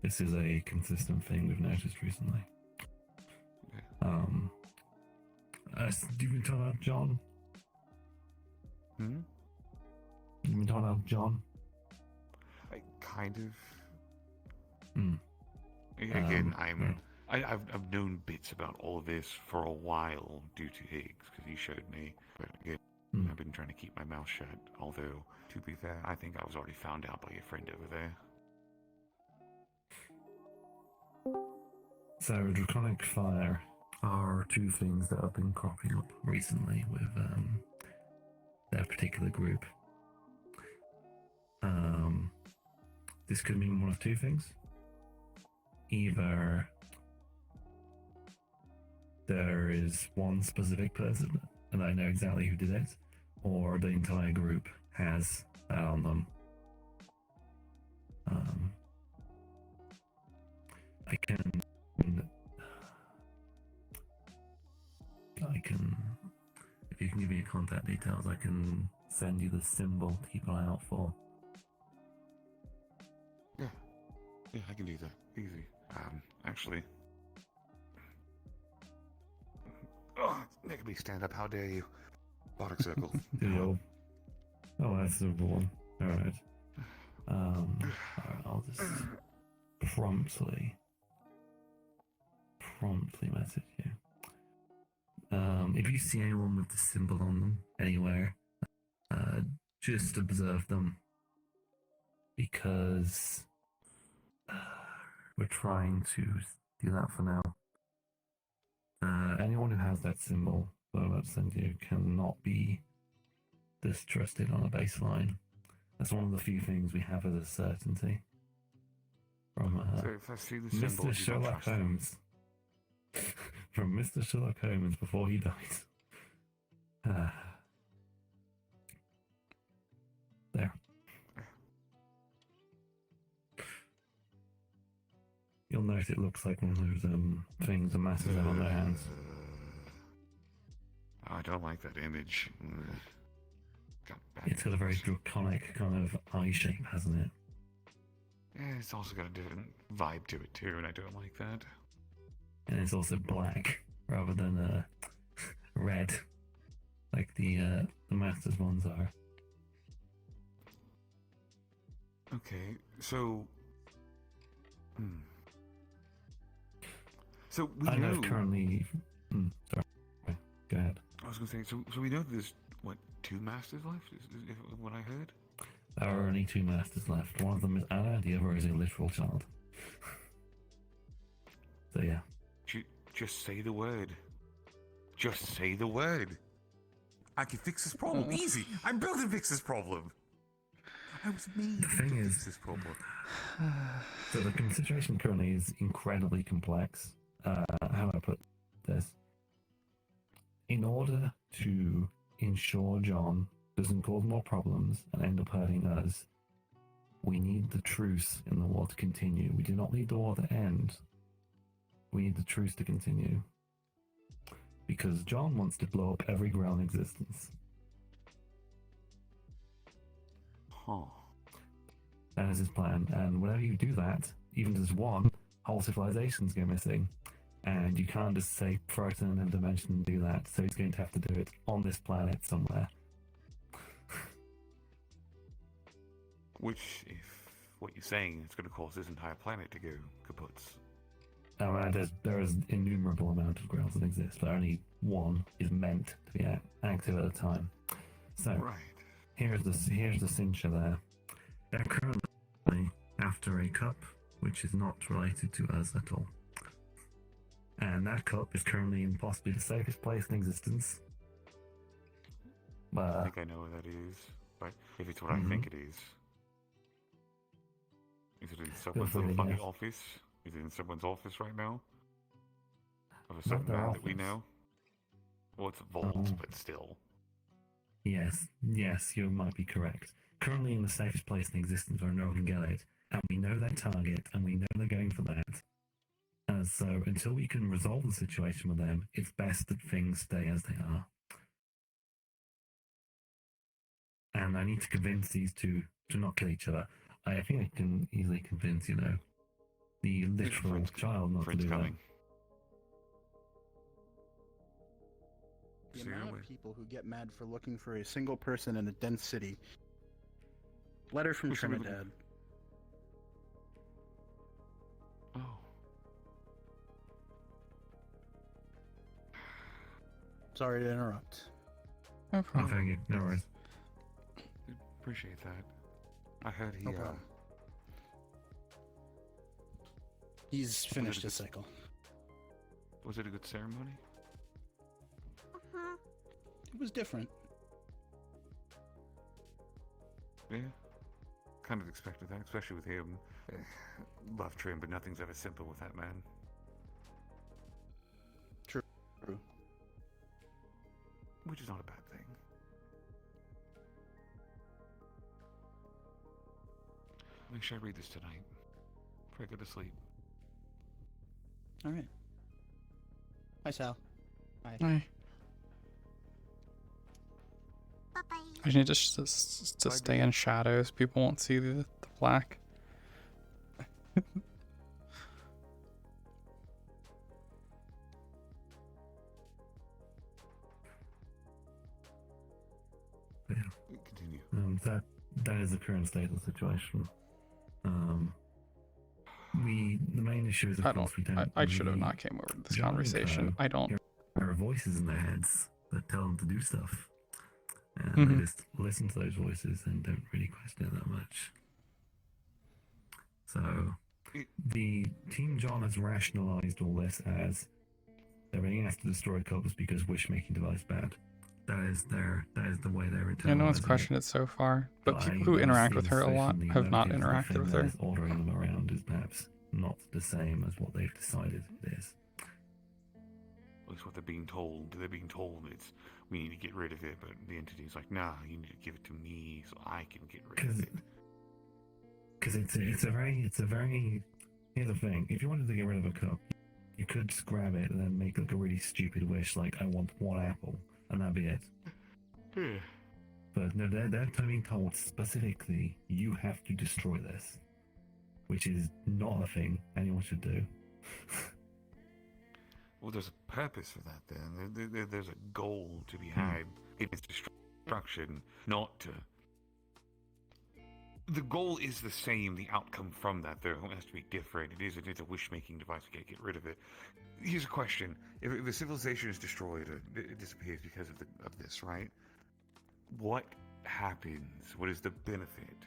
This is a consistent thing we've noticed recently. You've been talking about John? Hmm? You've been talking about John? Kind of. Again, I've known bits about all of this for a while due to Higgs, because he showed me. But again, I've been trying to keep my mouth shut. Although, to be fair, I think I was already found out by your friend over there. So, draconic fire are 2 things that have been cropping up recently with their particular group. This could mean one of 2 things. Either there is one specific person, and I know exactly who did it, or the entire group has that on them. Um, I can, if you can give me your contact details, I can send you the symbol to keep an eye out for. Yeah, I can do that. Easy. Actually. Oh, making me stand up. How dare you? Bardic circle. Oh, that's the one. Alright. Alright, I'll just promptly message you. If you see anyone with the symbol on them anywhere, just observe them, because we're trying to do that for now. Anyone who has that symbol that I'm about to send you cannot be distrusted on a baseline. That's one of the few things we have as a certainty. From So if I see the symbol, Mr. you don't Sherlock trust it? Holmes. From Mr. Sherlock Holmes before he dies. There. You'll note it looks like one of those things the masses have on their hands. I don't like that image. It's got a very draconic kind of eye shape, hasn't it? Yeah, it's also got a different vibe to it too, and I don't like that. And it's also black rather than red, like the Masters ones are. Okay, so. So we I know know. currently. Sorry, go ahead. I was gonna say, so we know there's what, 2 masters left? Is what I heard? There are only 2 masters left. One of them is Anna, the other is a literal child. So yeah. Just say the word. Just say the word. I can fix this problem easy. I'm built to fix this problem. I was made The thing to is, fix this problem. So the situation currently is incredibly complex. How do I put this? In order to ensure John doesn't cause more problems and end up hurting us, we need the truce in the war to continue. We do not need the war to end. We need the truce to continue. Because John wants to blow up every grail in existence. Huh. That is his plan. And whenever you do that, even just one, whole civilizations go missing. And you can't just say throw it in another dimension and do that. So he's going to have to do it on this planet somewhere. Which, if what you're saying is going to cause this entire planet to go kaputs. There is innumerable amount of grails that exist, but only one is meant to be active at a time. So Right. here's the cincher there. They're currently after a cup, which is not related to us at all. And that cup is currently in possibly the safest place in existence. I think I know where that is, but if it's what I think it is it in someone's little funny office? Is it in someone's office right now? Of a certain man that we know? Well, it's a vault, but still. Yes, you might be correct. Currently in the safest place in existence where no one can get it, and we know their target, and we know they're going for that. So until we can resolve the situation with them, it's best that things stay as they are. And I need to convince these two to not kill each other. I think I can easily convince, the literal child not to do that. The amount of people who get mad for looking for a single person in a dense city. Letter from Trinidad. Oh. Sorry to interrupt. No problem. Thank you. No worries. Appreciate that. I heard he, No problem. He's finished his cycle. Was it a good ceremony? It was different. Yeah. Kind of expected that, especially with him. Love Trim, but nothing's ever simple with that man. True. Which is not a bad thing. Make sure I read this tonight before I go to sleep. All right. Hi, Sal. Hi. Hi. I just need to stay in shadows. People won't see the black. Yeah. Continue. That is the current state of the situation. The main issue is, of course, we don't. I should have not came over to this conversation. I don't. There are voices in their heads that tell them to do stuff, and Mhm. they just listen to those voices and don't really question it that much. So, the Team John has rationalized all this as they're being asked to destroy copies because wish-making device bad. That is the way they're internalizing Yeah, no one's questioned it so far, but people who interact with her a lot have not interacted with her. Ordering them around is perhaps not the same as what they've decided it is. At least what they're being told. They're being told it's we need to get rid of it, but the entity's like, nah, you need to give it to me so I can get rid of it. Because it's a very. Here's the thing: if you wanted to get rid of a cup, you could just grab it and then make like a really stupid wish, like I want one apple, and that'd be it. But no, they're being told specifically you have to destroy this, which is not a thing anyone should do. Well, there's a purpose for that then. There's a goal to be had in its destruction, not to... The goal is the same, the outcome from that, though, it has to be different. It's a wish-making device, we can't get rid of it. Here's a question. If the civilization is destroyed, or it disappears because of this, right? What happens? What is the benefit?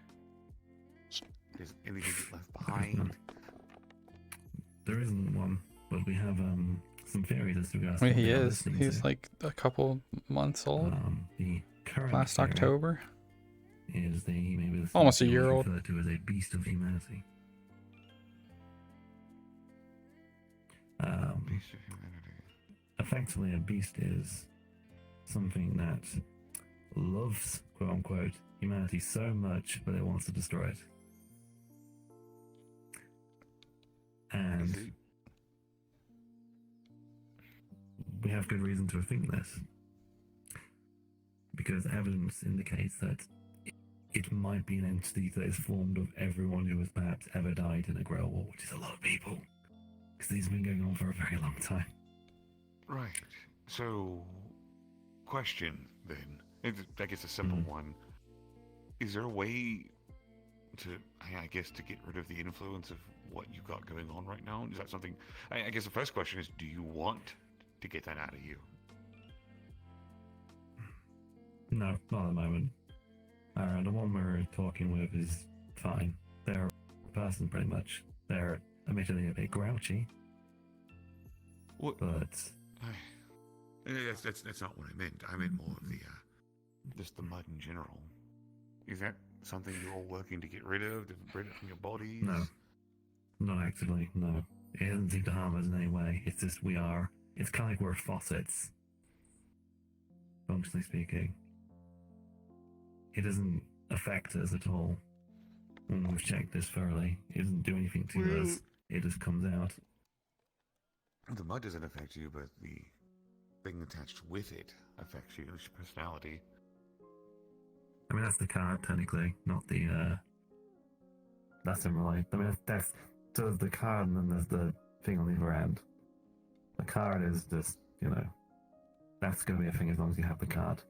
Does anything get left behind? There isn't one, but we have some theories as to who I mean, he is. He's like a couple months old. The current Last theory October. Is maybe Almost a year old. Referred to as a beast of humanity. Beast of humanity. Effectively, a beast is something that loves, quote unquote, humanity so much, but it wants to destroy it. And we have good reason to think this, because evidence indicates that it might be an entity that is formed of everyone who has perhaps ever died in a Grail War, which is a lot of people, because these have been going on for a very long time. Right. So, question then. I guess a simple one. Is there a way to, I guess, to get rid of the influence of what you got going on right now? Is that something... I guess the first question is, do you want to get that out of you? No, not at the moment. The one we're talking with is fine. They're a person, pretty much. They're admittedly a bit grouchy. What? But... That's not what I meant. I meant more of the, just the mud in general. Is that something you're all working to get rid of? To rid it from your bodies? No. Not actively, no. It doesn't seem to harm us in any way. It's just it's kind of like we're faucets. Functionally speaking. It doesn't affect us at all. When we've checked this thoroughly, it doesn't do anything to us. It just comes out. The mud doesn't affect you, but the thing attached with it affects you. It's your personality. I mean, that's the card, technically, not the, that's in relate. I mean, that's there's the card and then there's the thing on the other end. The card is just, that's going to be a thing as long as you have the card.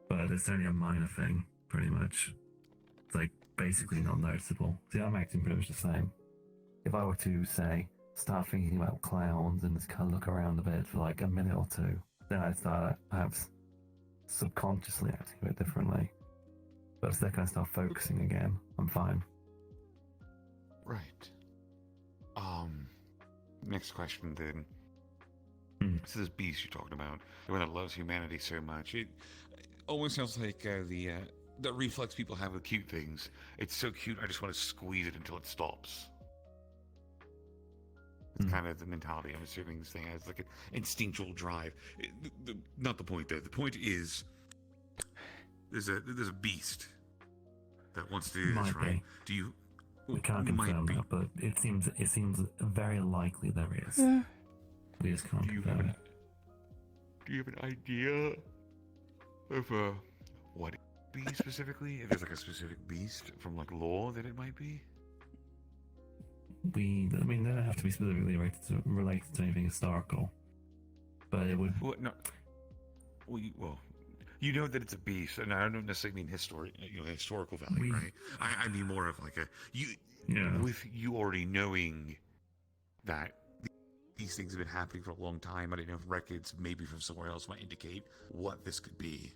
But it's only a minor thing, pretty much. It's like basically not noticeable. See, I'm acting pretty much the same. If I were to, say, start thinking about clowns and just kind of look around a bit for like a minute or two, then I'd start perhaps subconsciously acting a bit differently. But as I start focusing again, I'm fine. Right. Next question then. So this beast you're talking about, the one that loves humanity so much, it almost sounds like the reflex people have with cute things. It's so cute, I just want to squeeze it until it stops. It's kind of the mentality I'm assuming this thing has, like an instinctual drive. Not the point, though. The point is, there's a beast that wants to do this, Might right? be. Do you? We can't confirm that, but it seems very likely there is. Yeah. We just can't confirm it. Do you have an idea of what it be specifically? If there's like a specific beast from like lore that it might be? They don't have to be specifically related to anything historical, but it would. Well, no. Well, you know that it's a beast, and I don't necessarily mean historical value, right? I mean more of like with you already knowing that these things have been happening for a long time. I don't know if records maybe from somewhere else might indicate what this could be.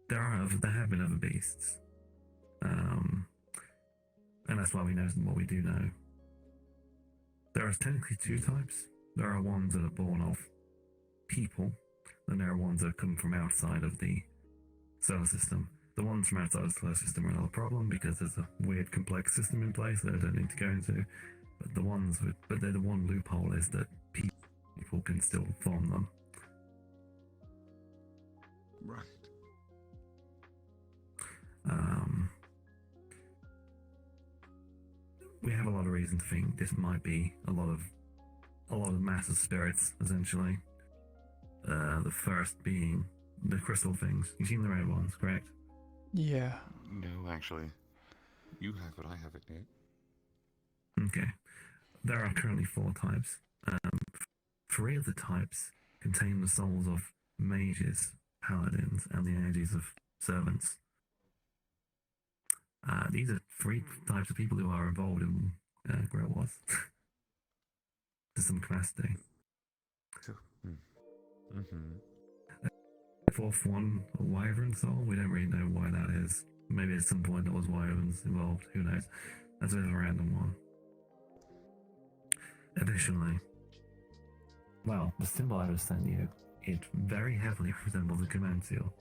There have been other beasts, and that's why we know what we do know. There are technically two types. There are ones that are born of people, and there are ones that come from outside of the solar system. The ones from outside of the solar system are another problem because there's a weird, complex system in place that I don't need to go into. But the one loophole is that people can still form them. Right. We have a lot of reason to think this might be a lot of massive spirits, essentially. The first being the crystal things. You've seen the red ones, correct? Yeah. No, actually. You have it, I have it, Nick. Okay. There are currently 4 types. 3 of the types contain the souls of mages, paladins, and the energies of servants. These are 3 types of people who are involved in Grill Wars to some capacity. The 4th one, a wyvern soul. We don't really know why that is. Maybe at some point there was wyverns involved. Who knows? That's a bit of a random one. Additionally, the symbol I just sent you, it very heavily resembles a command seal.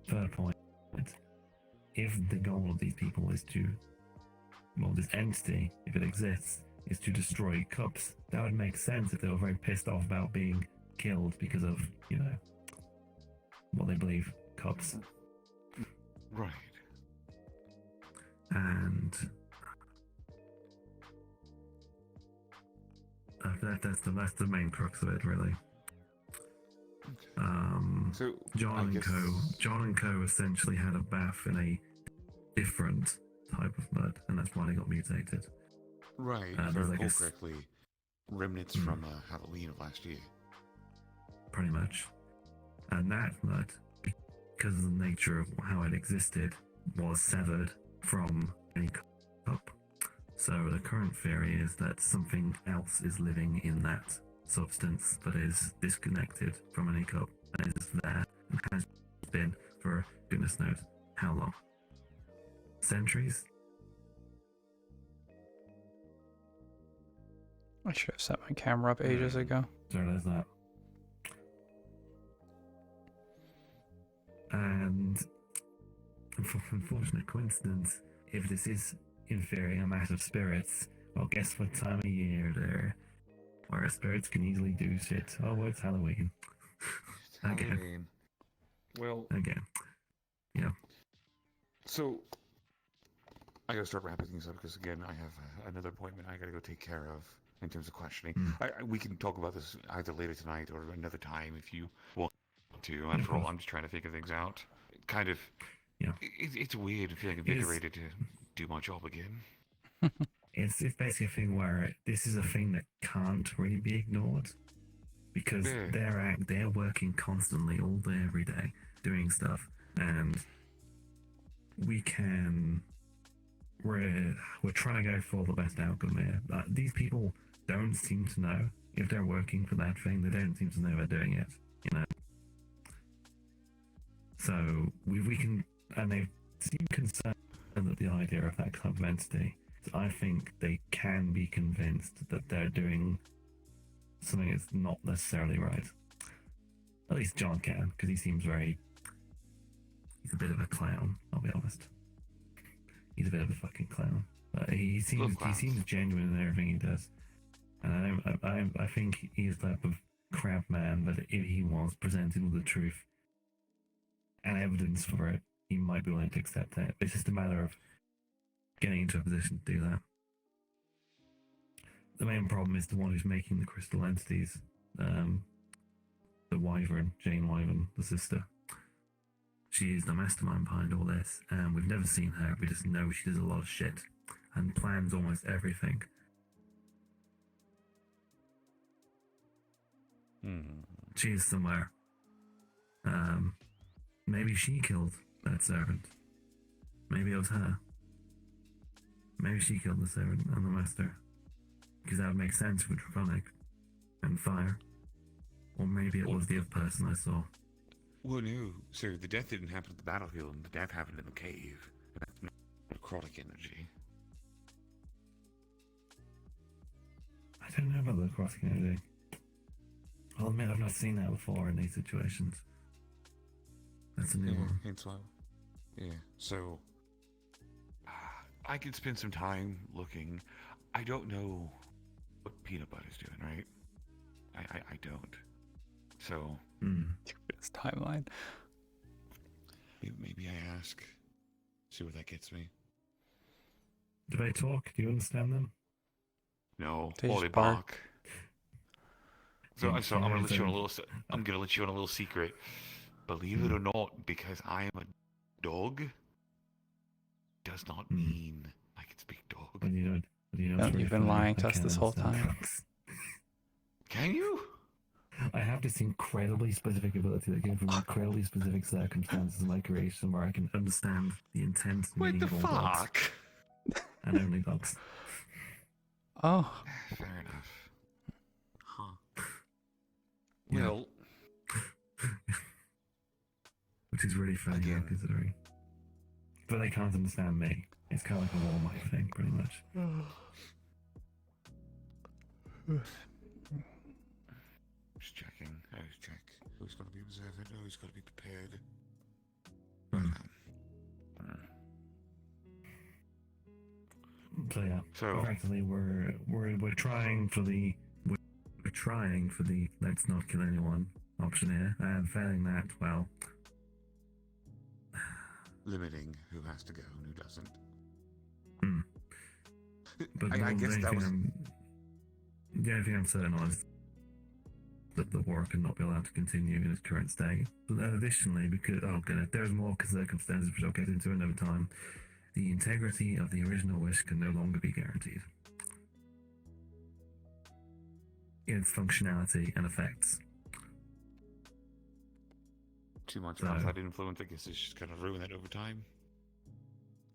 Third point, if the goal of these people is to, this entity, if it exists, is to destroy cups, that would make sense if they were very pissed off about being killed because of, what they believe, cups. Right. And that's the main crux of it, really. So John and Co essentially had a bath in a different type of mud, and that's why they got mutated. Right, if I recall correctly, remnants from Halloween of last year. Pretty much. And that mud, because of the nature of how it existed, was severed from any cup. So the current theory is that something else is living in that substance that is disconnected from any cup and is there and has been for goodness knows how long. Centuries? I should have set my camera up ages ago. So there's that. And for unfortunate coincidence, if this is in theory a mass of spirits, well, guess what time of year they're where spirits can easily do shit. Oh, well, it's Halloween. Again. Well, again. Yeah. So, I gotta start wrapping things up because, again, I have another appointment I gotta go take care of in terms of questioning. We can talk about this either later tonight or another time if you want to. After all, I'm just trying to figure things out. Kind of, it's weird feeling invigorated to do my job again. It's basically a thing where this is a thing that can't really be ignored because they're working constantly all day, every day, doing stuff, and we're trying to go for the best outcome here. These people don't seem to know if they're working for that thing. They don't seem to know they're doing it, So we can, and they seem concerned at the idea of that kind of entity. So I think they can be convinced that they're doing something that's not necessarily right. At least John can, because he seems he's a bit of a clown, I'll be honest. He's a bit of a fucking clown. He seems genuine in everything he does. And I think he's the type of crap man that if he was presented with the truth and evidence for it, he might be willing to accept that. It's just a matter of getting into a position to do that. The main problem is the one who's making the crystal entities, the Wyvern, Jane Wyvern, the sister. She is the mastermind behind all this, and we've never seen her. We just know she does a lot of shit and plans almost everything. She is somewhere. Maybe she killed that servant. Maybe it was her. Maybe she killed the servant and the master. Because that would make sense with Draconic and fire. Or maybe it was the other person I saw. Well, no, sir, the death didn't happen at the battlefield, and the death happened in the cave. That's necrotic energy. I don't know about the crossing energy. I'll admit I've not seen that before in these situations. That's a new one. It's slow. Yeah, so... I could spend some time looking. I don't know what Peanut Butter's doing, right? I don't. So... His timeline. Maybe I ask. See where that gets me. Do they talk? Do you understand them? No, They all just they bark. bark. So I'm gonna let you on a little. I'm gonna let you on a little secret. Believe it or not, because I am a dog, does not mean like it's big dog. But you know, You've been lying to us this whole time. Can you? I have this incredibly specific ability that came from incredibly specific circumstances in my creation where I can understand the intent and meaning of all dogs. Fuck. And only dogs. Oh. Fair enough. Huh. Yeah. Well, which is really funny now, considering. But they can't understand me. It's kind of like a Walmart thing, pretty much. just checking. I always check. Who's got to be observant? Who's got to be prepared? So yeah. So effectively, we're trying for the let's not kill anyone option here, and failing that, well, limiting who has to go and who doesn't. But I guess that was. The only thing I'm certain on is that the war cannot be allowed to continue in its current state. But then additionally, because there's more circumstances which I'll get into another time. The integrity of the original wish can no longer be guaranteed. Its functionality and effects. Too much outside influence, I guess, is just kind of ruin that over time.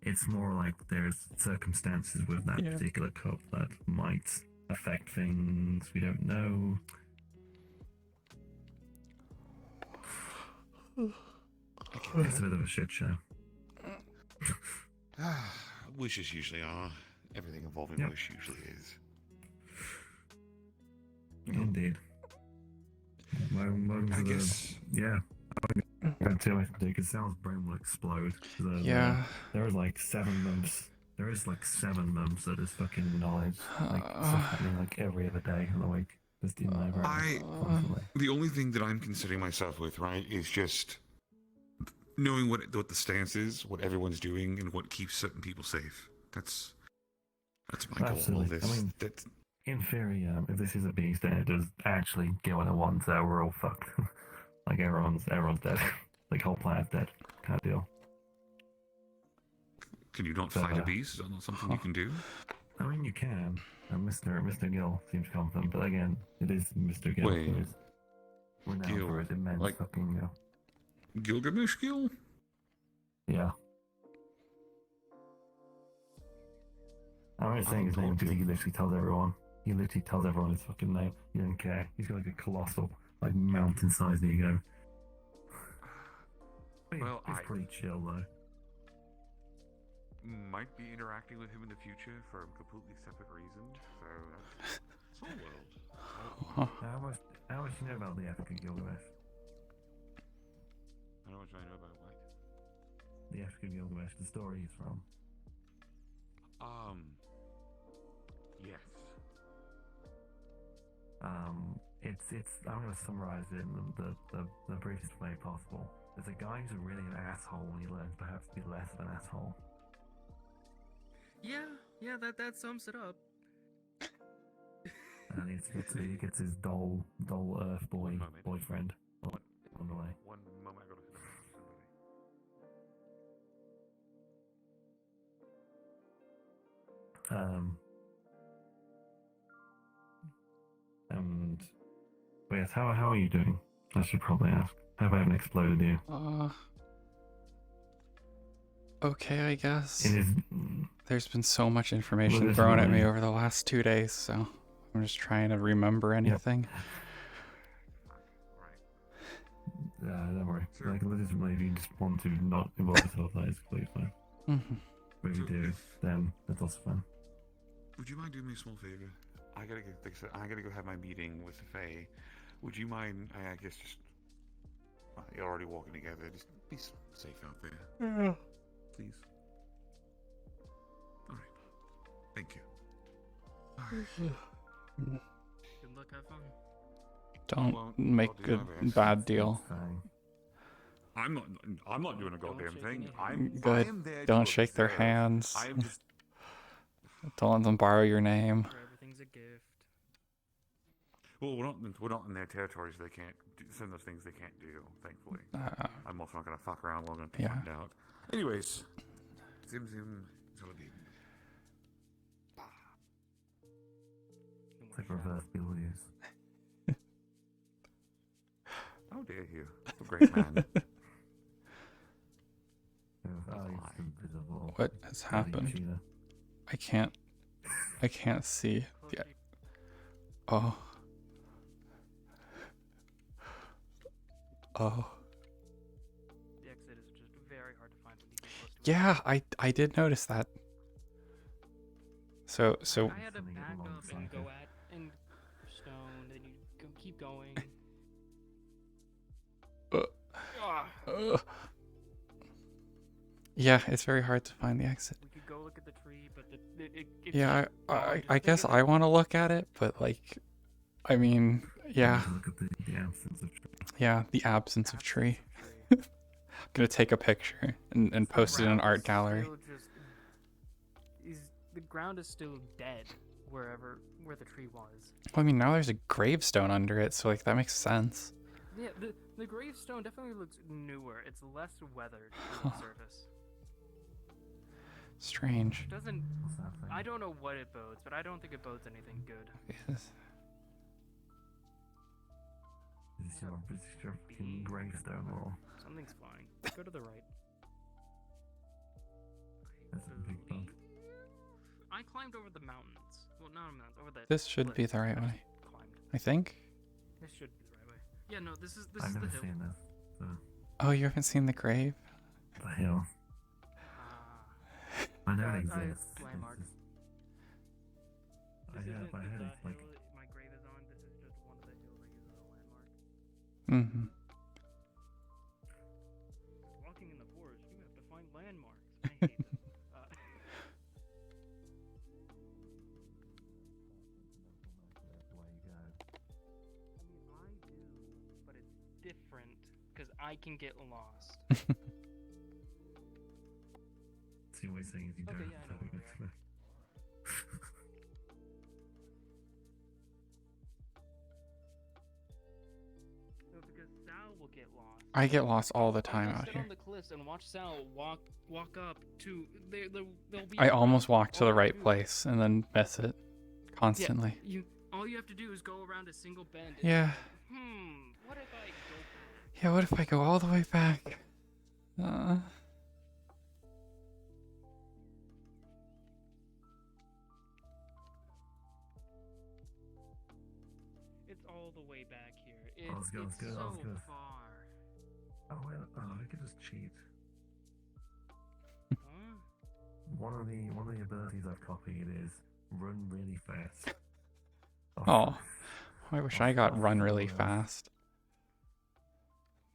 It's more like there's circumstances with that particular cup that might affect things we don't know. It's a bit of a shit show. Wishes usually are. Everything involving wish usually is. Indeed. I guess. Yeah. I'm too much to do because Sal's brain will explode. There are like 7 months. There is like 7 months of this fucking knowledge. Like stuff happening like every other day of the week. Just in my brain. Constantly. The only thing that I'm considering myself with, right, is just knowing what the stance is, what everyone's doing, and what keeps certain people safe. That's my goal in all this. I mean, in theory, if this is a beast and it does actually get what it wants, we're all fucked. Like everyone's dead. Like whole planet's dead, kind of deal. Can you not fight a beast? Is that not something you can do? I mean, you can. Mr. Gill seems confident, but again, it is Mr. Gill. Wait, who is renowned for his immense fucking Gilgamesh Gill? Yeah. I'm only saying his name because he literally tells everyone. He literally tells everyone his fucking name. He doesn't care. He's got like a colossal, like mountain-sized ego. Well, he's pretty chill though. Might be interacting with him in the future for a completely separate reason. So that's small world. How much do you know about the African Gilgamesh? How much do I know about what? The African Gilgamesh, the story he's from. Yes. It's I'm going to summarize it in the briefest way possible. There's a guy who's really an asshole, and he learns perhaps to be less of an asshole. Yeah, that sums it up. And he gets his doll Earth boyfriend on the way. One moment, I gotta finish somebody. And but yes, how are you doing? I should probably ask. Have I haven't exploded you? Okay, I guess. It is. There's been so much information thrown at me over the last 2 days, so I'm just trying to remember anything. Don't worry. Like, legitimately, if you just want to not involve yourself, that is completely fine. But if you do, then that's also fine. Would you mind doing me a small favor? I gotta go have my meeting with the Fae. Would you mind? I guess just you're already walking together. Just be safe out there. Yeah. Please. All right. Thank you. Good luck, have fun. Don't make a bad deal. I'm not doing a goddamn thing. I Good. am there Don't to shake their observe. hands. I am just. Don't let them borrow your name. Everything's a gift. Well, we're not in their territory, so they can't do some of those things they can't do. Thankfully, I'm also not gonna fuck around long enough to find out. Anyways, Zim Zaladim. It's like reverse Beetlejuice. How dare you? A great man. What has happened? I can't see. Yeah. Oh. The exit is just very hard to find when you get close to it. Yeah, I did notice that. So I had to back up and go at and stone, then you keep going. Yeah, it's very hard to find the exit. We could go look at the tree, but it's Yeah, just I guess I want to look at it, but like, I mean, yeah. Look at the absence of tree. Yeah, the absence of tree. I'm gonna take a picture and post it in an art gallery. The ground is still dead where the tree was. Well, I mean, now there's a gravestone under it, so like that makes sense. Yeah, the gravestone definitely looks newer. It's less weathered on the surface. Strange. It doesn't. I don't know what it bodes, but I don't think it bodes anything good. Yes. Is your fucking gravestone wall? Something's flying. Go to the right. That's a big bug. I climbed over the mountains. Well, not mountains, over the. This should be the right way. I think. This should be the right way. Yeah, no, this is I've the never hill. seen this. So. Oh, you haven't seen the grave? The hill. I know it exists. Landmark. I heard it's like. My grave is on. This is just one of the hills I use as a landmark. Mm-hmm. Walking in the forest, you have to find landmarks. I hate this. I do, but it's different because I can get lost. See what he's saying is you don't Okay, have yeah, to have a good smack. No, because Sal will get lost. I get lost all the time out Sit here. on the cliffs and watch Sal walk up to. They'll be. I almost walk to all the you right do- place and then miss it constantly. Yeah, all you have to do is go around a single bend. and- Yeah. What if I go back? Yeah, what if I go all the way back? It's all the way back here. Let's go, let's It's go, so let's go. far. Oh, wait, I could just cheat. Huh? One of the abilities I've copied is run really fast. Oh, I wish I got run really fast.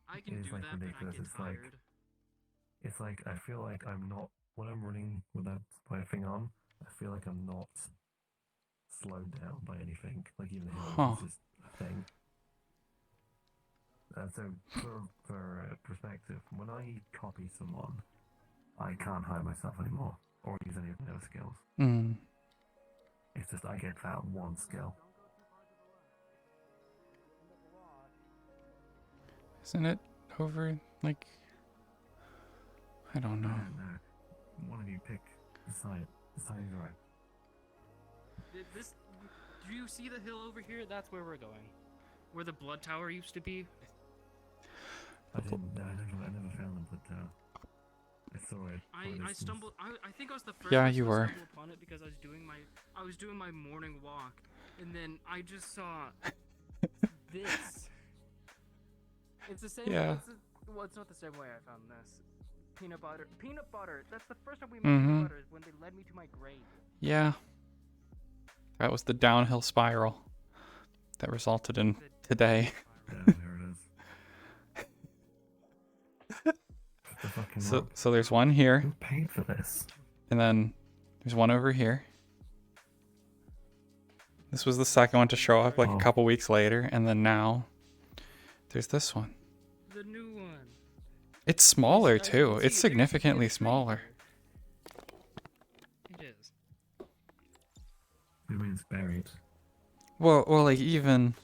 I can It's do like that, but I ridiculous. get It's tired. like I feel like I'm not when I'm running with that thing on. I feel like I'm not slowed down by anything. Like even the hill Huh. is just a thing. so for perspective, when I copy someone, I can't hide myself anymore or use any of my other skills. Hmm. It's just I get that one skill. Isn't it over, like... I don't know. No. One of you pick the side. The side is right. Do you see the hill over here? That's where we're going. Where the blood tower used to be. I never found the blood tower. I saw it. I stumbled. I think I was the first. Yeah, person you to were. stumble upon it because I was doing my morning walk, and then I just saw this. It's the same. Yeah. Well, it's not the same way I found this. Peanut butter. Peanut butter. That's the first time we met Mhm. peanut butter. Is when they led me to my grave. Yeah. That was the downhill spiral that resulted in today. So there's one here. Who paid for this? And then there's one over here. This was the second one to show up like a couple weeks later, and then now there's this one. The new one. It's smaller too. It's significantly smaller. It is. It means buried. Well, like even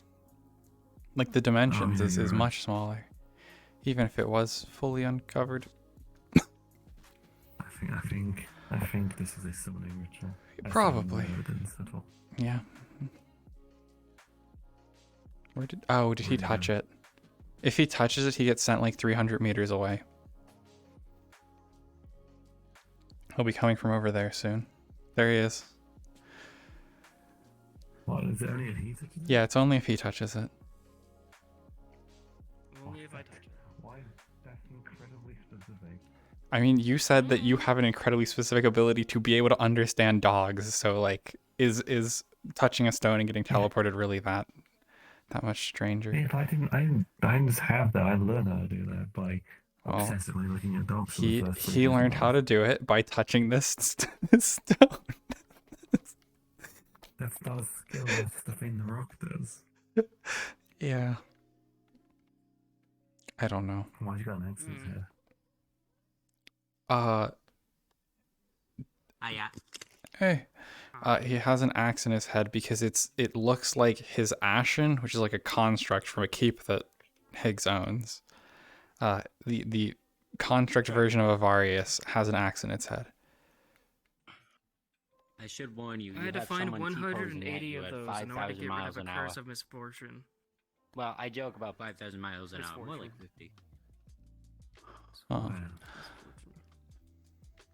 like the dimensions yeah, is you're right. much smaller. Even if it was fully uncovered. I think this is a summoning ritual. Probably. Evidence at all. Yeah. Did he touch it? If he touches it, he gets sent like 300 meters away. He'll be coming from over there soon. There he is. What, is it only if he touches it? Yeah, it's only if he touches it. Only if I touch it. Why? That's incredibly specific. I mean, you said that you have an incredibly specific ability to be able to understand dogs, so like, is touching a stone and getting teleported really that much stranger? Yeah, I didn't just have that. I learned how to do that by Well, obsessively looking at dogs. For He the first he 3 learned days. how to do it by touching this stone. That's not a skill. That's the thing the rock does. Yeah. I don't know. Why you got an X in his head? Yeah. Hey. He has an axe in his head because it looks like his ashen, which is like a construct from a keep that Higgs owns. The construct version of Avarius has an axe in its head. I should warn you. I had to have find someone T-posing 180 at of you those at in order to 5,000 get rid miles of a an hour. curse of misfortune. Well, I joke about 5,000 miles an hour, more like Misfortune. 50.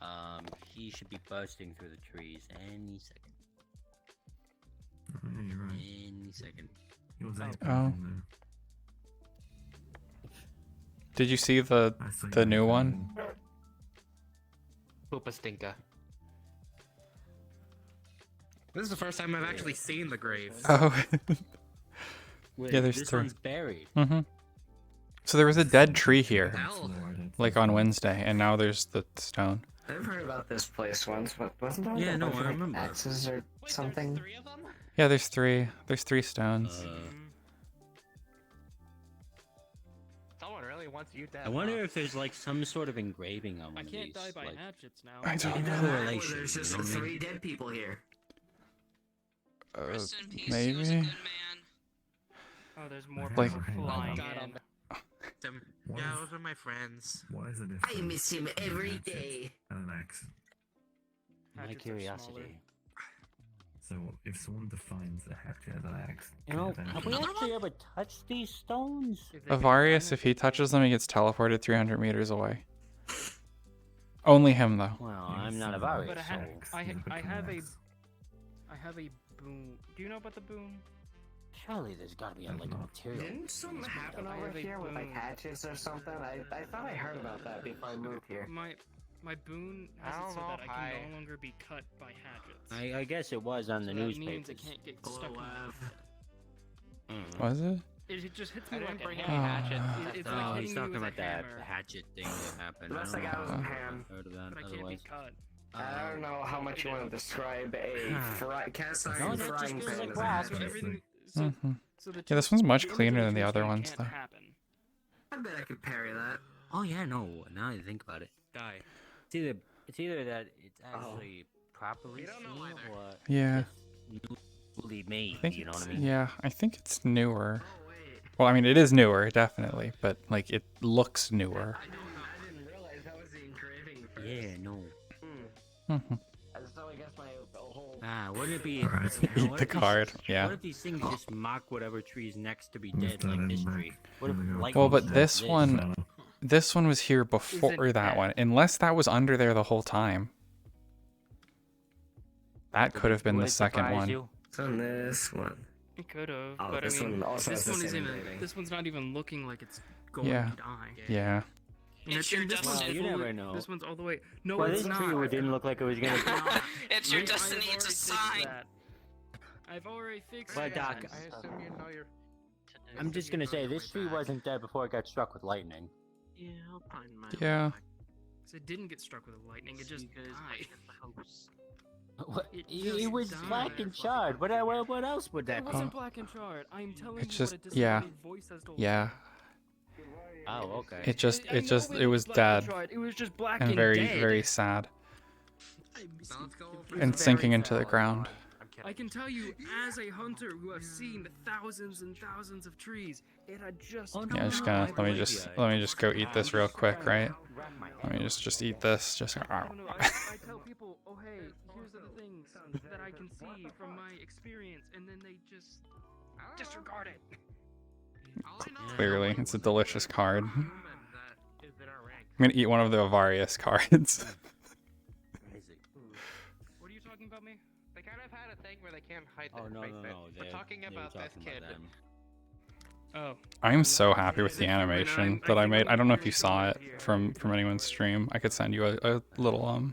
Oh. He should be bursting through the trees any second. Yeah, you're right. Any second. He was Oh. Did you see the new one? Poopa stinka. This is the first time I've actually seen the grave. Oh. Wait, Yeah, there's this three. one's buried. Mm-hmm. So there was a dead tree here, Hell. like on Wednesday, and now there's the stone. I've heard about this place once, but wasn't there Yeah, a no, bunch I of, like, remember. axes or something? Yeah, there's three. There's 3 stones. Someone really wants you dead. I wonder if there's like some sort of engraving on one I of can't these. die by like, hatchets now. I don't in know. correlation. There's you just know what I mean? 3 dead people here. Maybe. Oh, there's more Like- people flying in. Yeah, those are my friends. What is it? I miss him every day. And an axe. My Hatchets are curiosity. smaller. So if someone defines a hatchet as an axe, You know, then have we actually ever touched these stones? Avarius, if he touches them, he gets teleported 300 meters away. Only him, though. Well, I'm not Avarius, But I have a boon. Do you know about the boon? Surely there's gotta be a like a material. Didn't something happen I over have a here with like boon. hatchets or something? I thought I heard about that before I moved here. My boon has it so that I can no longer be cut by hatchets. I guess it was on the So that means newspapers. it can't get stuck in my head. Was it? It just hits I me didn't like bring a any hammer. hatchets. It's Oh, like he's hitting talking me with about a that hammer. hatchet thing that happened. Looks I like don't I know was if Ham. I've heard of that But I can't otherwise. be cut. I don't know how much you want to describe a cast No, iron that just frying feels pan like as a rock. hatchet. Everything. Mhm. So the Yeah, this one's much the cleaner than the implications other can't ones, though. happen. bet I could parry that. Oh yeah, no. Now that I think about it, Die. It's either that it's actually properly seen or Yeah. just newly made. I think You know what I it's, mean? yeah, I think it's newer. Well, I mean, it is newer, definitely, but like it looks newer. Yeah, no. Mm-hmm. So I guess my whole. Would it be? Eat the card. Yeah. What if these things just mark whatever tree's next to be dead, like this tree? What if Well, but lightning this says one was here before that one. Unless that was under there the whole time. That could have been Would the it second surprise one. you? It's on this one. It could have, Oh, but this I mean, one also this has one the is same even. rating. This one's not even looking like it's going Yeah. to die. Yeah. It's your this one's destiny. You fully- never know. This one's all the way. No, Well, it's this not. tree didn't look like it was gonna. It's your destiny. It's a sign. I've already fixed But that. Doc, I'm just gonna say this tree wasn't dead before it got struck with lightning. Yeah, I'll find my. Yeah. So it didn't get struck with a lightning. It just died. What? just It was died. black and charred. What else would that It be? wasn't black and charred. I'm telling It's you just, what a yeah. disembodied voice has told Yeah. Oh, okay. It just, I know it was black and dead. charred. It was just black And and very, dead. very sad. It And was sinking very into the sad. ground. I can tell you, as a hunter who have seen thousands and thousands of trees, it had just. Yeah, I'm just gonna, let me just go eat this real quick, right? Let me just eat this, just. No, I tell people, oh hey, here's the things that I can see from my experience, and then they just disregard it. Clearly, it's a delicious card. I'm gonna eat one of the Avarius cards. What are you talking about, me? They kind of had a thing where they can't hide Oh their no, face, no, but no. we're talking about this kid. Oh. I am so happy with the animation that I made. I don't know if you saw it from anyone's stream. I could send you a little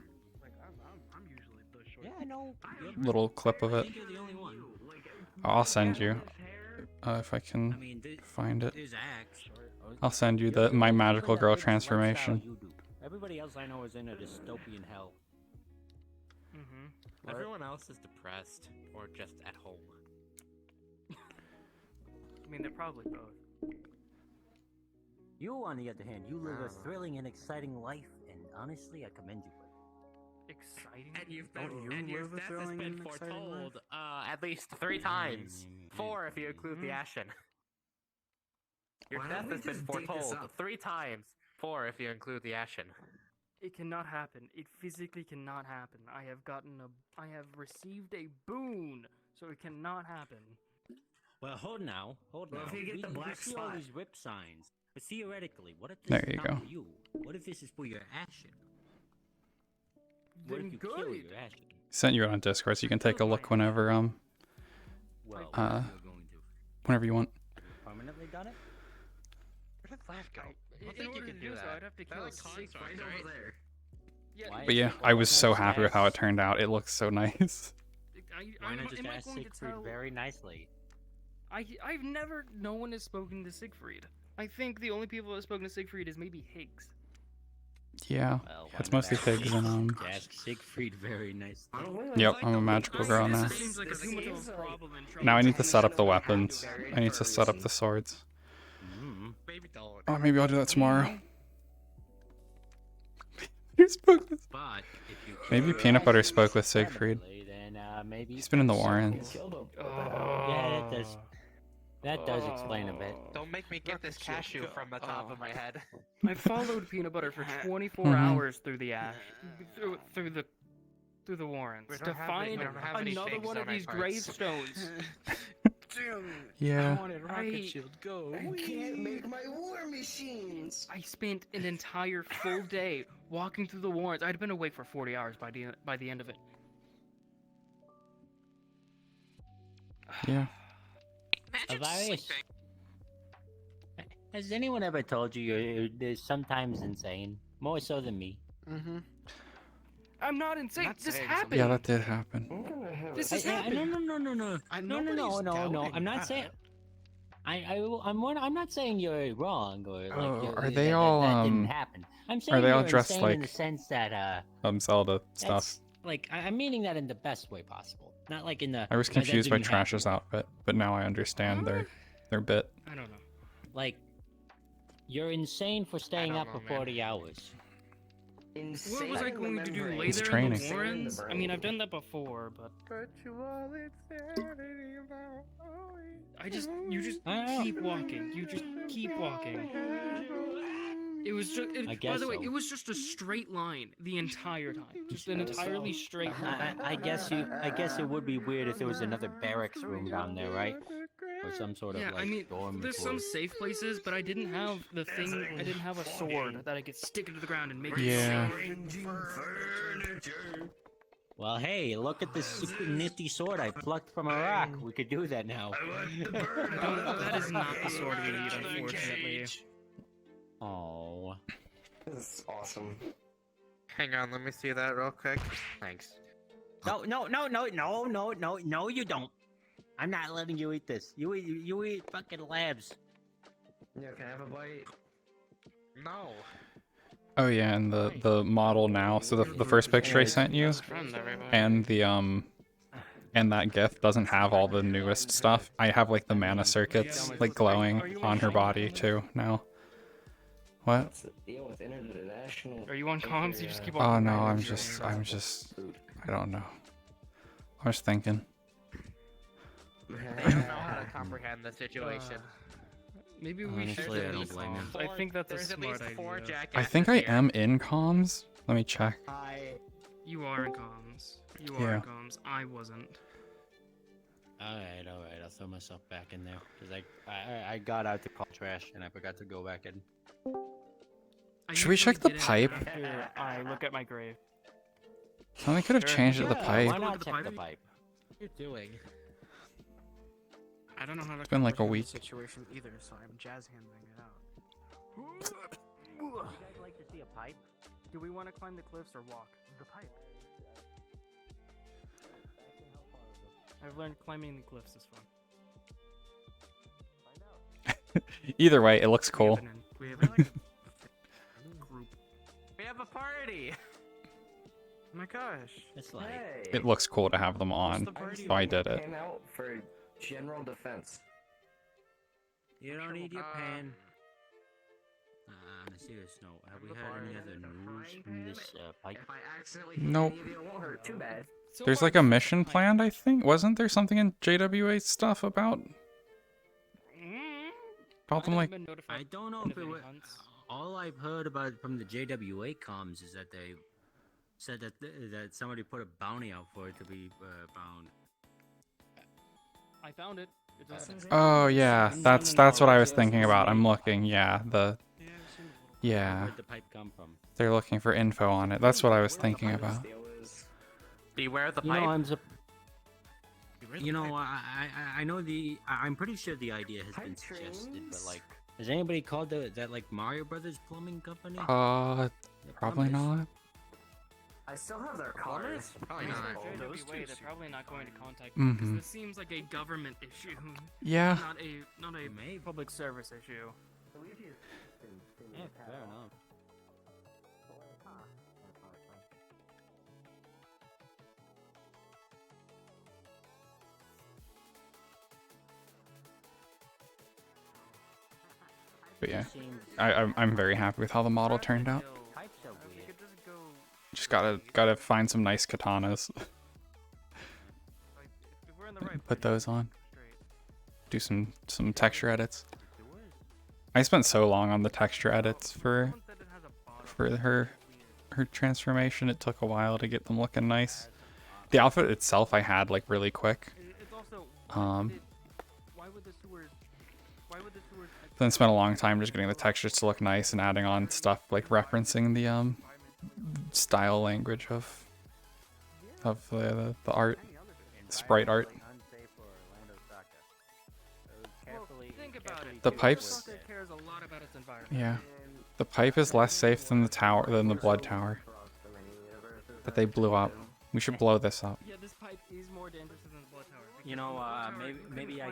Yeah, I know. little clip of it. You're the only one. I'll send you if I can find it. I'll send you my magical girl transformation. Everybody else I know is in a dystopian hell. Everyone else is depressed or just at home. I mean, they're probably both. You, on the other hand, you live a thrilling and exciting life, and honestly, I commend you for it. Exciting? And you've Don't been, you and your live a death has thrilling been and exciting foretold at least 3 times. 4 if you include the Ashen. Your Why death don't we has been just dig this foretold up? 3 times. 4 if you include the Ashen. It cannot happen. It physically cannot happen. I have received a boon, so it cannot happen. Well, hold now. Well, if you get the black see all spot. these whip signs, but theoretically, what if this There is you not go. for you? What if this is for your Ashen? What Then if you kill good. your Ashen? Sent you it on Discord, so you can take a look whenever Well, whenever you want. permanently done it? Where did Laugh go? In think you order could to do so, that. I'd have to That, kill like, Siegfried. construct, right? Yeah, But yeah, I was so happy with how it turned out. It looks so nice. Why not just am I ask going to Siegfried tell? very nicely? I've never. No one has spoken to Siegfried. I think the only people that have spoken to Siegfried is maybe Higgs. Yeah, Well, it's why not mostly ask pigs and Siegfried- Ask Siegfried very nicely. Yep, I'm a magical girl now. Seems like a too much of a problem in Now I need to set up the weapons. I need to set up the swords. Maybe don't. Oh, maybe I'll do that tomorrow. Who spoke with? But if you Maybe kill Peanut your Butter Ashen spoke with Siegfried. permanently, then maybe He's been in the Warrens. Yeah, that does. That does explain a bit. Don't make me get this cashew from the top of my head. I followed Peanut Butter for 24 Mhm. hours through the ash, through the Warrens We to don't have find we don't have any another figs one of on our these cards. gravestones. Yeah. Go. I can't make my war machines. I spent an entire full day walking through the Warrens. I'd been awake for 40 hours by the end of it. Yeah. Avarius, has anyone ever told you you're sometimes insane? More so than me. Mm-hmm. I'm not insane. Not This saying happened. Yeah, that did happen. This has No, happened. no. I'm not saying. I'm not saying you're wrong or like Oh, you're, are they that, all, that didn't happen. I'm saying are they all you're dressed insane in the like sense that Zelda stuff? that's, like I'm meaning that in the best way possible, not like in the. I was that confused by didn't happen. Trash's outfit, but now I understand their bit. I don't know. Like, You're insane for staying up know, for man. 40 hours. What was I going to do? Lay He's there in training. the Warrens? I mean, I've done that before, but you just keep walking. You just keep walking. It was just. I By guess the way, so. it was just a straight line the entire time. Just an entirely straight line. I guess it would be weird if there was another barracks room down there, right? Or some sort of Yeah, like I mean, dormitory. there's some safe places, but I didn't have the thing. I didn't have a sword that I could stick into the ground and make Yeah. it safe. Well, hey, look at this super nifty sword I plucked from a rock. We could do that now. That is not the sword we need, unfortunately. Oh. This is awesome. Hang on, let me see that real quick. Thanks. No, you don't. I'm not letting you eat this. You eat fucking labs. Yeah, can I have a bite? No. Oh yeah, and the model now. So the first picture I sent you, and the and that GIF doesn't have all the newest stuff. I have like the mana circuits like glowing on her body too now. What? What's the deal with international? Are you on comms? You just keep Oh walking. no, I'm just I don't know. I was thinking. They don't know how to comprehend the situation. Maybe we should. Honestly, I don't blame him. I think that's a There's at smart least 4 idea. jackasses I think I here. am in comms. Let me check. You are in comms. You are Yeah. in comms. I wasn't. Alright, I'll throw myself back in there. Because I got out to call trash and I forgot to go back in. Should we check the pipe? After I look at my grave. Something could have changed at the pipe. Why not check the pipe? What are you doing? I don't know how to. It's been like a Understand the week. Situation either, so I'm jazz handling it out. You guys like to see a pipe? Do we want to climb the cliffs or walk? The pipe. I've learned climbing the cliffs is fun. Either way, it looks cool. We have like a group. We have a party! Oh my gosh. It's like It looks cool to have them on, so I did it. Came out for general defense. you don't need your pen. On a serious note, have we had any other news from this pipe? If I accidentally Nope. hit any of you, it won't hurt too bad. There's like a mission planned, I think. Wasn't there something in JWA stuff about them like? I don't know if it was. All I've heard about from the JWA comms is that they said that that somebody put a bounty out for it to be bound. I found it. It doesn't- Oh yeah, that's what I was thinking about. I'm looking. Yeah, yeah. Where'd the pipe come from? They're looking for info on it. That's what I was thinking about. Beware the You pipe. know, I know I'm pretty sure the idea has been suggested, but like, has anybody called that like Mario Brothers plumbing company? Probably not. I still have their cards. Probably These not. are JWA, they're probably not going to contact me because this seems like a government issue. Yeah. Not a public service issue. Yeah, fair enough. But yeah, I'm very happy with how the model turned out. Pipes are weird. Just gotta find some nice katanas. Put those on. Do some texture edits. I spent so long on the texture edits for her transformation. It took a while to get them looking nice. The outfit itself I had like really quick. Then spent a long time just getting the textures to look nice and adding on stuff like referencing the style language of the art, sprite art. The pipes. Yeah, the pipe is less safe than the blood tower that they blew up. We should blow this up. Yeah, this pipe is more dangerous than the blood tower. You know, maybe I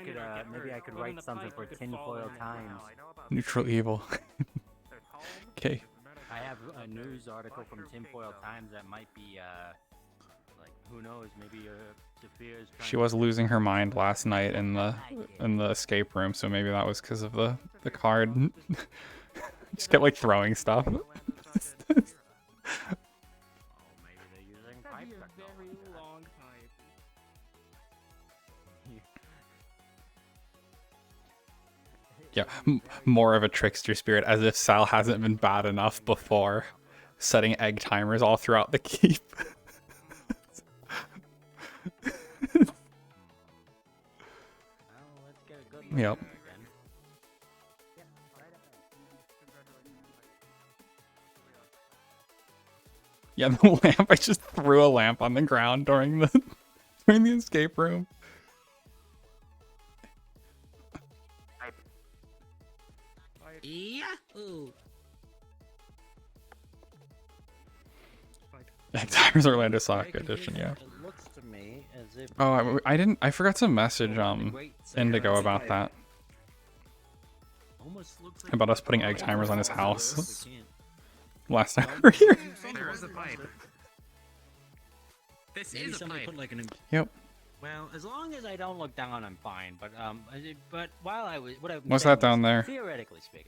could write something for tinfoil times. Neutral evil. Okay. I have a news article from tinfoil times that might be like, who knows, maybe Sophia's trying She was losing her mind last night in the escape room, so maybe that was because of the card. Just kept like throwing stuff. Maybe they're using pipe Very technology. long pipe. Yeah, more of a trickster spirit, as if Sal hasn't been bad enough before, setting egg timers all throughout the keep. Yep. Yeah, the lamp. I just threw a lamp on the ground during the escape room. Yahoo! Egg timers Orlandosaka edition, yeah. It looks to me as if Oh, I didn't. I forgot to message Indigo about that. About us putting egg timers on his house. Last time we were here. There is a pipe. This maybe is a somebody pipe. put like an. Yep. Well, as long as I don't look down, I'm fine. But while I was, what I was What's saying that down was, there? Theoretically speaking.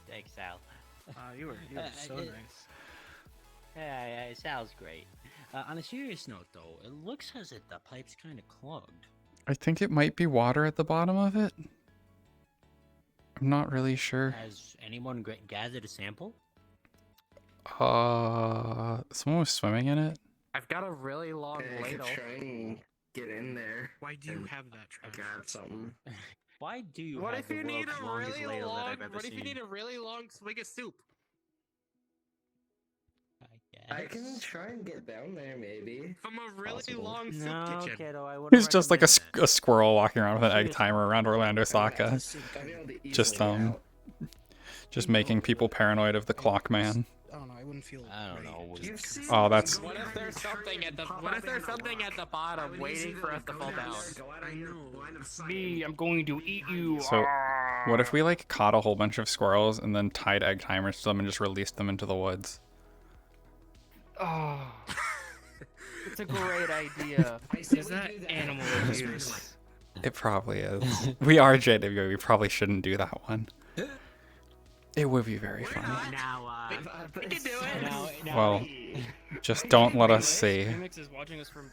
Thanks, Sal. You were so nice. Yeah, Sal's great. On a serious note, though, it looks as if the pipe's kind of clogged. I think it might be water at the bottom of it. I'm not really sure. Has anyone gathered a sample? Someone was swimming in it. I've got a really long I could ladle. try and get in there. Why do you and have that trash? Grab something. Why do you What have if the you need world's a longest really ladle that long? I've ever What if you seen? need a really long swig of soup? I can try and get down there, maybe. From a really long soup No, kitchen. kiddo, I wouldn't He's just like a, recommend a squirrel walking around with an egg timer around Orlandosaka. Just making people paranoid of the clock man. I don't know. I wouldn't feel. I don't know. Oh, that's What if there's something at the bottom waiting for us to fall down? I know. Me, I'm going to eat you. so. What if we like caught a whole bunch of squirrels and then tied egg timers to them and just released them into the woods? Oh, it's a great idea. Is that animal abuse? It probably is. We are JW. We probably shouldn't do that one. It would be very funny. Now, we can do it. Well, just don't let us see. Remix is watching us from.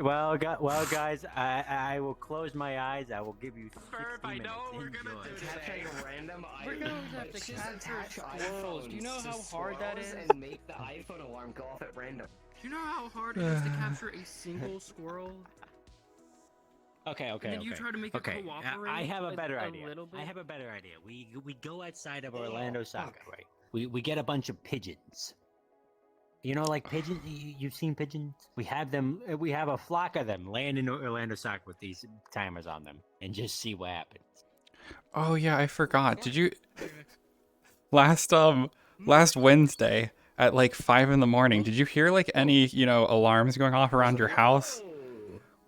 Well, guys, I will close my eyes. I will give you 60 minutes. We're gonna do Capturing random We're items. gonna have to Just capture attach squirrels. Do you know iPhones how to hard that squirrels is? And make the iPhone alarm go off at random. Do you know how hard it is to capture a single squirrel? Okay. And then you try to make it okay. cooperate I have a better a idea. little bit? I have a better idea. We go outside of Orlandosaka, right? We get a bunch of pigeons. You know, like pigeons. You've seen pigeons. We have them. We have a flock of them land in Orlandosaka with these timers on them, and just see what happens. Oh yeah, I forgot. Did you last Wednesday at like 5 in the morning? Did you hear like any alarms going off around your house?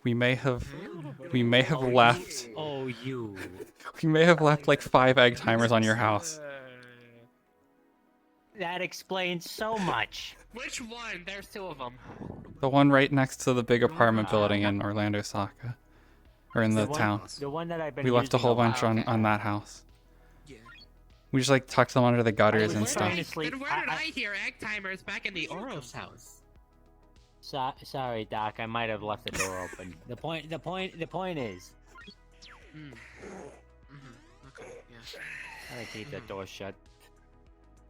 We may have left. Oh, you. We may have left like 5 egg timers on your house. That explains so much. Which one? There's two of them. The one right next to the big apartment building in Orlandosaka, or in the town. The one that I've been. We left a using whole lot. bunch on that house. We just like tucked them under the gutters and stuff. Then where did I hear egg timers back in the Oros house? Sorry, Doc. I might have left the door open. The point is. Okay, yeah. I keep that door shut.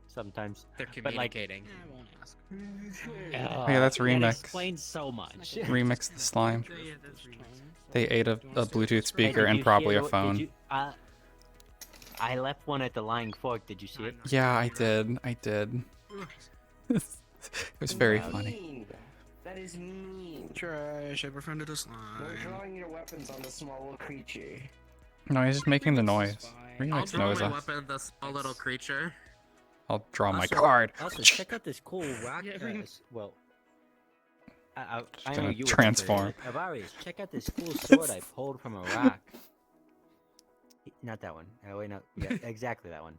Sometimes. They're But, like, communicating. I won't ask. Yeah, that's That Remix. explains so much. Remix the slime. Yeah, that's Remix. They ate a Bluetooth speaker Hey, did and you probably hear a what- phone. did you- I left one at the Lying Fork. Did you see it? Yeah, I did. It was very funny. Mean. That is mean. Trash. I befriended a You're slime. drawing your weapons on the small little creature. No, he's just making the noise. I'll Remix draw knows my us. weapon, the small little creature. I'll draw my Also- card. Also, check out this cool rock. Yeah, well, I know gonna you. transform. Avarius, check out this cool sword I pulled from a rock. Not that one. Oh wait, no. Yeah, exactly that one.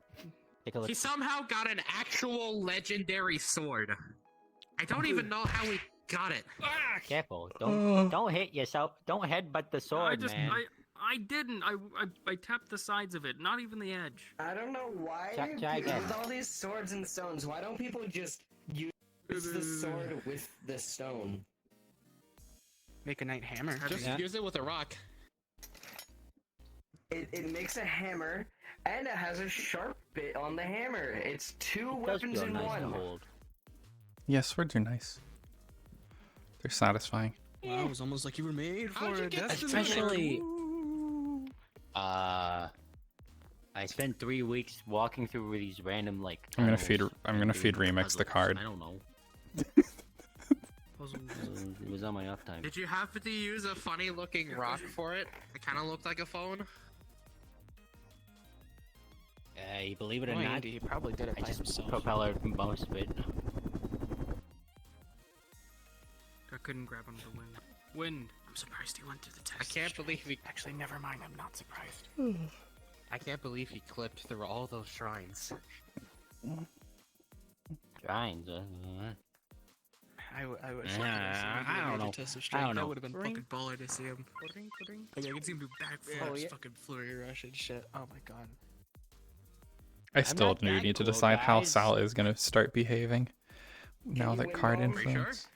Take a look. He somehow got an actual legendary sword. I don't even know how he got it. Careful. Don't hit yourself. Don't headbutt the sword, man. I didn't. I tapped the sides of it, not even the edge. I don't know why. Try again. With all these swords and stones, why don't people just use the sword with the stone? Make a knight hammer. Just use it with a rock. It makes a hammer, and it has a sharp bit on the hammer. It's two weapons in one. Yeah, swords are nice. They're satisfying. Wow, it was almost like you were made for it. Especially, I spent 3 weeks walking through these random like. I'm gonna feed Remix the card. I don't know. It was on my off time. Did you have to use a funny looking rock for it? It kind of looked like a phone. Believe it or Boy, not, Andy, he probably did it I by just himself. propeller most of it. I couldn't grab onto the wind. Wind. I'm surprised he went through the test. I can't believe he. Actually, never mind. I'm not surprised. I can't believe he clipped through all those shrines. Shrines. I wish. I don't know. I don't That know. would have been fucking baller to see him. Like, I could see him do backflips, fucking flurry rush and shit. Oh my god. I still do need to decide how Sal is gonna start behaving now that card influence.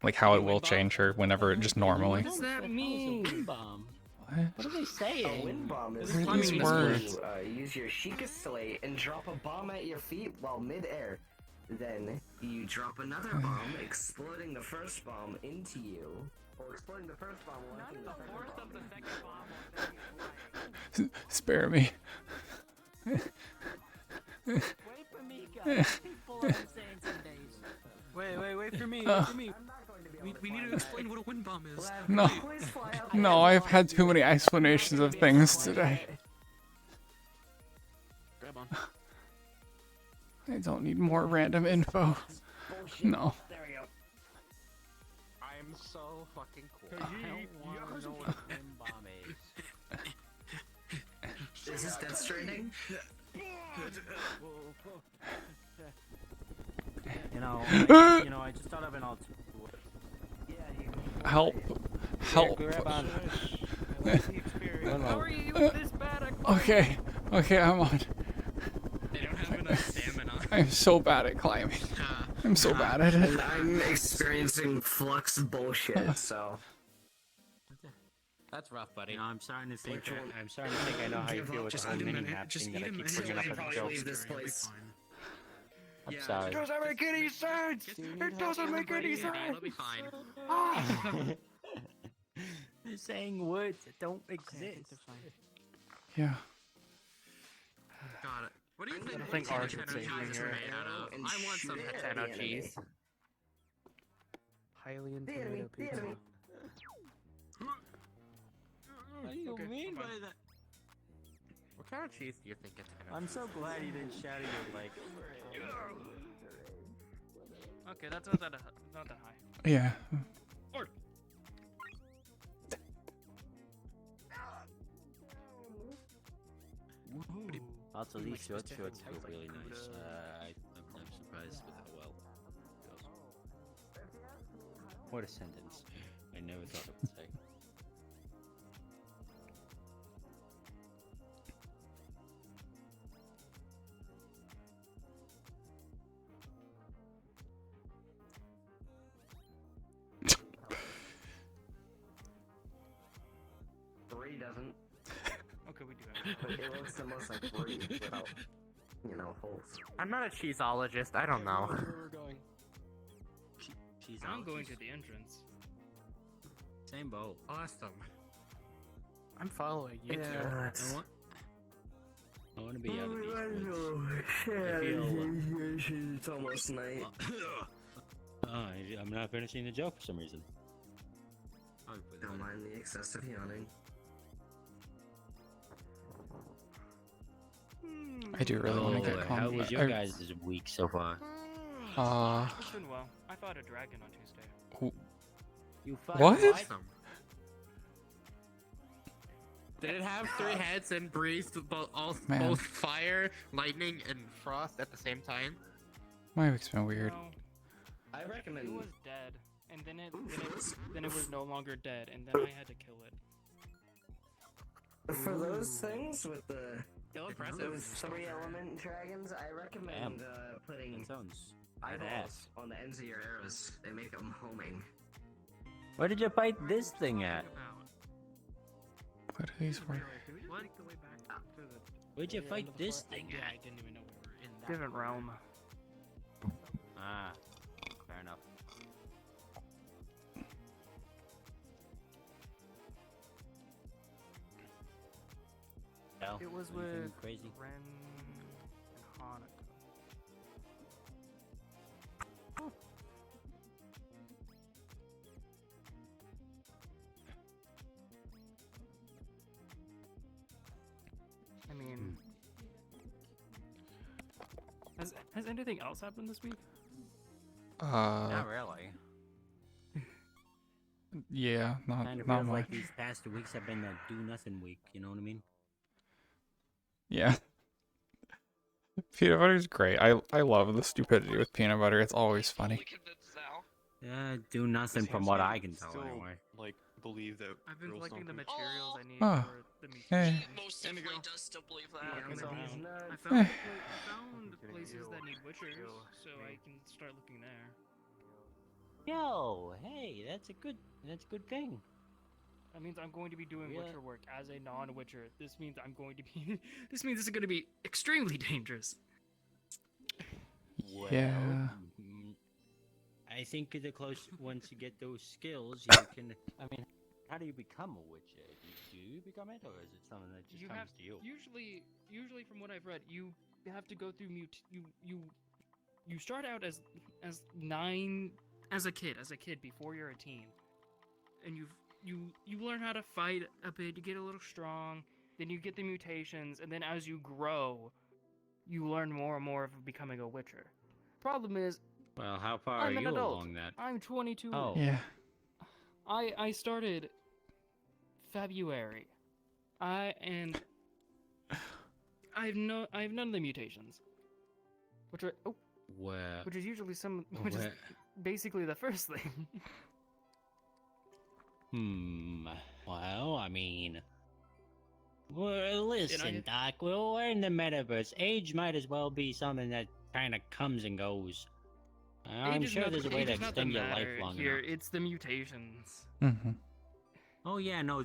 Like how it will change her whenever just normally. What does that mean? What are they saying? A wind bomb is What are these words? Use your Sheikah Slate and drop a bomb at your feet while mid-air. Then you drop another bomb, exploding the first bomb into you, or exploding the first bomb while hitting the second bomb. Spare me. Wait for me, guys. People are saying some days. Wait for me. Wait for me. We need to explain what a wind bomb is. No. No, I've had too many explanations of things today. Grab on. I don't need more random info. No. There we go. I'm so fucking cool. I don't want to know what a wind bomb is. Is this Death Stranding? I just thought of an alternative. Help. Help. Grab on. How are you this bad? Okay. Okay, I'm on. They don't have enough stamina. I'm so bad at climbing. I'm so bad at it. I'm experiencing flux bullshit, so. That's rough, buddy. I'm starting to think. I'm starting to think I know how you feel with the whole mini map thing that I keep bringing up as a joke. This place. I'm sorry. It doesn't make any sense. It doesn't make any sense. It'll be fine. They're saying words that don't exist. Yeah. Got it. What do you think? I think ours should save me here. I want some potato cheese. Hylian tomato pizza. What do you mean by that? What kind of cheese do you think it's gonna I'm so glad you didn't shout at your like. Okay, that's not that high. Yeah. Or. Also, these shorts feel really nice. I'm surprised with how well it goes. What a sentence. I never thought it would say. Three doesn't. Okay, we do have But it looks the most like three without, holes. I'm not a cheeseologist. I don't know. I'm going to the entrance. Same boat. Awesome. I'm following you too. I want to be out of these woods. It's almost night. I'm not finishing the joke for some reason. Don't mind the excessive yawning. I do really want to get How combat. was your guys' week so far? It's been well. I fought a dragon on Tuesday. You fought What? Awesome. Did it have 3 heads and breathed both fire, lightning, and frost at the same time? My week's been weird. I recommend. It was dead. and then it was no longer dead, and then I had to kill it. For those things with the Still impressive. those 3-element dragons, I recommend putting That sounds eyeballs badass. on the ends of your arrows. They make them homing. Where did you fight this thing at? What are these for? What? Where'd you fight this thing Yeah, at? I didn't even know we were in that different realm. Ah, fair enough. It was anything with crazy? Ren and Hanukkah. I mean, has anything else happened this week? Not really. Yeah, not Kind of not feels much. like these past 2 weeks have been a do nothing week. You know what I mean? Yeah. Peanut butter's great. I love the stupidity with peanut butter. It's always funny. Yeah, do nothing from what I can tell anyway. Like, believe that. I've been girls collecting the don't poop. materials I need Oh, for the meat. hey. Most definitely does still believe that. I found places that need witchers, so I can start looking there. Yo, hey, that's a good thing. That means I'm going to be doing Yeah. witcher work as a non-witcher. This means I'm going to be. This means this is going to be extremely dangerous. Yeah. mm, I think the close once you get those skills, you can. I mean, how do you become a witcher? Do you become it, or is it something that just comes to you? Usually from what I've read, you have to go through you start out as 9 as a kid before you're a teen, and you learn how to fight a bit. You get a little strong, then you get the mutations, and then as you grow, you learn more and more of becoming a witcher. Problem is, Well, how far I'm are an you adult. along that? I'm 22. Oh. Yeah. I started February. I have none of the mutations, which are Where? which is usually which is Where? basically the first thing. Well, I mean, well, listen, Doc. We're in the metaverse. Age might as well be something that kind of comes and goes. I'm Age is sure not- there's a way age to is not the extend your life matter long here. enough. It's the mutations. Mm-hmm. Oh yeah, no.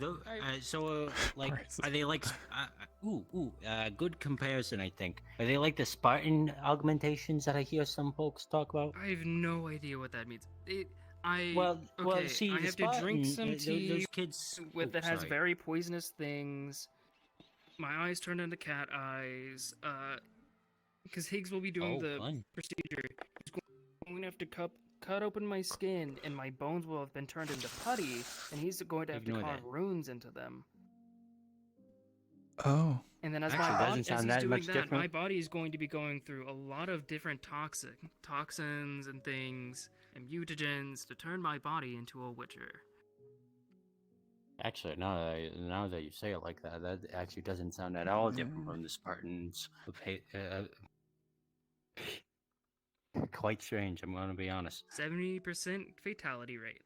Like, are they like? Good comparison, I think. Are they like the Spartan augmentations that I hear some folks talk about? I have no idea what that means. Well, okay, see, I the have to drink Spartan, some those tea kids that has sorry. very poisonous things. My eyes turn into cat eyes. Because Higgs will be doing the fun. procedure. He's going to have to cut open my skin, and my bones will have been turned into putty, and he's going to have Ignore to carve that. runes into them. Oh. And then as Actually, my body, doesn't as sound he's that doing much that, different. my body is going to be going through a lot of different toxins and things and mutagens to turn my body into a witcher. Actually, now that you say it like that, that actually doesn't sound at all different from the Spartans. Quite strange, I'm going to be honest. 70% fatality rate.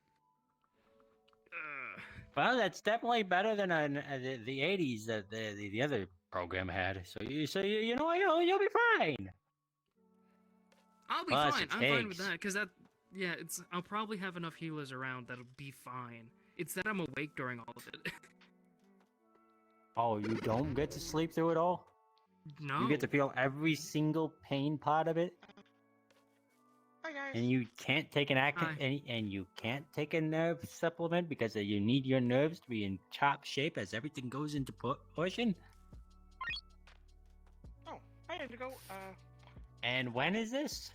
Well, that's definitely better than the 80s that the other program had. So you know you'll be fine. I'll be Plus, fine. it's I'm fine with Higgs. that because I'll probably have enough healers around that'll be fine. It's that I'm awake during all of it. Oh, you don't get to sleep through it all? No. You get to feel every single pain part of it? And you can't take and you can't take a nerve supplement because you need your nerves to be in top shape as everything goes into proportion. Oh, I had to go. And when is this?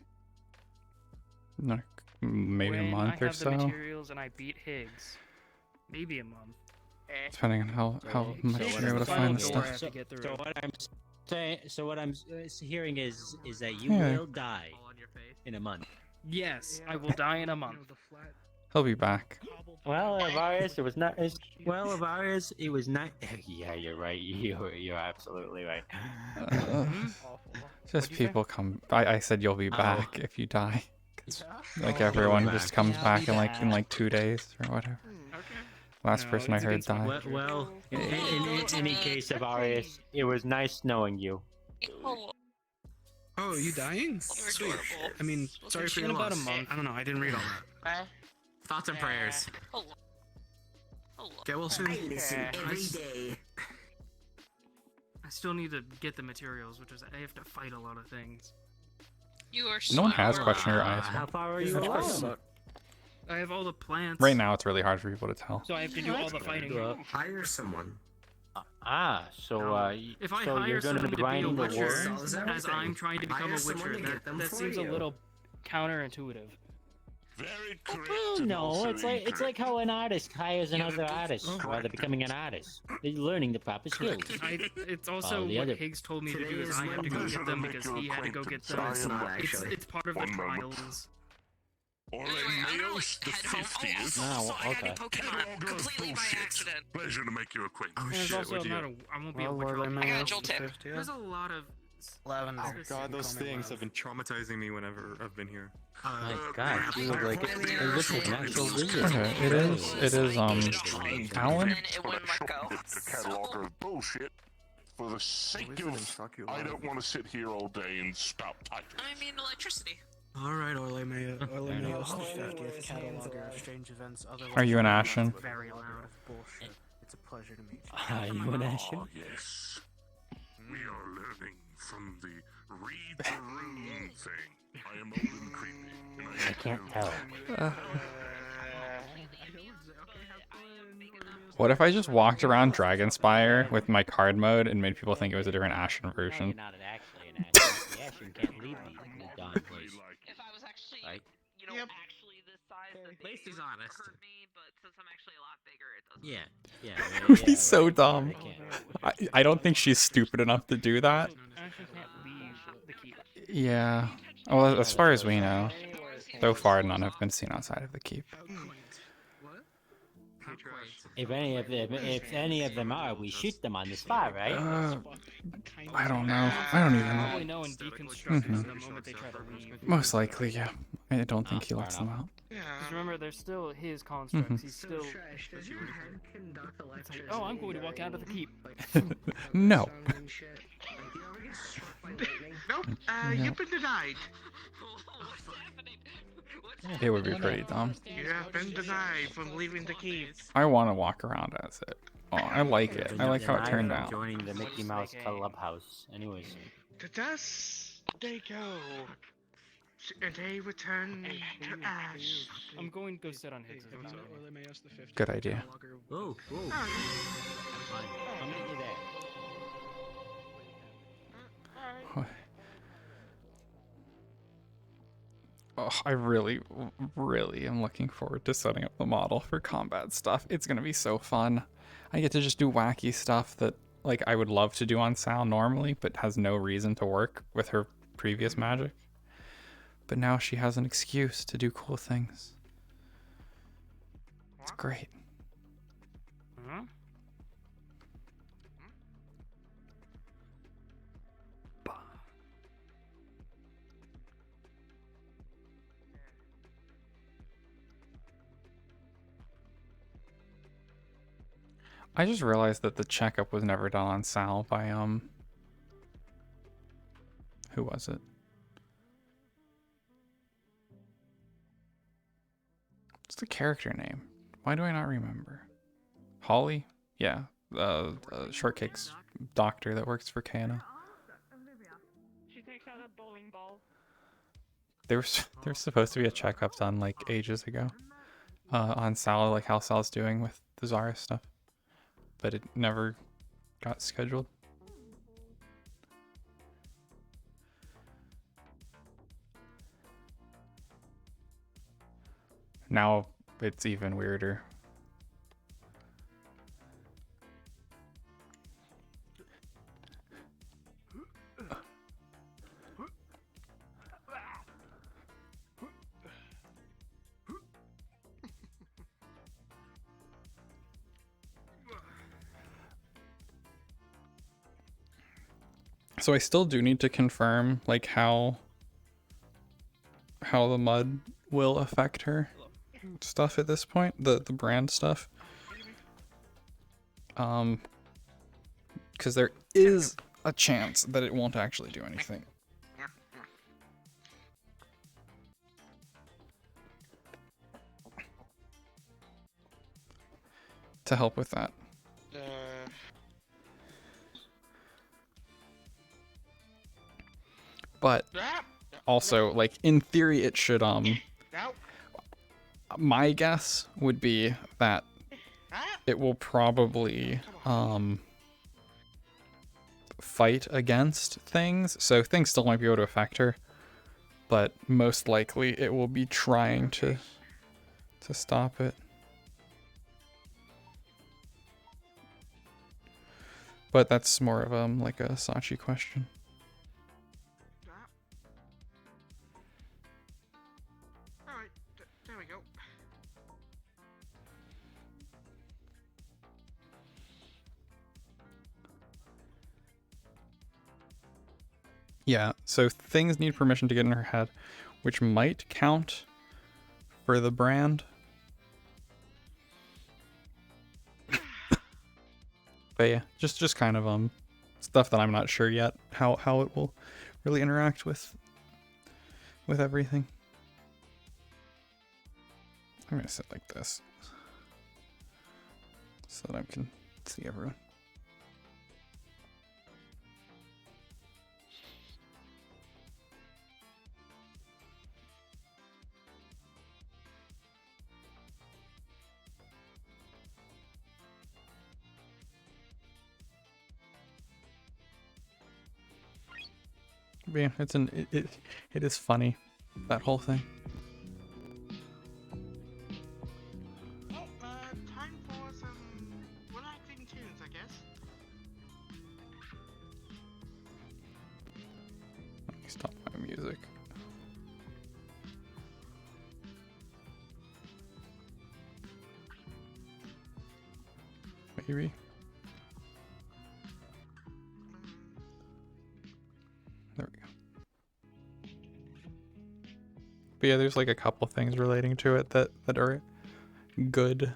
Like, maybe when a month I or have so, the materials and I beat Higgs. Maybe a month. depending on how much So you're able to find the stuff. So what I'm hearing is that you Yeah. will die in a month. Yes, I will die in a month. He'll be back. Well, Avarius, it was not. Well, Avarius, it was not. Yeah, you're right. You're absolutely right. Just people come. I said you'll be back if you die. Like everyone just comes back in like 2 days or whatever. Last person I heard died. Well, in any case of Arius, it was nice knowing you. Oh, you dying? Sweet. I mean, sorry for your In about a loss. month. I don't know. I didn't read all that. Thoughts and prayers. Get well soon. Every day. I still need to get the materials, which is I have to fight a lot of things. You are No one has questionnaire eyes. How far are you along? I have all the plants. Right now, it's really hard for people to tell. So I have to do all the fighting. Hire someone. So If I so hire you're going someone to to be a grind the witcher, war? as I'm trying to become a Hire someone witcher, to get them that for seems a you. little counterintuitive. Very Well, no, it's like how an artist hires another artist while they're becoming an artist. They're learning the proper skills. It's also While the what other- Higgs told me to do is I have to go get them because he had to go get them. It's part of the trials. Orlandosaka the 50th. Oh, okay. Completely by accident. Pleasure to make you acquainted. And there's also a matter. I won't be able to. I got a jolt tip. There's a lot of. Lavender. Oh god, those things have been traumatizing me whenever I've been here. My God, you look like a natural wizard. Okay, it is Alan? The catalog of bullshit. For the sake of, I don't want to sit here all day and spout titles. I mean electricity. Alright, Orlandosaka the 50th, cataloger of strange events. Are you an Ashen? Very loud. Bullshit. It's a pleasure to meet you. Are you an Ashen? Oh, yes. We are learning from the read the room thing. I am old and creepy. And I can't tell. What if I just walked around Dragonspire with my card mode and made people think it was a different Ashen version? You're not actually an Ashen. The Ashen can't leave the darn place. If I was actually, Right? actually this size, At least he's honest. hurt me, but since I'm actually a lot bigger, it doesn't. Yeah. He's so dumb. I don't think she's stupid enough to do that. Ashen can't leave the keep. Yeah. Well, as far as we know, so far none have been seen outside of the keep. If any of them are, we shoot them on the spot, right? I don't know. I don't even Probably know. know and deconstruct them the moment they try to leave. Most likely, yeah. I don't think he lets them out. Because remember, they're still his constructs. Mhm. He's still. It's like, oh, I'm going to walk out of the keep. No. Nope. No. You've been denied. It would be pretty dumb. You have been denied from leaving the keep. I want to walk around as it. Oh, I like it. I like how it turned out. Joining the Mickey Mouse Clubhouse. Anyways. To dust they go, and they return to ash. I'm going to go sit on Higgs' about it. Good idea. Whoa. I'll meet you there. Oh, I really am looking forward to setting up the model for combat stuff. It's gonna be so fun. I get to just do wacky stuff that like I would love to do on Sal normally, but has no reason to work with her previous magic. But now she has an excuse to do cool things. It's great. Huh? I just realized that the checkup was never done on Sal by who was it? What's the character name? Why do I not remember? Holly? Yeah, Shortcake's doctor that works for Kana. She takes out a bowling ball. There's supposed to be a checkup done like ages ago on Sal, like how Sal's doing with the Zara stuff, but it never got scheduled. Now it's even weirder. So I still do need to confirm like how how the mud will affect her stuff at this point, the brand stuff. Because there is a chance that it won't actually do anything. To help with that. But also, like, in theory, it should, my guess would be that it will probably, fight against things. So things still might be able to affect her, but most likely it will be trying to stop it. But that's more of like a Sachi question. Alright, there we go. Yeah, so things need permission to get in her head, which might count for the brand. But yeah, just kind of stuff that I'm not sure yet how it will really interact with everything. I'm gonna sit like this so that I can see everyone. But yeah, it is funny, that whole thing. Time for some relaxing tunes, I guess. Let me stop my music. Maybe. There we go. But yeah, there's like a couple things relating to it that are good.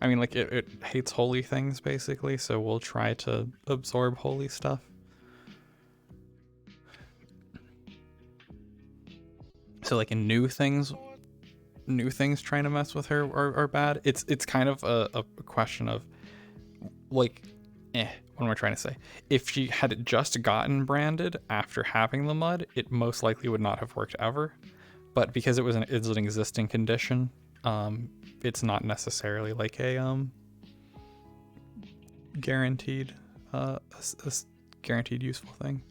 I mean, like it hates holy things basically, so we'll try to absorb holy stuff. So like in new things trying to mess with her are bad. It's kind of a question of like, what am I trying to say? If she had just gotten branded after having the mud, it most likely would not have worked ever. But because it's an existing condition, it's not necessarily like a guaranteed a guaranteed useful thing.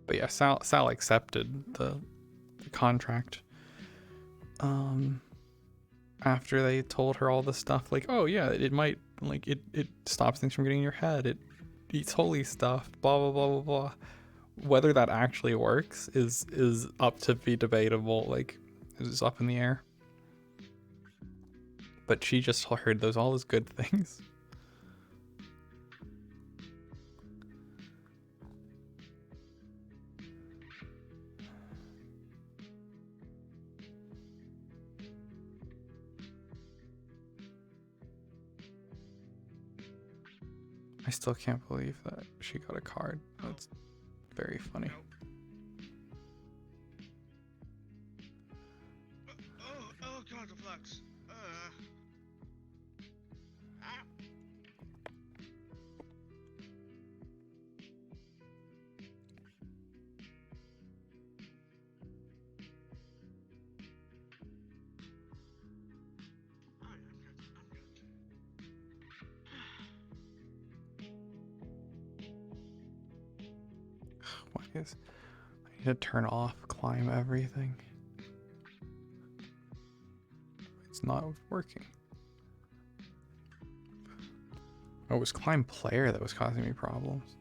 But yeah, Sal accepted the contract. After they told her all the stuff, like, oh yeah, it might, like, it stops things from getting in your head. It eats holy stuff. Blah blah blah blah blah. Whether that actually works is up to be debatable. Like, it's up in the air. But she just heard those all as good things. I still can't believe that she got a card. That's very funny. Why is I need to turn off climb everything? It's not working. Oh, it was climb player that was causing me problems.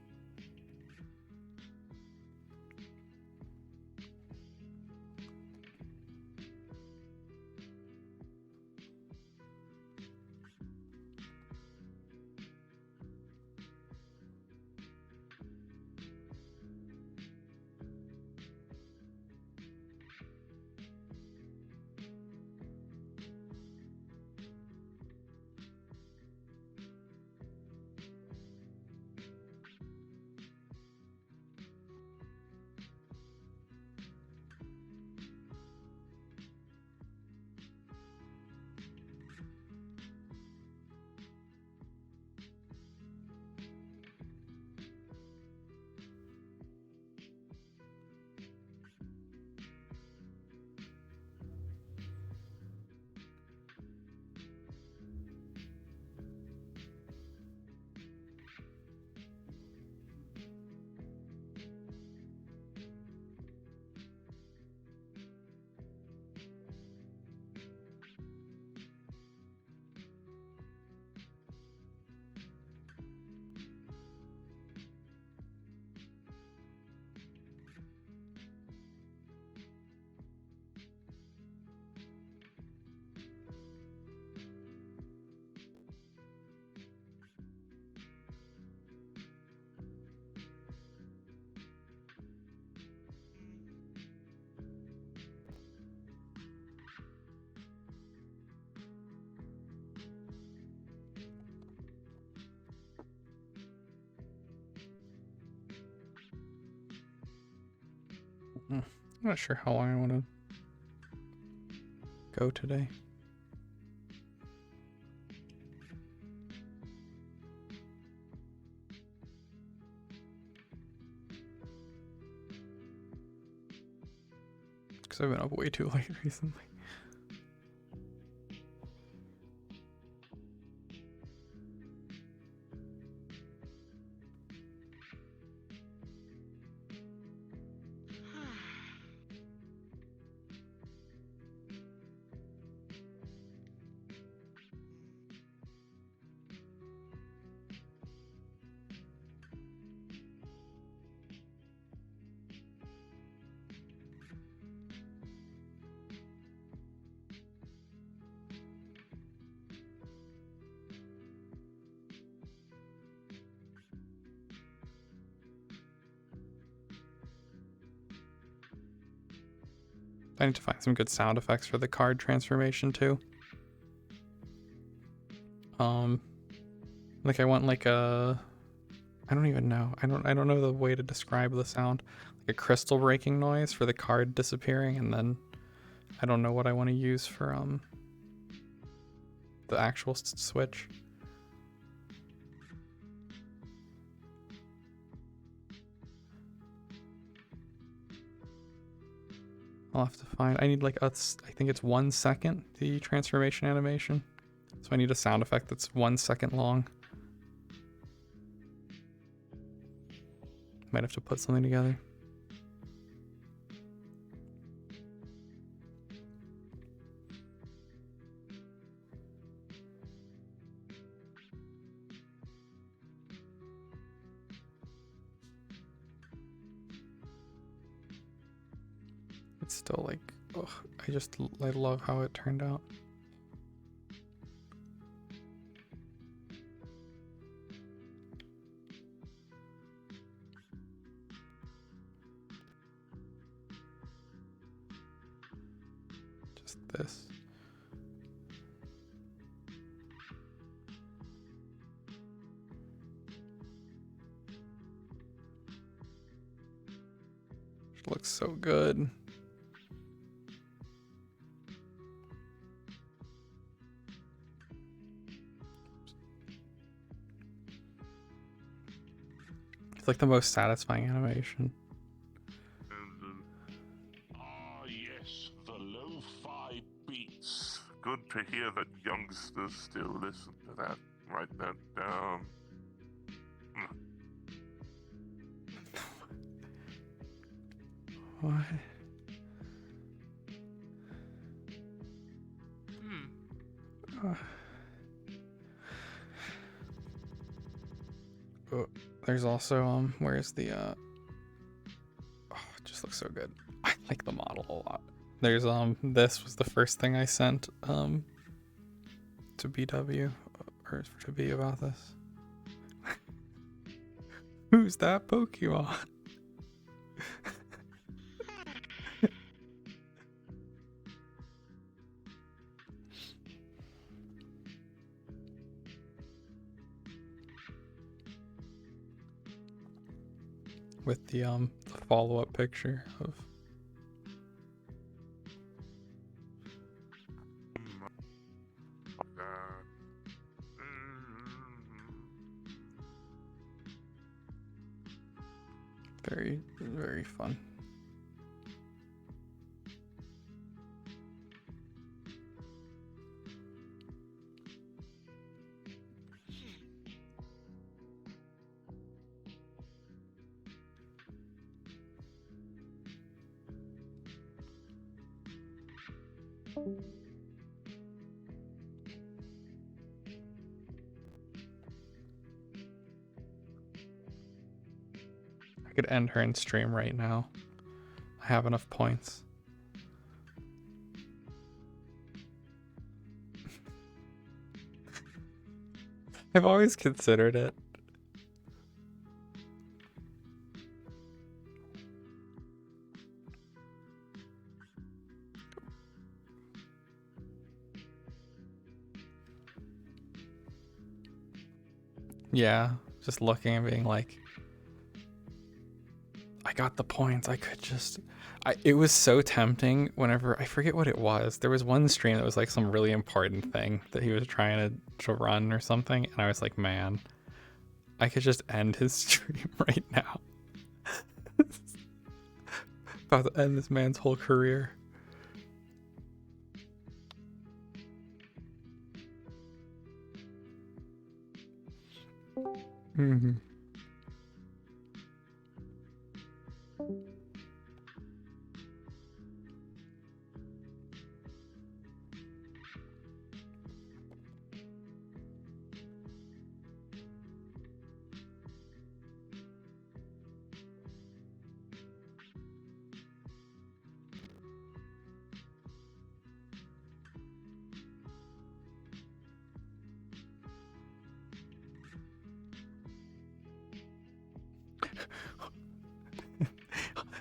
I'm not sure how long I want to go today. Because I've been up way too late recently. I need to find some good sound effects for the card transformation too. Like I want like a, I don't even know. I don't know the way to describe the sound. Like a crystal breaking noise for the card disappearing, and then I don't know what I want to use for the actual switch. I'll have to find, I need like I think it's 1 second, the transformation animation. So I need a sound effect that's 1 second long. Might have to put something together. It's still like, ugh, I love how it turned out. Just this. It looks so good. It's like the most satisfying animation. Yes, the lo-fi beats. Good to hear that youngsters still listen to that. Write that down. What? Oh, there's also where's the oh, it just looks so good. I like the model a lot. There's this was the first thing I sent to BW or to B about this. Who's that Pokemon? With the follow-up picture of very, very fun. I could end her in stream right now. I have enough points. I've always considered it. Yeah, just looking and being like, I got the points. I could just, it was so tempting whenever, I forget what it was. There was one stream that was like some really important thing that he was trying to run or something. And I was like, man, I could just end his stream right now. About to end this man's whole career. Mm-hmm.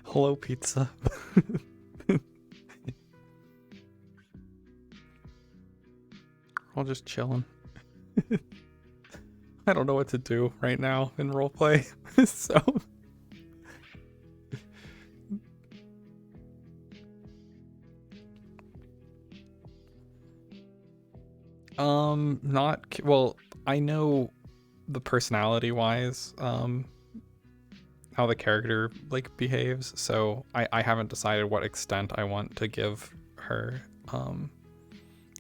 Hello, pizza. We're all just chilling. I don't know what to do right now in roleplay, so. Not well. I know the personality-wise, how the character like behaves, so I haven't decided what extent I want to give her,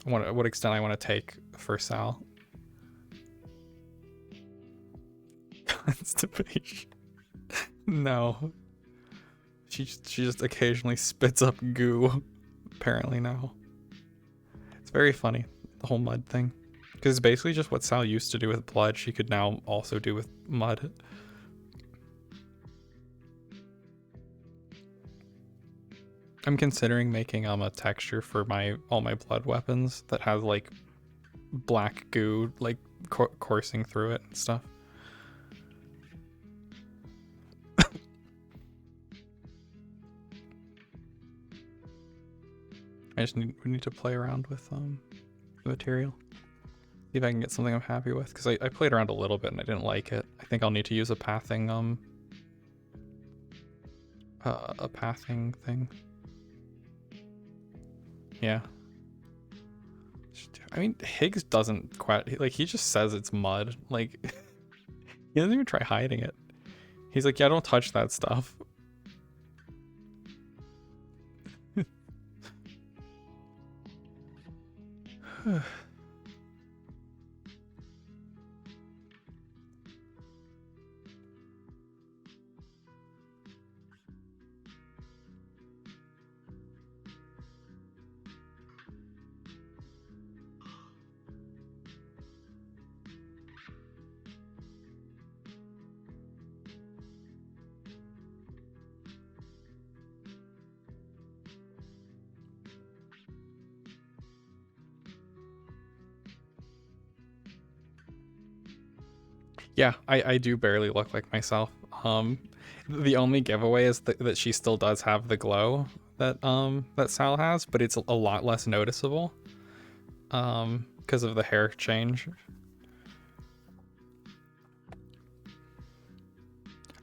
what extent I want to take for Sal. Constipation. No. She just occasionally spits up goo, apparently now. It's very funny, the whole mud thing. Because it's basically just what Sal used to do with blood, she could now also do with mud. I'm considering making a texture for all my blood weapons that has like black goo like coursing through it and stuff. We need to play around with the material. See if I can get something I'm happy with, because I played around a little bit and I didn't like it. I think I'll need to use a pathing thing. Yeah. I mean, Higgs doesn't quite, like, he just says it's mud. Like, he doesn't even try hiding it. He's like, yeah, don't touch that stuff. Yeah, I do barely look like myself. The only giveaway is that she still does have the glow that Sal has, but it's a lot less noticeable because of the hair change.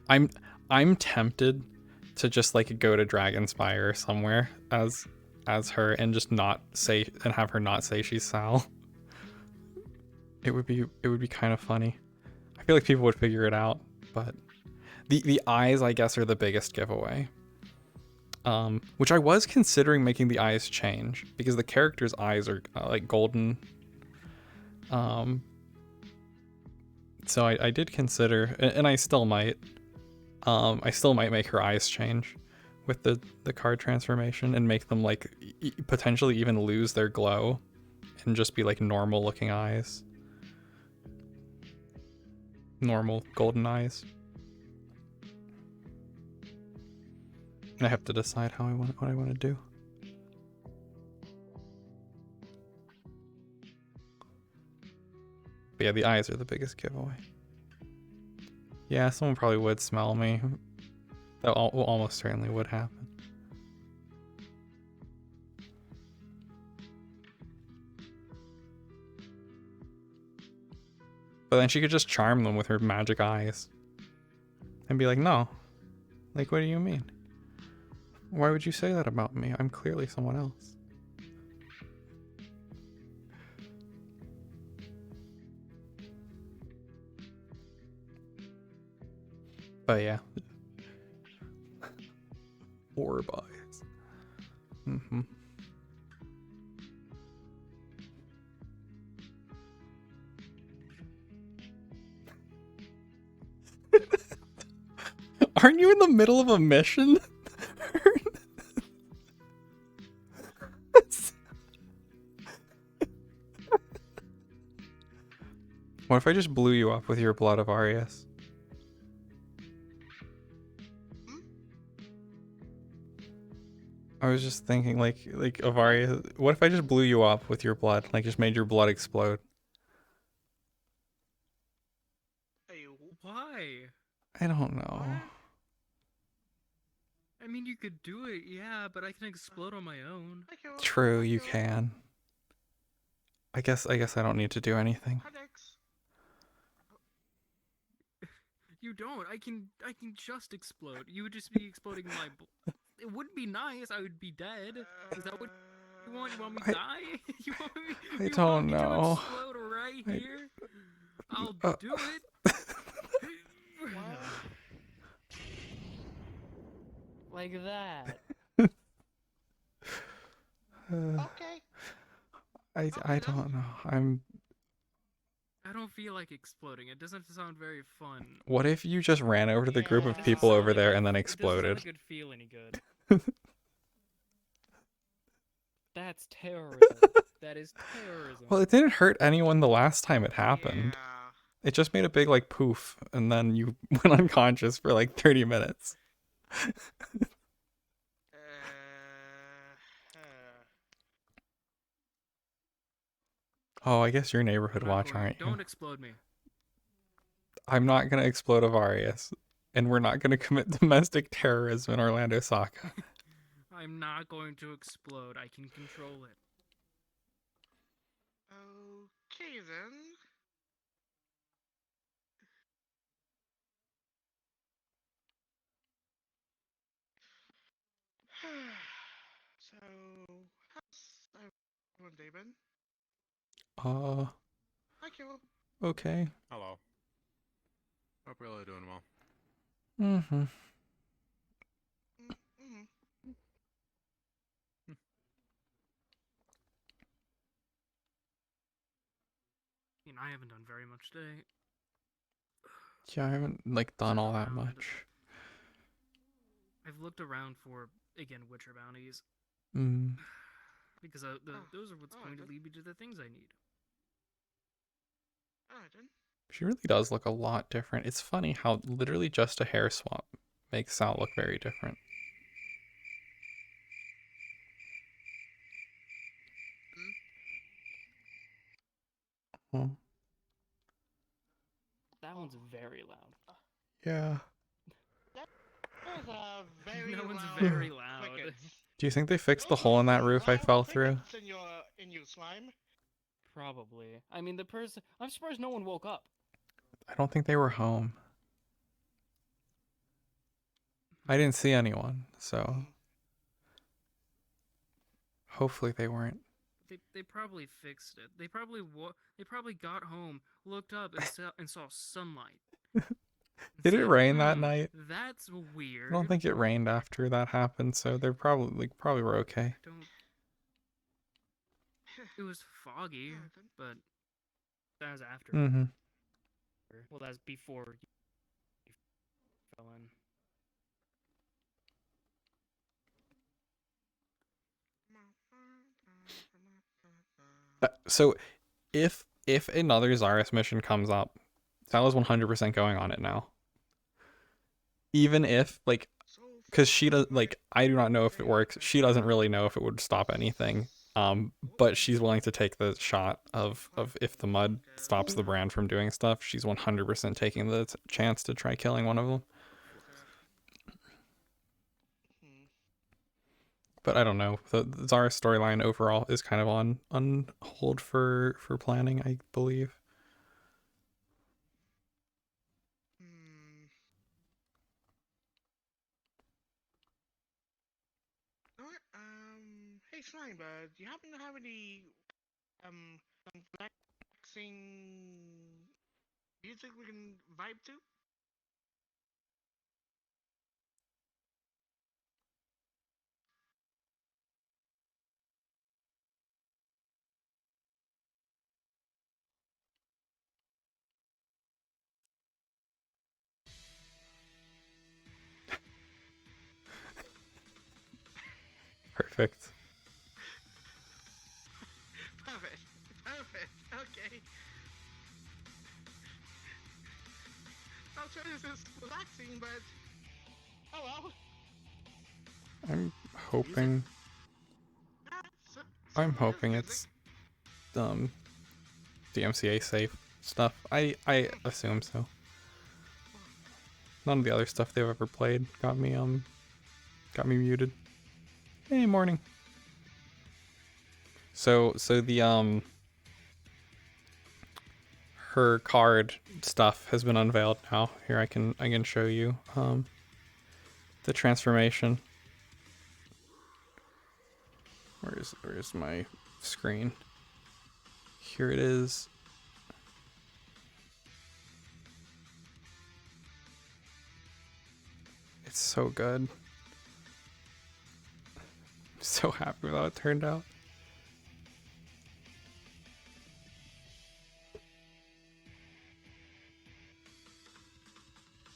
I'm tempted to just like go to Dragonspire somewhere as her and just not say and have her not say she's Sal. It would be kind of funny. I feel like people would figure it out, but the eyes, I guess, are the biggest giveaway. Which I was considering making the eyes change because the character's eyes are like golden. So I did consider, and I still might. I still might make her eyes change with the card transformation and make them like potentially even lose their glow and just be like normal looking eyes. Normal golden eyes. I have to decide how what I want to do. But yeah, the eyes are the biggest giveaway. Yeah, someone probably would smell me. That almost certainly would happen. But then she could just charm them with her magic eyes. And be like, no. Like, what do you mean? Why would you say that about me? I'm clearly someone else. But yeah. Orb eyes. Mm-hmm. Aren't you in the middle of a mission? What if I just blew you up with your blood of Arius? I was just thinking like of Arius. What if I just blew you up with your blood? Like just made your blood explode? Why? I don't know. I mean, you could do it, yeah, but I can explode on my own. True, you can. I guess I don't need to do anything. You don't. I can just explode. You would just be exploding my. It wouldn't be nice. I would be dead. Is that what you want? You want me to die? You want me? I don't know. To explode right here? I'll do it. Like that. Okay. I don't know. I don't feel like exploding. It doesn't sound very fun. What if you just ran over to the group of people over there and then exploded? It doesn't sound like it'd feel any good. That's terrorism. That is terrorism. Well, it didn't hurt anyone the last time it happened. It just made a big like poof, and then you went unconscious for like 30 minutes. Oh, I guess you're neighborhood watch, aren't you? Don't explode me. I'm not gonna explode Avarius, and we're not gonna commit domestic terrorism in Orlandosaka. I'm not going to explode. I can control it. Okay then. So, how's everyone day been? Hi, Kilo. Okay. Hello. Hope you're all doing well. Mm-hmm. I mean, I haven't done very much today. Yeah, I haven't like done all that much. I've looked around for, again, Witcher bounties. Mm. Because those are what's going to lead me to the things I need. She really does look a lot different. It's funny how literally just a hair swap makes Sal look very different. Oh. That one's very loud. Yeah. That was a very That one's loud very loud. crickets. Do you think they fixed the hole in that roof I fell through? Crickets in your slime. Probably. I mean, the person. I'm surprised no one woke up. I don't think they were home. I didn't see anyone, so hopefully they weren't. They probably fixed it. They probably got home, looked up, and saw sunlight. Did it rain that "Hmm, night? That's weird." I don't think it rained after that happened, so they're probably were okay. It was foggy, but that was after. Mm-hmm. Well, that's before you fell in. So if another Zarus mission comes up, Sal is 100% going on it now. Even if like, because she does like, I do not know if it works. She doesn't really know if it would stop anything. But she's willing to take the shot of if the mud stops the brand from doing stuff. She's 100% taking the chance to try killing one of them. But I don't know. The Zarus storyline overall is kind of on hold for planning, I believe. Hey Slimebird, do you happen to have any some relaxing music we can vibe to? Perfect. Perfect. Okay. I'll try this is relaxing, but oh well. I'm hoping it's DMCA safe stuff. I assume so. None of the other stuff they've ever played got me muted. Hey, morning. So the her card stuff has been unveiled now. Here I can show you the transformation. Where's my screen? Here it is. It's so good. I'm so happy with how it turned out.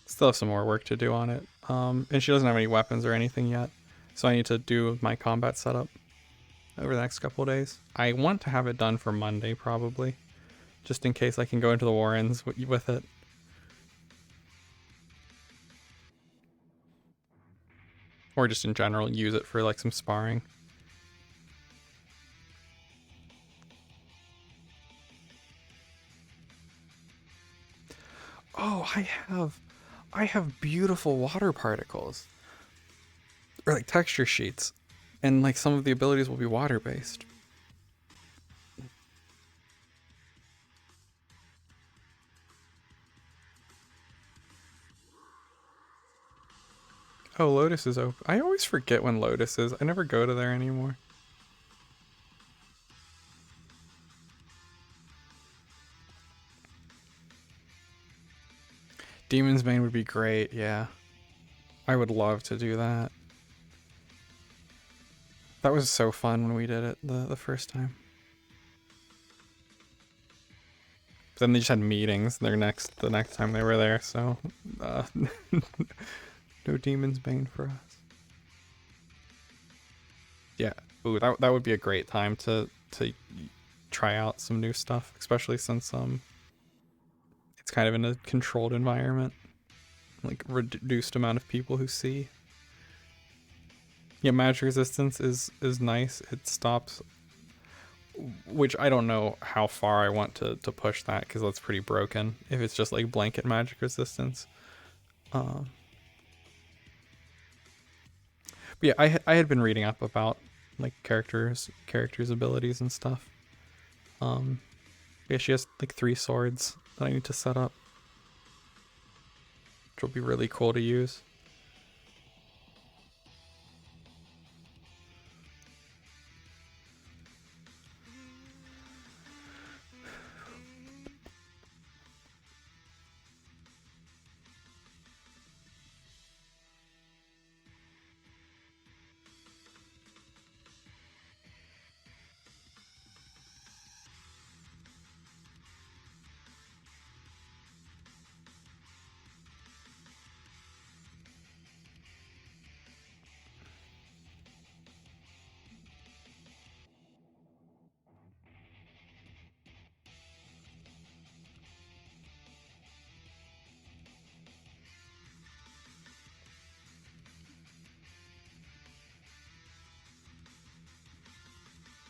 Still have some more work to do on it. And she doesn't have any weapons or anything yet. So I need to do my combat setup over the next couple of days. I want to have it done for Monday probably. Just in case I can go into the Warrens with it. Or just in general, use it for like some sparring. Oh, I have beautiful water particles. Or like texture sheets. And like some of the abilities will be water based. Oh, Lotus is open. I always forget when Lotus is. I never go to there anymore. Demon's Bane would be great, yeah. I would love to do that. That was so fun when we did it the first time. But then they just had meetings the next time they were there, so no Demon's Bane for us. Yeah, ooh, that would be a great time to try out some new stuff, especially since it's kind of in a controlled environment, like reduced amount of people who see. Yeah, magic resistance is nice. It stops, which I don't know how far I want to push that, because that's pretty broken if it's just like blanket magic resistance. But yeah, I had been reading up about like characters' abilities and stuff. Yeah, she has like 3 swords that I need to set up, which will be really cool to use.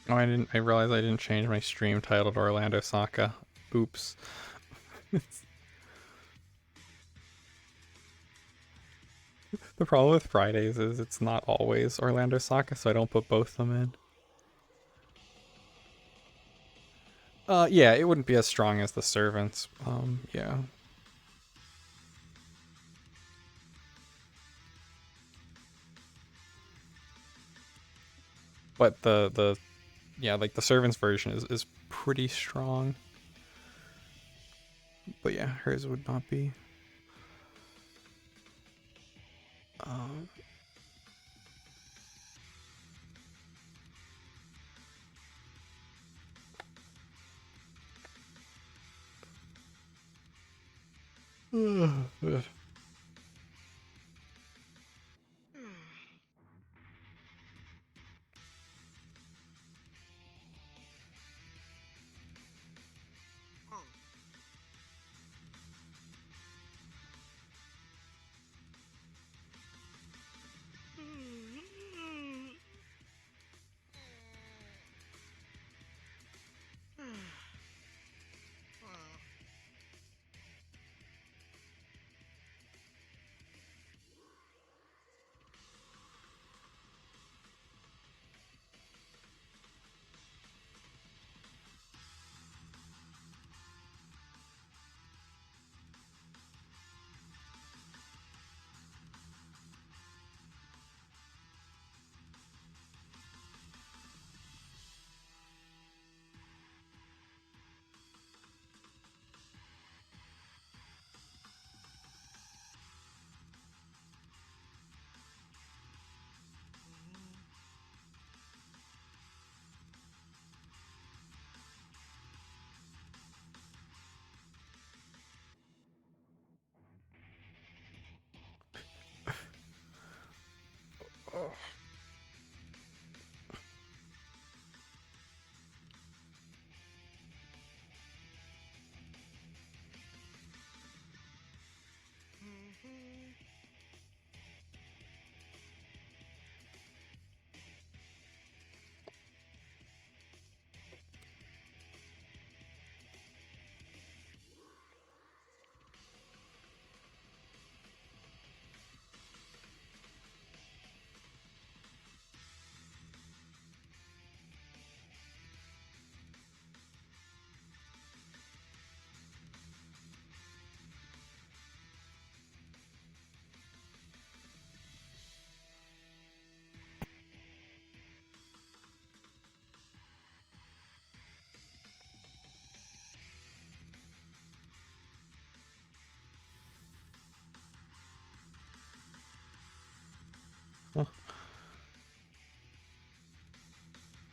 Oh, I realized I didn't change my stream title to Orlandosaka. Oops. The problem with Fridays is it's not always Orlandosaka, so I don't put both of them in. Yeah, it wouldn't be as strong as the servants. Yeah. But yeah, like the servants version is pretty strong. But yeah, hers would not be. Ugh.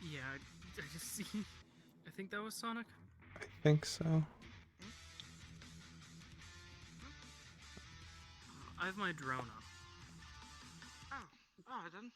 Yeah, I just see. I think that was Sonic. I think so. I have my drone up. Oh, then.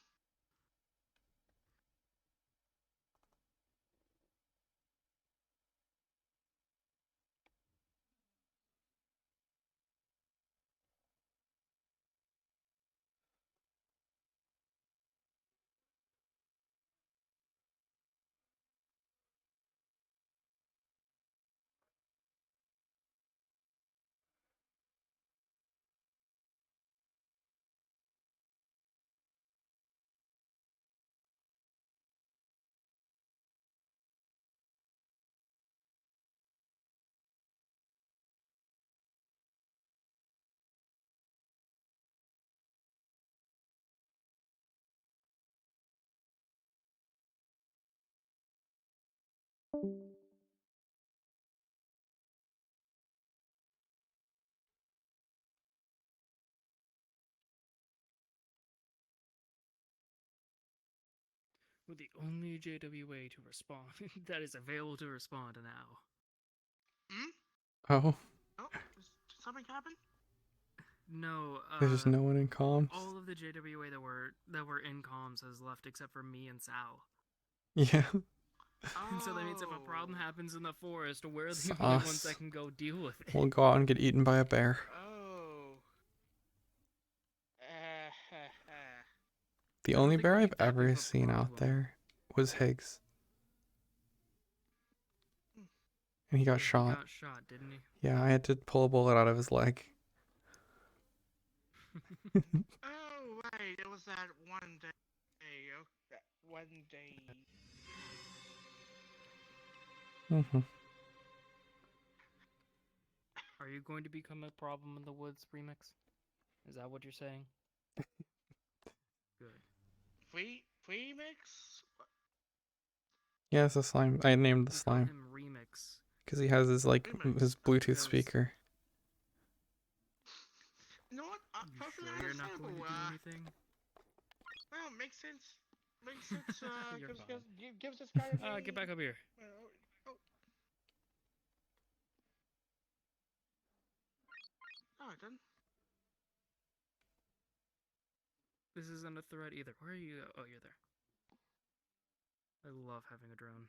With the only JWA to respond that is available to respond now. Oh, Oh, did something happen? No, there's no one in comms. all of the JWA that were in comms has left except for me and Sal. Yeah. And so that means if a problem happens in the forest, we're the It's only us. ones that can go deal with it. We'll go out and get eaten by a bear. Oh. The only bear I've ever seen out there was Higgs. And he got shot. He got shot, didn't he? Yeah, I had to pull a bullet out of his leg. Oh, right. It was that one day. That one day. Are you going to become a problem in the woods remix? Is that what you're saying? Good. Free mix? Yeah, it's a slime. I named the We call slime. him Remix. Because he has his, like, his Bluetooth Because- speaker. You know what? You sure you're not going to do anything? Well, makes sense. Makes sense. You're gives this guy a get back up here. Alright then. This isn't a threat either. Where are you? Oh, you're there. I love having a drone.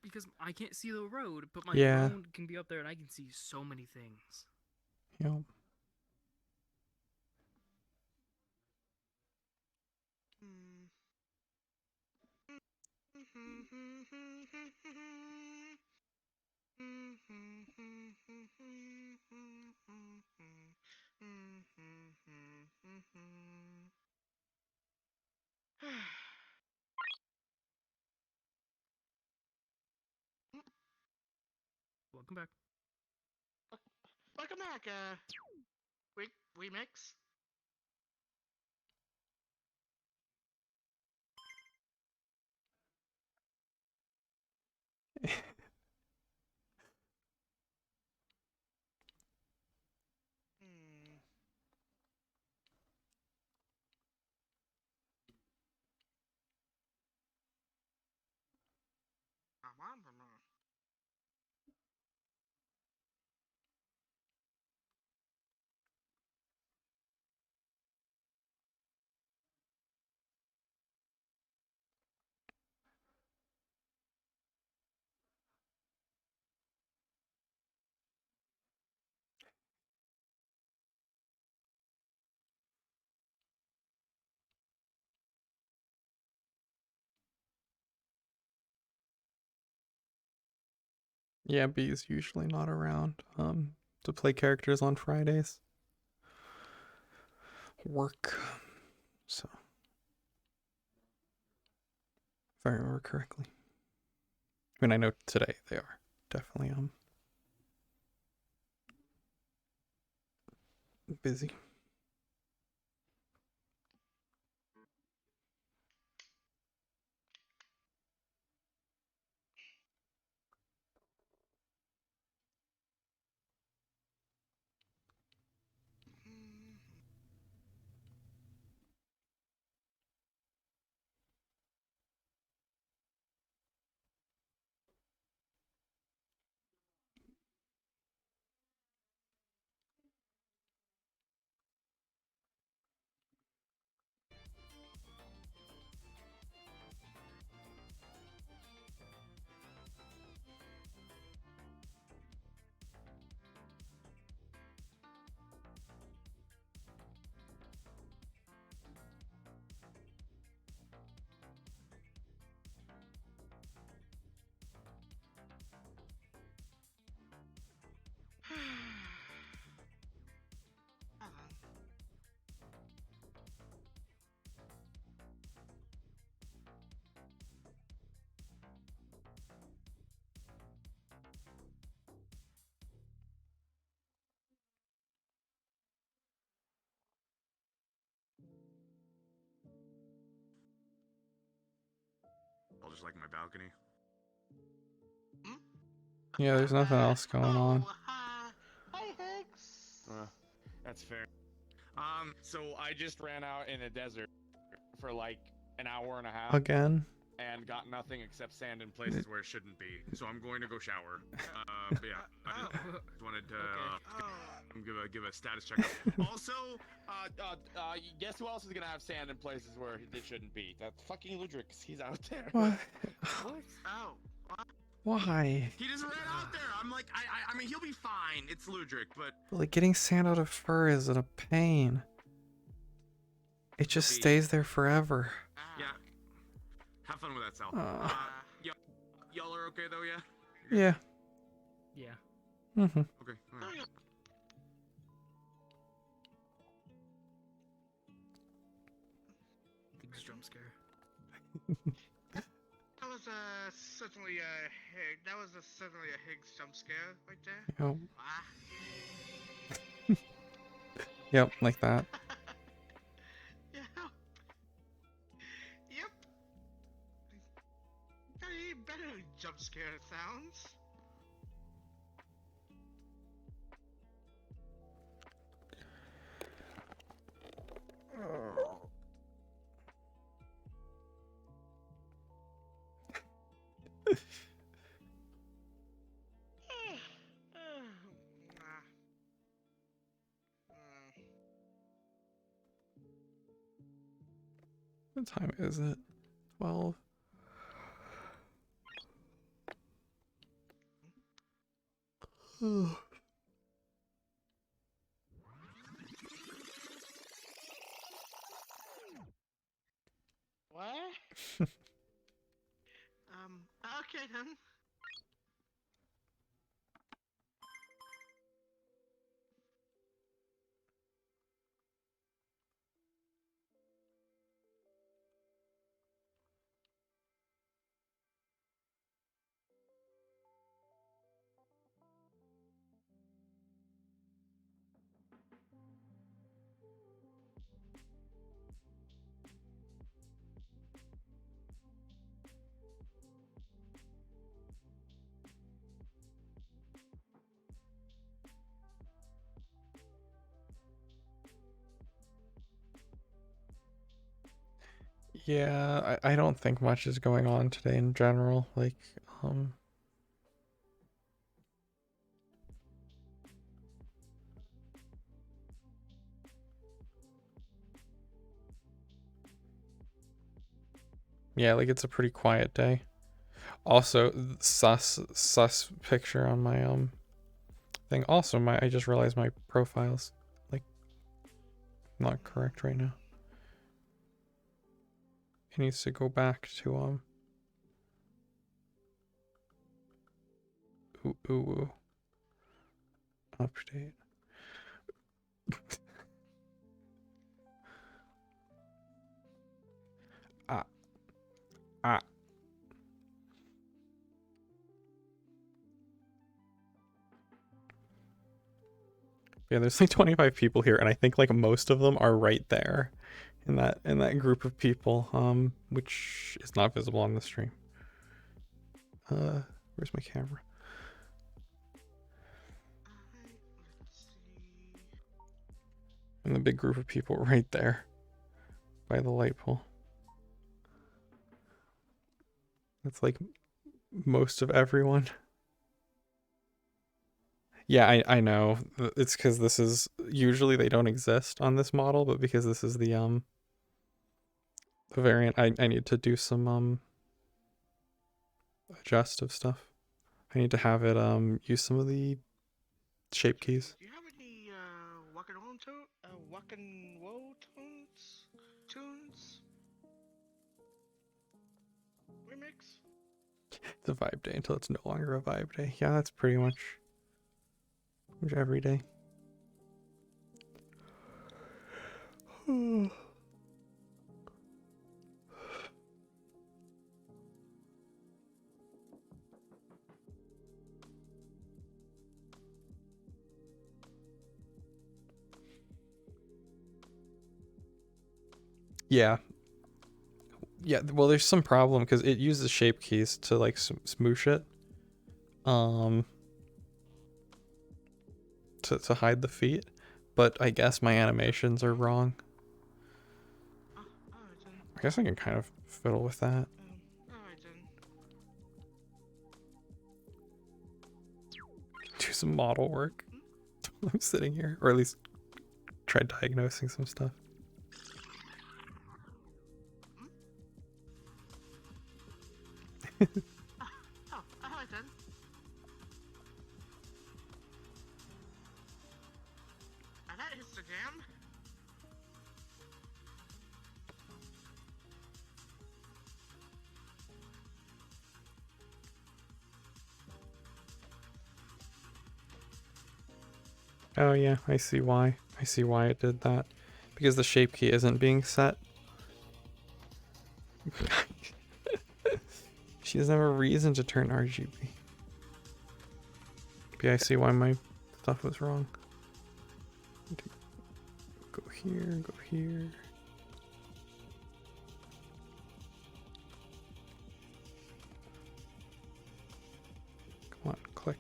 Because I can't see the road, but my Yeah. drone can be up there and I can see so many things. Yep. Welcome back. Welcome back, we mix. Yeah, B is usually not around to play characters on Fridays. Work. So, if I remember correctly. I mean, I know today they are definitely busy. just like my balcony. Yeah, there's nothing else going on. Hi, Hicks. That's fair. So I just ran out in a desert for like an hour and a half. Again? And got nothing except sand in places where it shouldn't be. So I'm going to go shower. But yeah, I just wanted to give a status check. Also, guess who else is gonna have sand in places where it shouldn't be? That fucking Ludrix. He's out there. What? What? Oh. Why? He just ran out there. I'm like, I mean, he'll be fine. It's Ludric, but Like, getting sand out of fur is a pain. It just stays there forever. yeah. Have fun with that, Sal. Y'all are okay though, yeah? Yeah. Yeah. Mm-hmm. Okay. All right. Big jump scare. That was certainly a Higgs jump scare right there. Yep. Ah. Yep, like that. Yeah. Yep. Any better jump scare sounds. What time is it? 12. What? Okay then. Yeah, I don't think much is going on today in general. Like, yeah, like it's a pretty quiet day. Also, sus picture on my thing. Also, I just realized my profile's like not correct right now. It needs to go back to ooh. Update. Ah. Yeah, there's like 25 people here, and I think like most of them are right there in that group of people, which is not visible on the stream. Where's my camera? And the big group of people right there by the light pole. That's like most of everyone. Yeah, I know. It's because this is usually they don't exist on this model, but because this is the variant, I need to do some adjustive stuff. I need to have it use some of the shape keys. Do you have any Wacken Woe tunes? Remix? It's a vibe day until it's no longer a vibe day. Yeah, that's pretty much every day. Yeah. Yeah, well, there's some problem because it uses shape keys to like smoosh it, to hide the feet, but I guess my animations are wrong. I guess I can kind of fiddle with that. Do some model work. I'm sitting here, or at least try diagnosing some stuff. Alright then. And that is the jam. Oh yeah, I see why. I see why it did that. Because the shape key isn't being set. She doesn't have a reason to turn RGB. Maybe I see why my stuff was wrong. Go here, go here. Come on, click.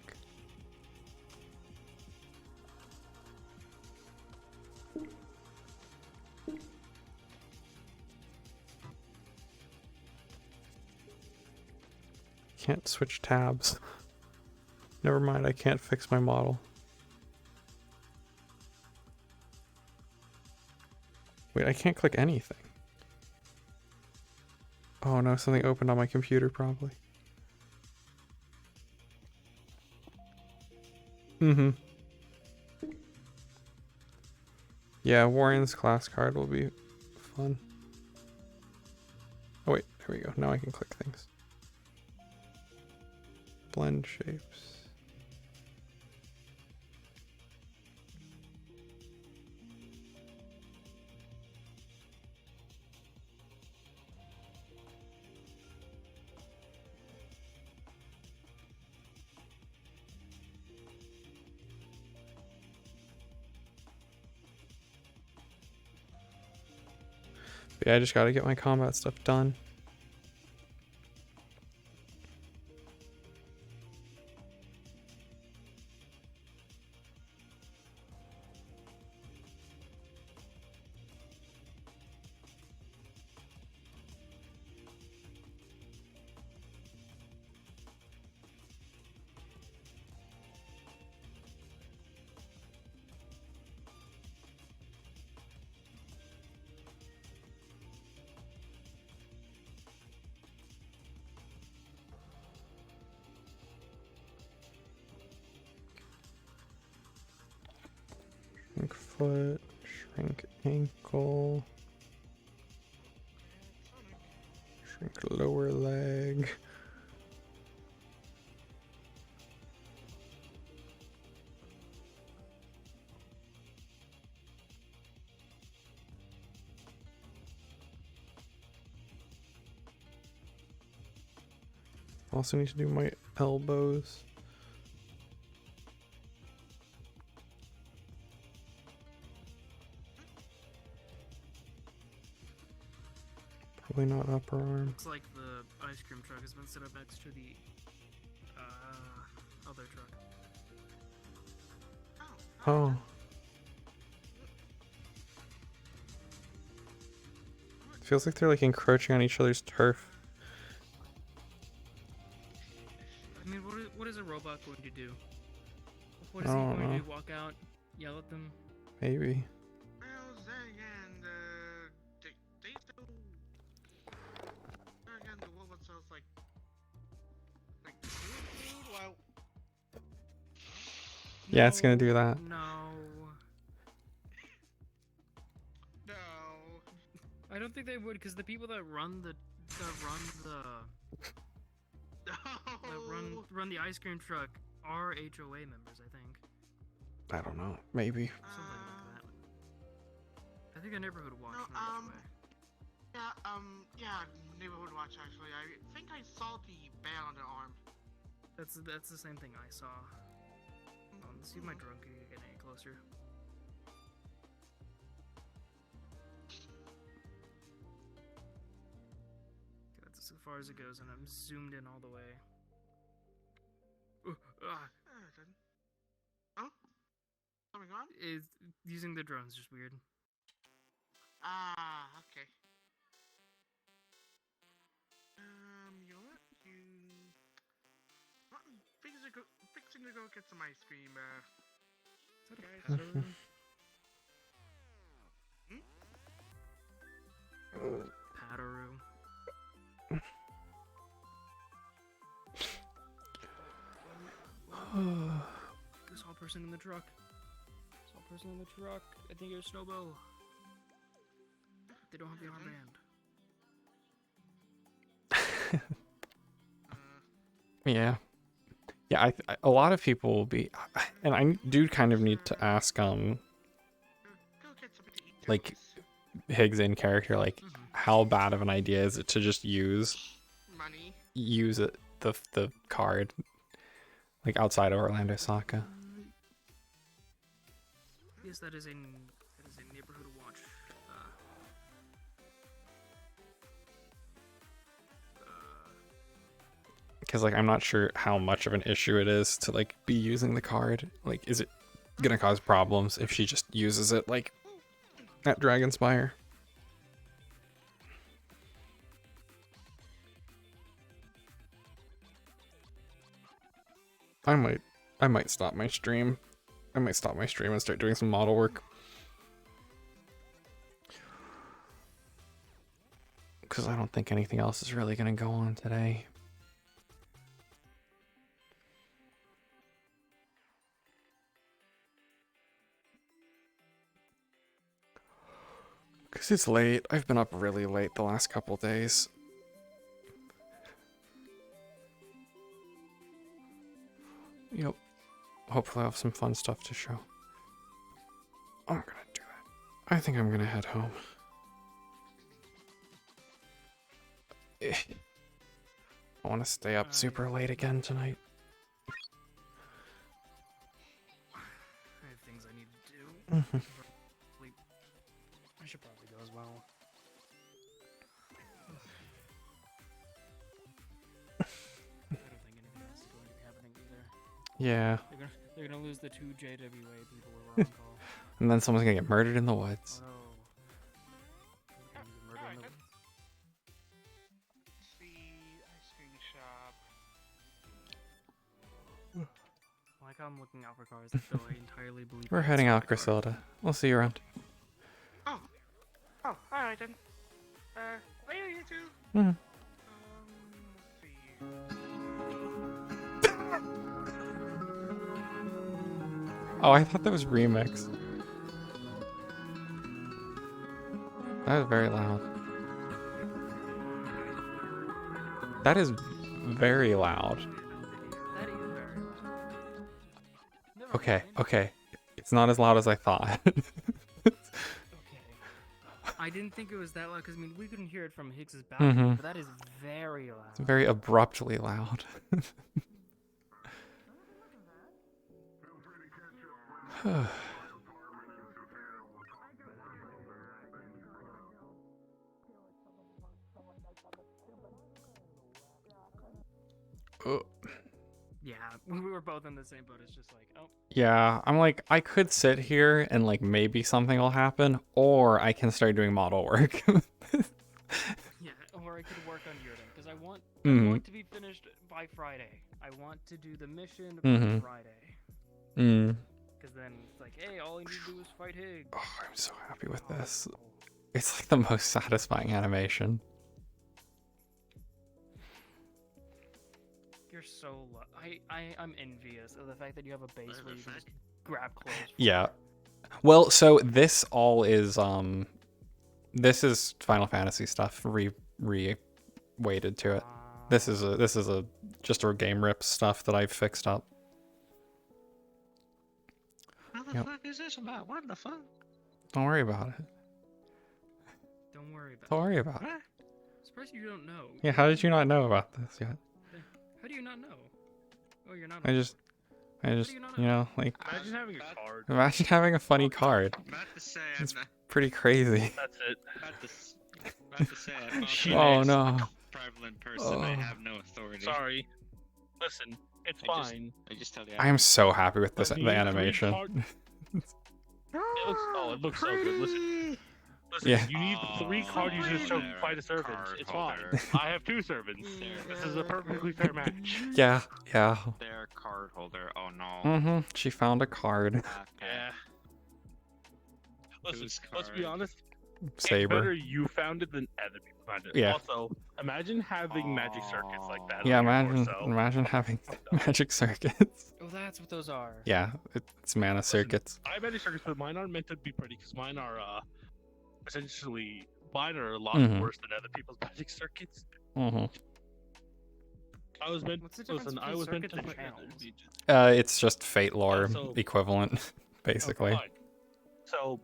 Can't switch tabs. Never mind, I can't fix my model. Wait, I can't click anything. Oh no, something opened on my computer probably. Mm-hmm. Yeah, Warren's class card will be fun. Oh wait, there we go. Now I can click things. Blend shapes. But yeah, I just gotta get my combat stuff done. Shrink foot, shrink ankle, shrink lower leg. Also need to do my elbows. Probably not upper arm. Looks like the ice cream truck has been set up next to the other truck. Oh. Feels like they're like encroaching on each other's turf. I mean, what is a robot going to do? What is he going to do? Walk out, yell at them? Maybe. Well, then again, they still. Then again, the robot sounds like food. Well. Yeah, it's gonna do that. No. No. I don't think they would, because the people that run the run the ice cream truck are HOA members, I think. I don't know. Maybe. Something like that. I think a neighborhood watch. Yeah, neighborhood watch. Actually, I think I saw the bell on their arm. That's the same thing I saw. Let's see if my drone can get any closer. far as it goes, and I'm zoomed in all the way. Oh? Something on? Is using the drone's just weird. Ah, okay. You know what? Fixing to go get some ice cream. Is that a Guys. Padaru. Saw a person in the truck. Saw a person in the truck. I think it was Snowbow. They don't have the armband. Yeah. Yeah, a lot of people will be, and I do kind of need to ask, like, Higgs in character, like, how bad of an idea is it to just use it, the card, like, outside of Orlandosaka? Yes, that is a neighborhood watch. Because, like, I'm not sure how much of an issue it is to, like, be using the card. Like, is it gonna cause problems if she just uses it, like, at Dragonspire? I might stop my stream. I might stop my stream and start doing some model work. Because I don't think anything else is really gonna go on today. Because it's late. I've been up really late the last couple days. Yep. Hopefully I'll have some fun stuff to show. I'm gonna do that. I think I'm gonna head home. I want to stay up super late again tonight. I have things I need to do. Sleep. I should probably go as well. I don't think anything else is going to be happening either. Yeah. They're gonna lose the 2 JWA people who were on call. And then someone's gonna get murdered in the woods. Oh. Murder in the woods. Ice cream shop. Like I'm looking out for cars that though I entirely believe. We're heading out, Griselda. We'll see you around. Oh, alright then. Later, you two. Mhm. Oh, I thought that was remix. That was very loud. That is very loud. Okay, okay. It's not as loud as I thought. I didn't think it was that loud because I mean we couldn't hear it from Higgs's balcony, but that is very loud. It's very abruptly loud. Yeah, we were both in the same boat. It's just like, oh. Yeah, I'm like, I could sit here and like maybe something will happen, or I can start doing model work. Yeah, or I could work on Yurden because I want to be finished by Friday. I want to do the mission by Friday. Because then it's like, hey, all I need to do is fight Higgs. Oh, I'm so happy with this. It's like the most satisfying animation. You're so I'm envious of the fact that you have a base where you can just grab clothes. Yeah. Well, so this all is this is Final Fantasy stuff re-weighted to it. This is a just a game rip stuff that I've fixed up. What the fuck is this about? What the fuck? Don't worry about it. Don't worry about Don't worry about it. I'm surprised you don't know. Yeah, how did you not know about this yet? How do you not know? Oh, you're not. I just, you know, like, Imagine having a card. imagine having a funny card. About to say, It's pretty crazy. That's it. About to say, I'm not Oh no. prevalent person. I have no authority. Sorry. Listen, it's fine. I just tell you. I am so happy with this Listen, the you need 3 animation. it looks so good. Listen, Yeah. you need 3 card users to fight a servant. It's fine. I have 2 servants. This is a perfectly fair match. Yeah, yeah. Their card holder. Oh no. Mm-hmm. She found a card. Yeah. Listen, let's be honest. It's Saber. better you found it than other people found it. Yeah. Also, imagine having magic circuits like that. Yeah, on your imagine torso. imagine having magic circuits. Oh, that's what those are. Yeah, it's mana circuits. I have magic circuits, but mine aren't meant to be pretty because mine are essentially mine are a lot Mhm. worse than other people's magic circuits. Mm-hmm. I was meant. What's the difference Listen, I between was meant circuits to and fight channels? others. It's just Fate lore so- equivalent, basically. Fine. So,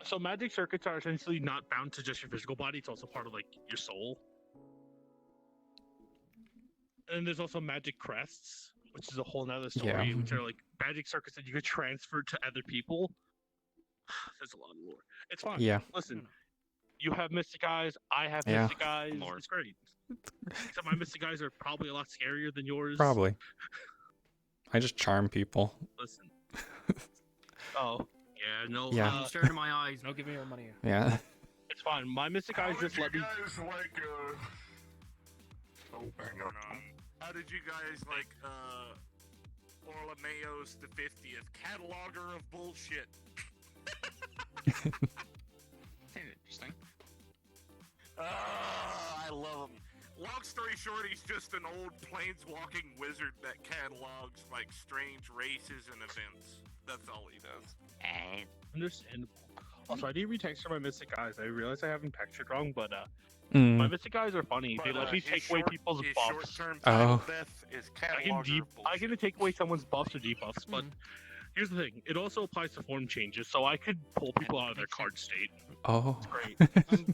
so magic circuits are essentially not bound to just your physical body. It's also part of like your soul. And then there's also magic crests, which is a whole nother story, Yeah. which are like magic circuits that you could transfer to other people. There's a lot of lore. It's fine. Yeah. Listen, you have mystic eyes. I have Yeah. mystic eyes. It's great. Except my mystic eyes are probably a lot scarier than yours. Probably. I just charm people. Listen. Oh, yeah, no. Yeah. You stared in my eyes. No, give me your money. Yeah. It's fine. My mystic eyes just let me. Oh, hang on. How did you guys like Orlandosaka the 50th cataloger of bullshit? Interesting. I love him. Long story short, he's just an old planeswalking wizard that catalogs like strange races and events. That's all he does. Understandable. Also, I did retexture my mystic eyes. I realized I haven't textured wrong, but Mm. my mystic eyes are funny. They let me take away people's his buffs. short-term Oh. title death is I can cataloger of I can take away someone's buffs or debuffs, but here's the thing: it also applies to form changes, so I could pull people out of their card state. Oh. It's great.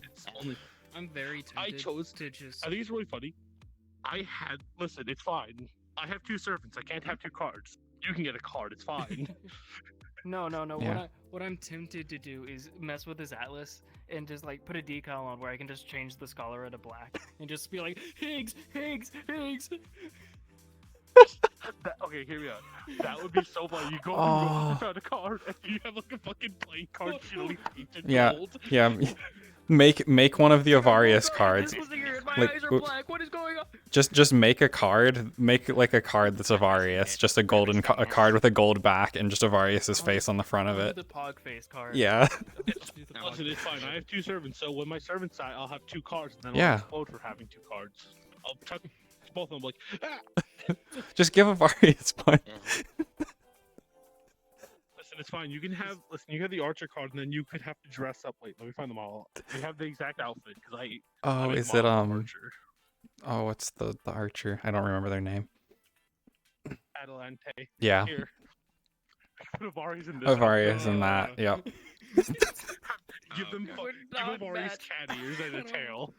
It's only. I'm very tempted I chose to just. I think it's really funny. Listen, it's fine. I have 2 servants. I can't have 2 cards. You can get a card. It's fine. No. Yeah. What I'm tempted to do is mess with his atlas and just like put a decal on where I can just change the scholar to black and just be like Higgs. Okay, hear me out. That would be so funny. You go Oh. and found a card, and you have like a fucking playing card shitty painted Yeah. gold. Yeah. Make one of the Avarius cards. This was weird. My Like, eyes are black. What is going on? Just make a card. Make like a card that's Avarius, just a golden a card with a gold back and just Avarius's face on the front of it. The pog face card. Yeah. Listen, it's fine. I have 2 servants, so when my servants die, I'll have 2 cards, and then Yeah. I'll explode for having 2 cards. I'll chuck both of them like, Just give Avarius one. Listen, it's fine. You can have. Listen, you have the archer card, and then you could have to dress up. Wait, let me find them all. You have the exact outfit because I. Oh, I is it Archer. Oh, what's the archer? I don't remember their name. Adelante. Yeah. Here. Put Avarius in this. Avarius in that. Yep. Give them Avarius cat ears and a tail.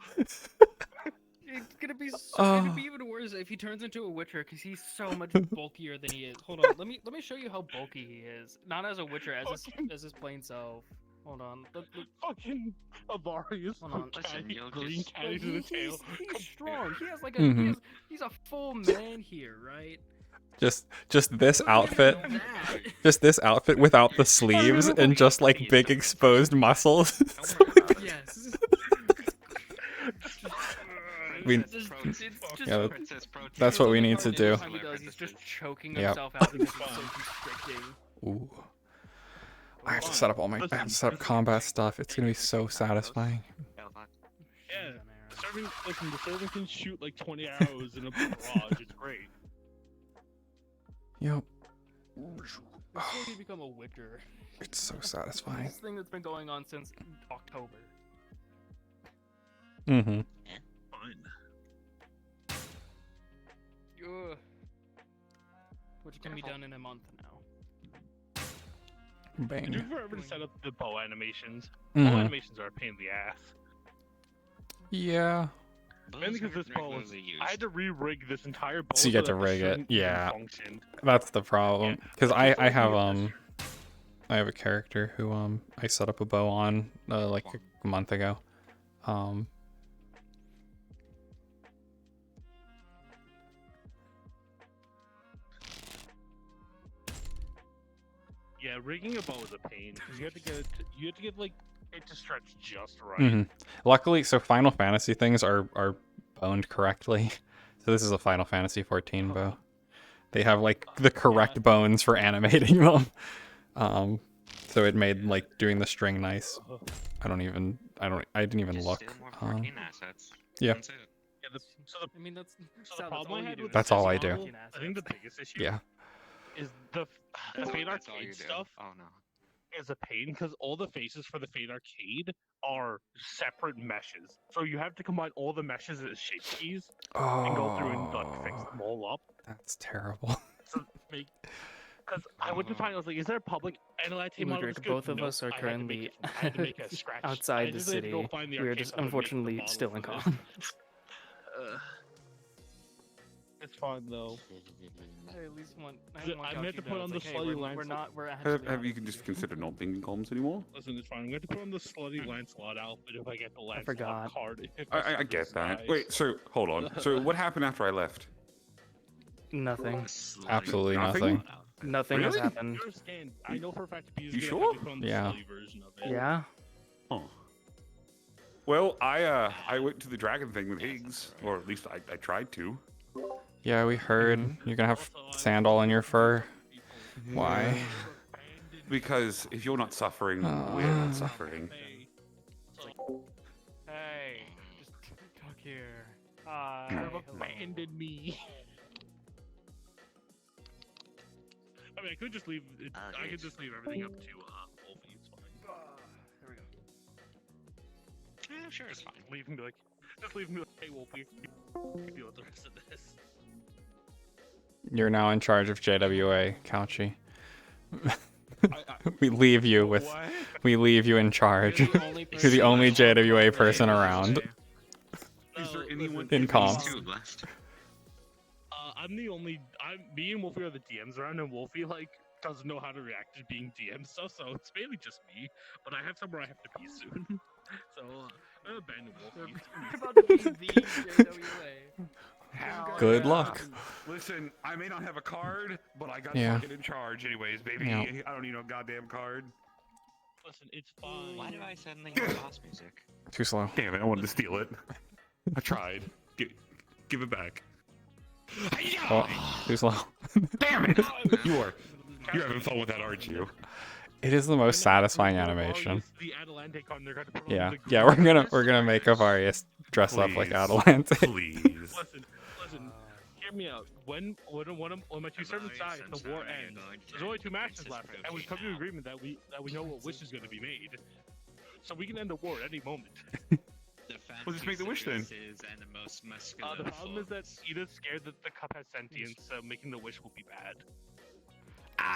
It's gonna be Oh. it'd be even worse if he turns into a Witcher because he's so much bulkier than he is. Hold on, let me show you how bulky he is. Not as a Witcher, as his plain self. Hold on. Fucking Avarius. Hold on. Green catties in the tail. He's strong. He has like a Mhm. he's a full man here, right? Just this outfit. Just this outfit without the sleeves and just like big exposed muscles. Yes. I mean, yeah, that's what we need to do. He's just choking Yep. himself out because he's so constricting. Ooh. I have to set up all my I have to set up combat stuff. It's gonna be so satisfying. Yeah. The servant can shoot like 20 arrows in a barrage. It's great. Yep. Before he become a Witcher. It's so satisfying. This thing that's been going on since October. Mm-hmm. Fine. Ugh. Which can be done in a month now. Bang. Did you ever set up the bow animations? Mhm. Bow animations are a pain in the ass. Yeah. Mainly because this bow was, I had to re-rig this entire bow. So you get to that rig the it. string even Yeah. functioned. That's the problem. Because I have a character who I set up a bow on like a month ago. Yeah, rigging a bow is a pain because you have to get like it to stretch just right. Luckily, so Final Fantasy things are boned correctly. So this is a Final Fantasy 14 bow. They have like the correct bones for animating them. So it made like doing the string nice. I didn't even look. Yeah. I mean, that's So the problem I had with That's all I do. I think the biggest issue Yeah. is the Fate Arcade stuff. Oh no. Is a pain because all the faces for the Fate Arcade are separate meshes. So you have to combine all the meshes as shape keys and go through and like fix them all up. That's terrible. So because I went to find, I was like, is there a public NLIT model? Ludwig, both of us are currently outside the city. We are just unfortunately still in con. It's fun though. I at least want. I meant to put on the slutty Lancelot. Have you can just consider not being in comms anymore? Listen, it's fine. I'm going to put on the slutty Lancelot outfit if I get the Lancelot forgot. card. I get that. Wait, so hold on. So what happened after I left? Nothing. Absolutely nothing. Nothing has Really? happened. I know for a fact that You sure? Yeah. Yeah. Oh. Well, I went to the dragon thing with Higgs, or at least I tried to. Yeah, we heard. You're gonna have sand all in your fur. Why? Because if you're not suffering, we're not suffering. Hey, just talk here. You've abandoned me. I mean, I could just leave. I could just leave everything up to Wolfie. It's fine. There we go. Yeah, sure, it's fine. Leave him be like, just leave him be like, hey Wolfie, you deal with the rest of this. You're now in charge of JWA, Couchy. We leave you in charge. You're the only JWA person around. Is there anyone in comms? I'm the only. Me and Wolfie are the DMs around, and Wolfie like doesn't know how to react to being DM stuff, so it's mainly just me. But I have somewhere I have to be soon, so I'm abandon Wolfie. About to be the JWA. Good luck. Listen, I may not have a card, but I got Yeah. fucking in charge anyways, baby. Yeah. I don't need no goddamn card. Listen, it's fine. Why do I suddenly hear boss music? Too slow. Damn it, I wanted to steal it. I tried. Give it back. Oh, too slow. Damn it! You're having fun with that, aren't you? It is the most satisfying animation. The Adelante card, they're gonna put on Yeah, the yeah, we're gonna make Avarius dress up like Adelante. Please. Listen. Hear me out. When my two servants die, the war ends. There's only 2 matches left, and we've come to an agreement that we know what wish is going to be made, so we can end the war at any moment. We'll just make the wish then. And the most muscular The problem is that Ida's scared that the cup has sentience, so making the wish will be bad.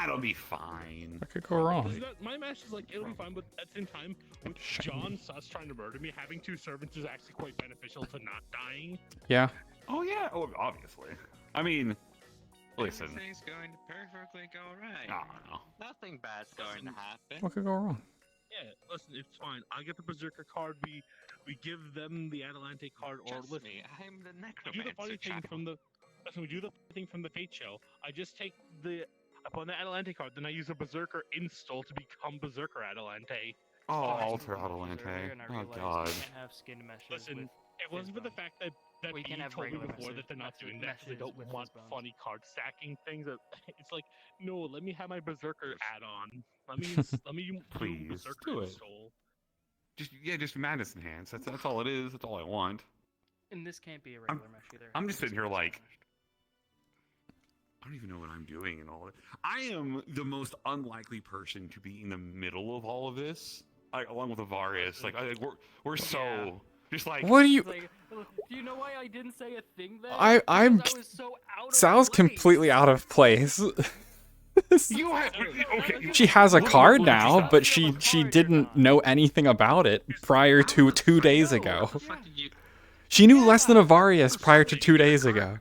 It'll be fine. What could go wrong? My match is like, it'll be fine, but at the same time, with John Sus trying to murder me, having 2 servants is actually quite beneficial to not dying. Yeah. Oh yeah, obviously. I mean, listen. Everything's going to perfectly go right. No. Nothing bad's going to happen. What could go wrong? Yeah, listen, it's fine. I get the Berserker card. We give them the Adelante card, or Trust listen. me, I'm the We do the funny thing from the. Listen, we do the thing from the Fate show. I just take upon the Adelante card, then I use a Berserker install to become Berserker Adelante. Oh, Alter Adelante. Oh god. Listen, it wasn't for the fact that We he can have told me regular before that they're not doing that because they don't with want his bones. funny card stacking things. It's like, no, let me have my Berserker add-on. Let me do Please, Berserker do it. install. Just madness enhance. That's all it is. That's all I want. And this can't be a regular mesh either. I'm just sitting here like, I don't even know what I'm doing and all of it. I am the most unlikely person to be in the middle of all of this, along with Avarius. Like, we're so just like. What do you? Like, do you know why I didn't say a thing then? I'm. Because I was so out of Sal's place. completely out of place. You have, okay. She has a card now, but she didn't know anything about it prior to 2 days ago. She knew less than Avarius prior to 2 days ago.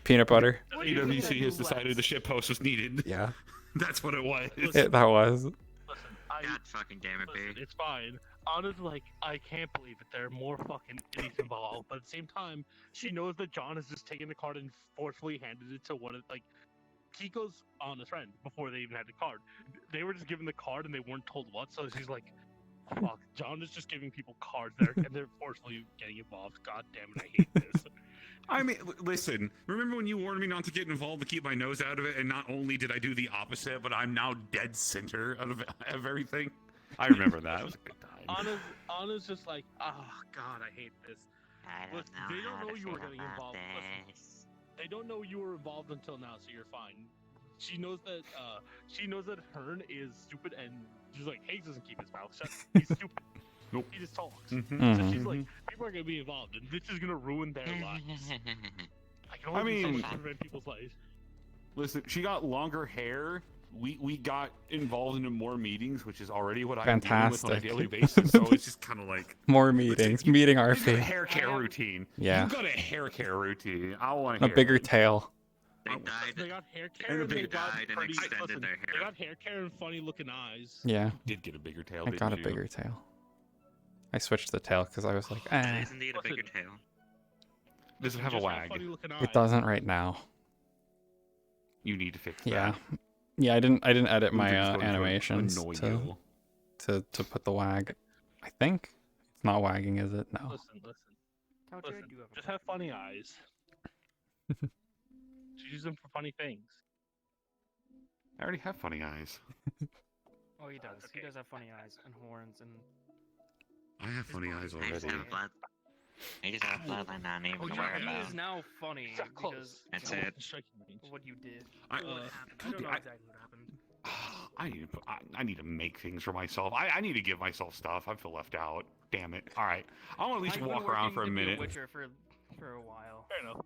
Peanut butter. AWC has decided the ship post was needed. Yeah. That's what it was. That was. God fucking damn it, Listen, it's fine. Honestly, like, I can't believe it. There are more fucking idiots involved. But at the same time, she knows that John has just taken the card and forcefully handed it to one of, like, Kiko's honest friend before they even had the card. They were just given the card and they weren't told what, so she's like, fuck, John is just giving people cards there and they're forcefully getting involved. God damn it, I hate this. I mean, listen, remember when you warned me not to get involved, to keep my nose out of it, and not only did I do the opposite, but I'm now dead center of everything? I remember that. It was a good time. Anna's just like, oh god, I hate this. Look, they don't know you were getting involved. Listen, they don't know you were involved until now, so you're fine. She knows that Hearn is stupid, and she's like, Hayes doesn't keep his mouth shut. He's stupid. Nope. He just talks. Mhm. So she's like, people are gonna be involved, and this is gonna ruin their lives. I can only do so much to prevent people's lives. Listen, she got longer hair. We got involved in more meetings, which is already what I'm dealing with on a Fantastic. daily basis. So it's just kind of like More meetings, meeting our you got a fate. hair care routine. Yeah. You got a hair care routine. I want A bigger tail. They got hair care and they got pretty. Listen, they got hair care and funny looking eyes. Yeah. You did get a bigger tail. I got a bigger tail. I switched the tail because I was like, eh. It is indeed a bigger tail. Does it have a wag? It doesn't right now. You need to fix Yeah. that. Yeah, I didn't edit my Ludwig's going to animations annoy to put the wag. I think it's not wagging, is it? No. Listen. Just have funny eyes. Just use them for funny things. I already have funny eyes. Oh, he does. He does have funny eyes and horns and. I have funny eyes I just already. have blood. I just have bloodline not even Oh, to yeah, worry he about. is now funny because That's it. what you did. I- What happened? I don't know exactly what happened. I need to make things for myself. I need to give myself stuff. I feel left out. Damn it. All right. I want to at least I've been walk around working for a to be minute. Witcher for a while. Fair enough.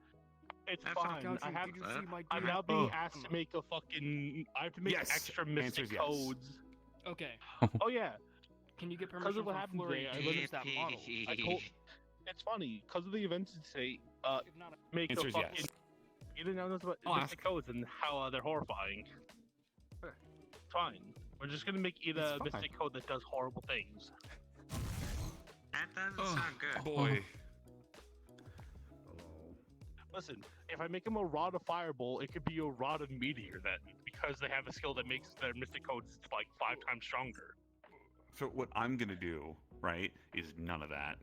It's That's fine. okay. I have Did you see my I'm deal? now being asked to make a fucking. I have to make Yes. extra Answer's mystic yes. codes. Okay. Oh yeah. Can you get Because permission of what from happened Flurry today, to use that model? I told. It's funny because of the events today. Make a Answer's fucking. yes. You didn't know about I'll mystic codes and how they're horrifying. Sure. Fine. We're just gonna make it a It's fine. mystic code that does horrible things. That doesn't sound good. Boy. Listen, if I make them a rod of fireball, it could be a rod of meteor then, because they have a skill that makes their mystic codes like 5 times stronger. So what I'm gonna do, right, is none of that.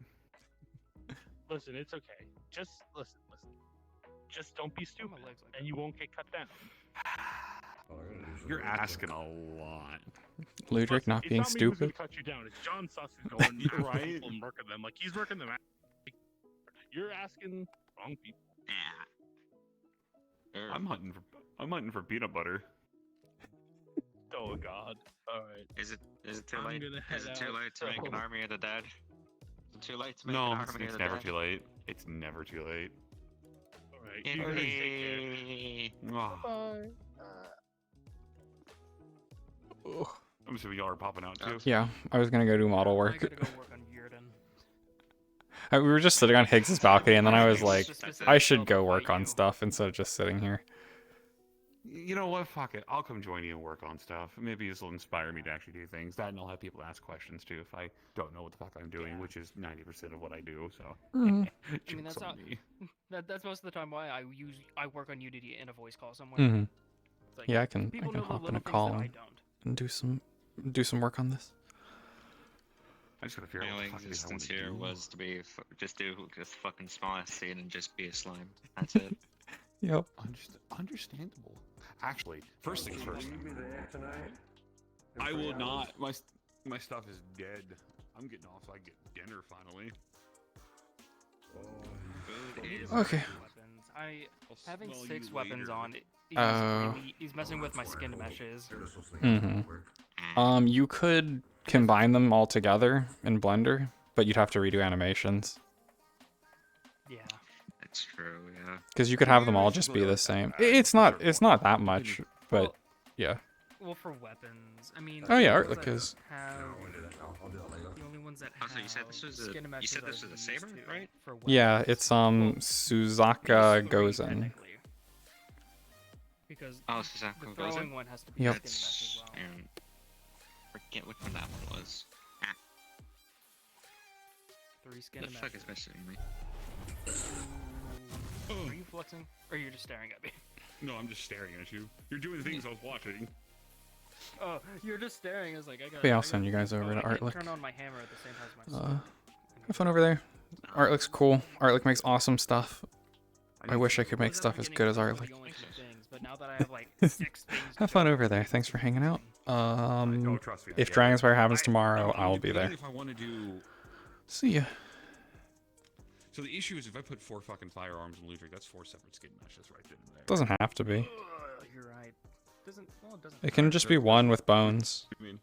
Listen, it's okay. Just listen. Just don't be stupid, and you won't get cut down. You're asking a lot. Ludwig not It's being not me who's stupid. gonna cut you down. It's John Suss who's going right and murking them. Like he's working them out. You're asking wrong people. Yeah. I'm hunting for peanut butter. Oh God! All right. Is it too I'm late? gonna head Is it too out, late to make an so- army of the dead? Is it too late to make No, an it's, army of it's the never dead? too late. It's never too late. All right. You guys take care. Oh, Bye. I'm assuming y'all are popping out too. Yeah, I was gonna go do model I work. gotta go work on Yurden. We were just sitting on Higgs's balcony, and then I was like, Just I should go work on stuff instead of just sitting here. You know what? Fuck it. I'll come join you and work on stuff. Maybe this will inspire me to actually do things. That, and I'll have people ask questions too if I don't know what the fuck I'm doing, which is 90% of what I do. So, I mean, Joke's that's on how. me. That's most of the time why I work on Unity in a voice call somewhere. Hmm. It's like, Yeah, I can people know the hop in little a things call that I and, don't. and do some work on this. I just gotta figure My out only what the fuck it is I want existence to here do. was to be just do this fucking small ass scene and just be a slime. That's it. Yep. Understandable. Actually, first things first. I will not. My stuff is dead. I'm getting off so I get dinner finally. Okay. Weapons. Having smell 6 you weapons later. on, he's messing with my skin meshes. Mm-hmm. You could combine them all together in Blender, but you'd have to redo animations. Yeah. That's true, yeah. Because you could have them all just be the same. It's not that much, but Well, yeah. Well, for weapons, I mean. Oh, yeah, the Art ones that is- have- The only ones that Also, you said this was a skin you meshes said this are was a saber, used to right? for Yeah, it's Suzaka Gozen. technically. Because Oh, Suzaka the Gozen? throwing one has to be Yep. skin mesh as well. And forget which one that one was. Ah, 3 skin the fuck meshes. is messing with me? Are you flexing? Or you're just staring at me? No, I'm just staring at you. You're doing things I was watching. Oh, you're just staring. I was like, I got. Yeah, I'll send you guys over to Artlick. Turn on my hammer at the same time as my sword. Have fun over there. Artlick's cool. Artlick makes awesome stuff. I wish I could make stuff as good as Artlick. But now that I have like 6 things. Have fun over there. Thanks for hanging out. If Dragonspire happens tomorrow, I will be there. If I want to do. See ya. So the issue is if I put 4 fucking firearms in Ludwig, that's 4 separate skin meshes right then and there. Doesn't have to be. You're right. Doesn't. Well, it doesn't. It can just be one with bones. What do you mean?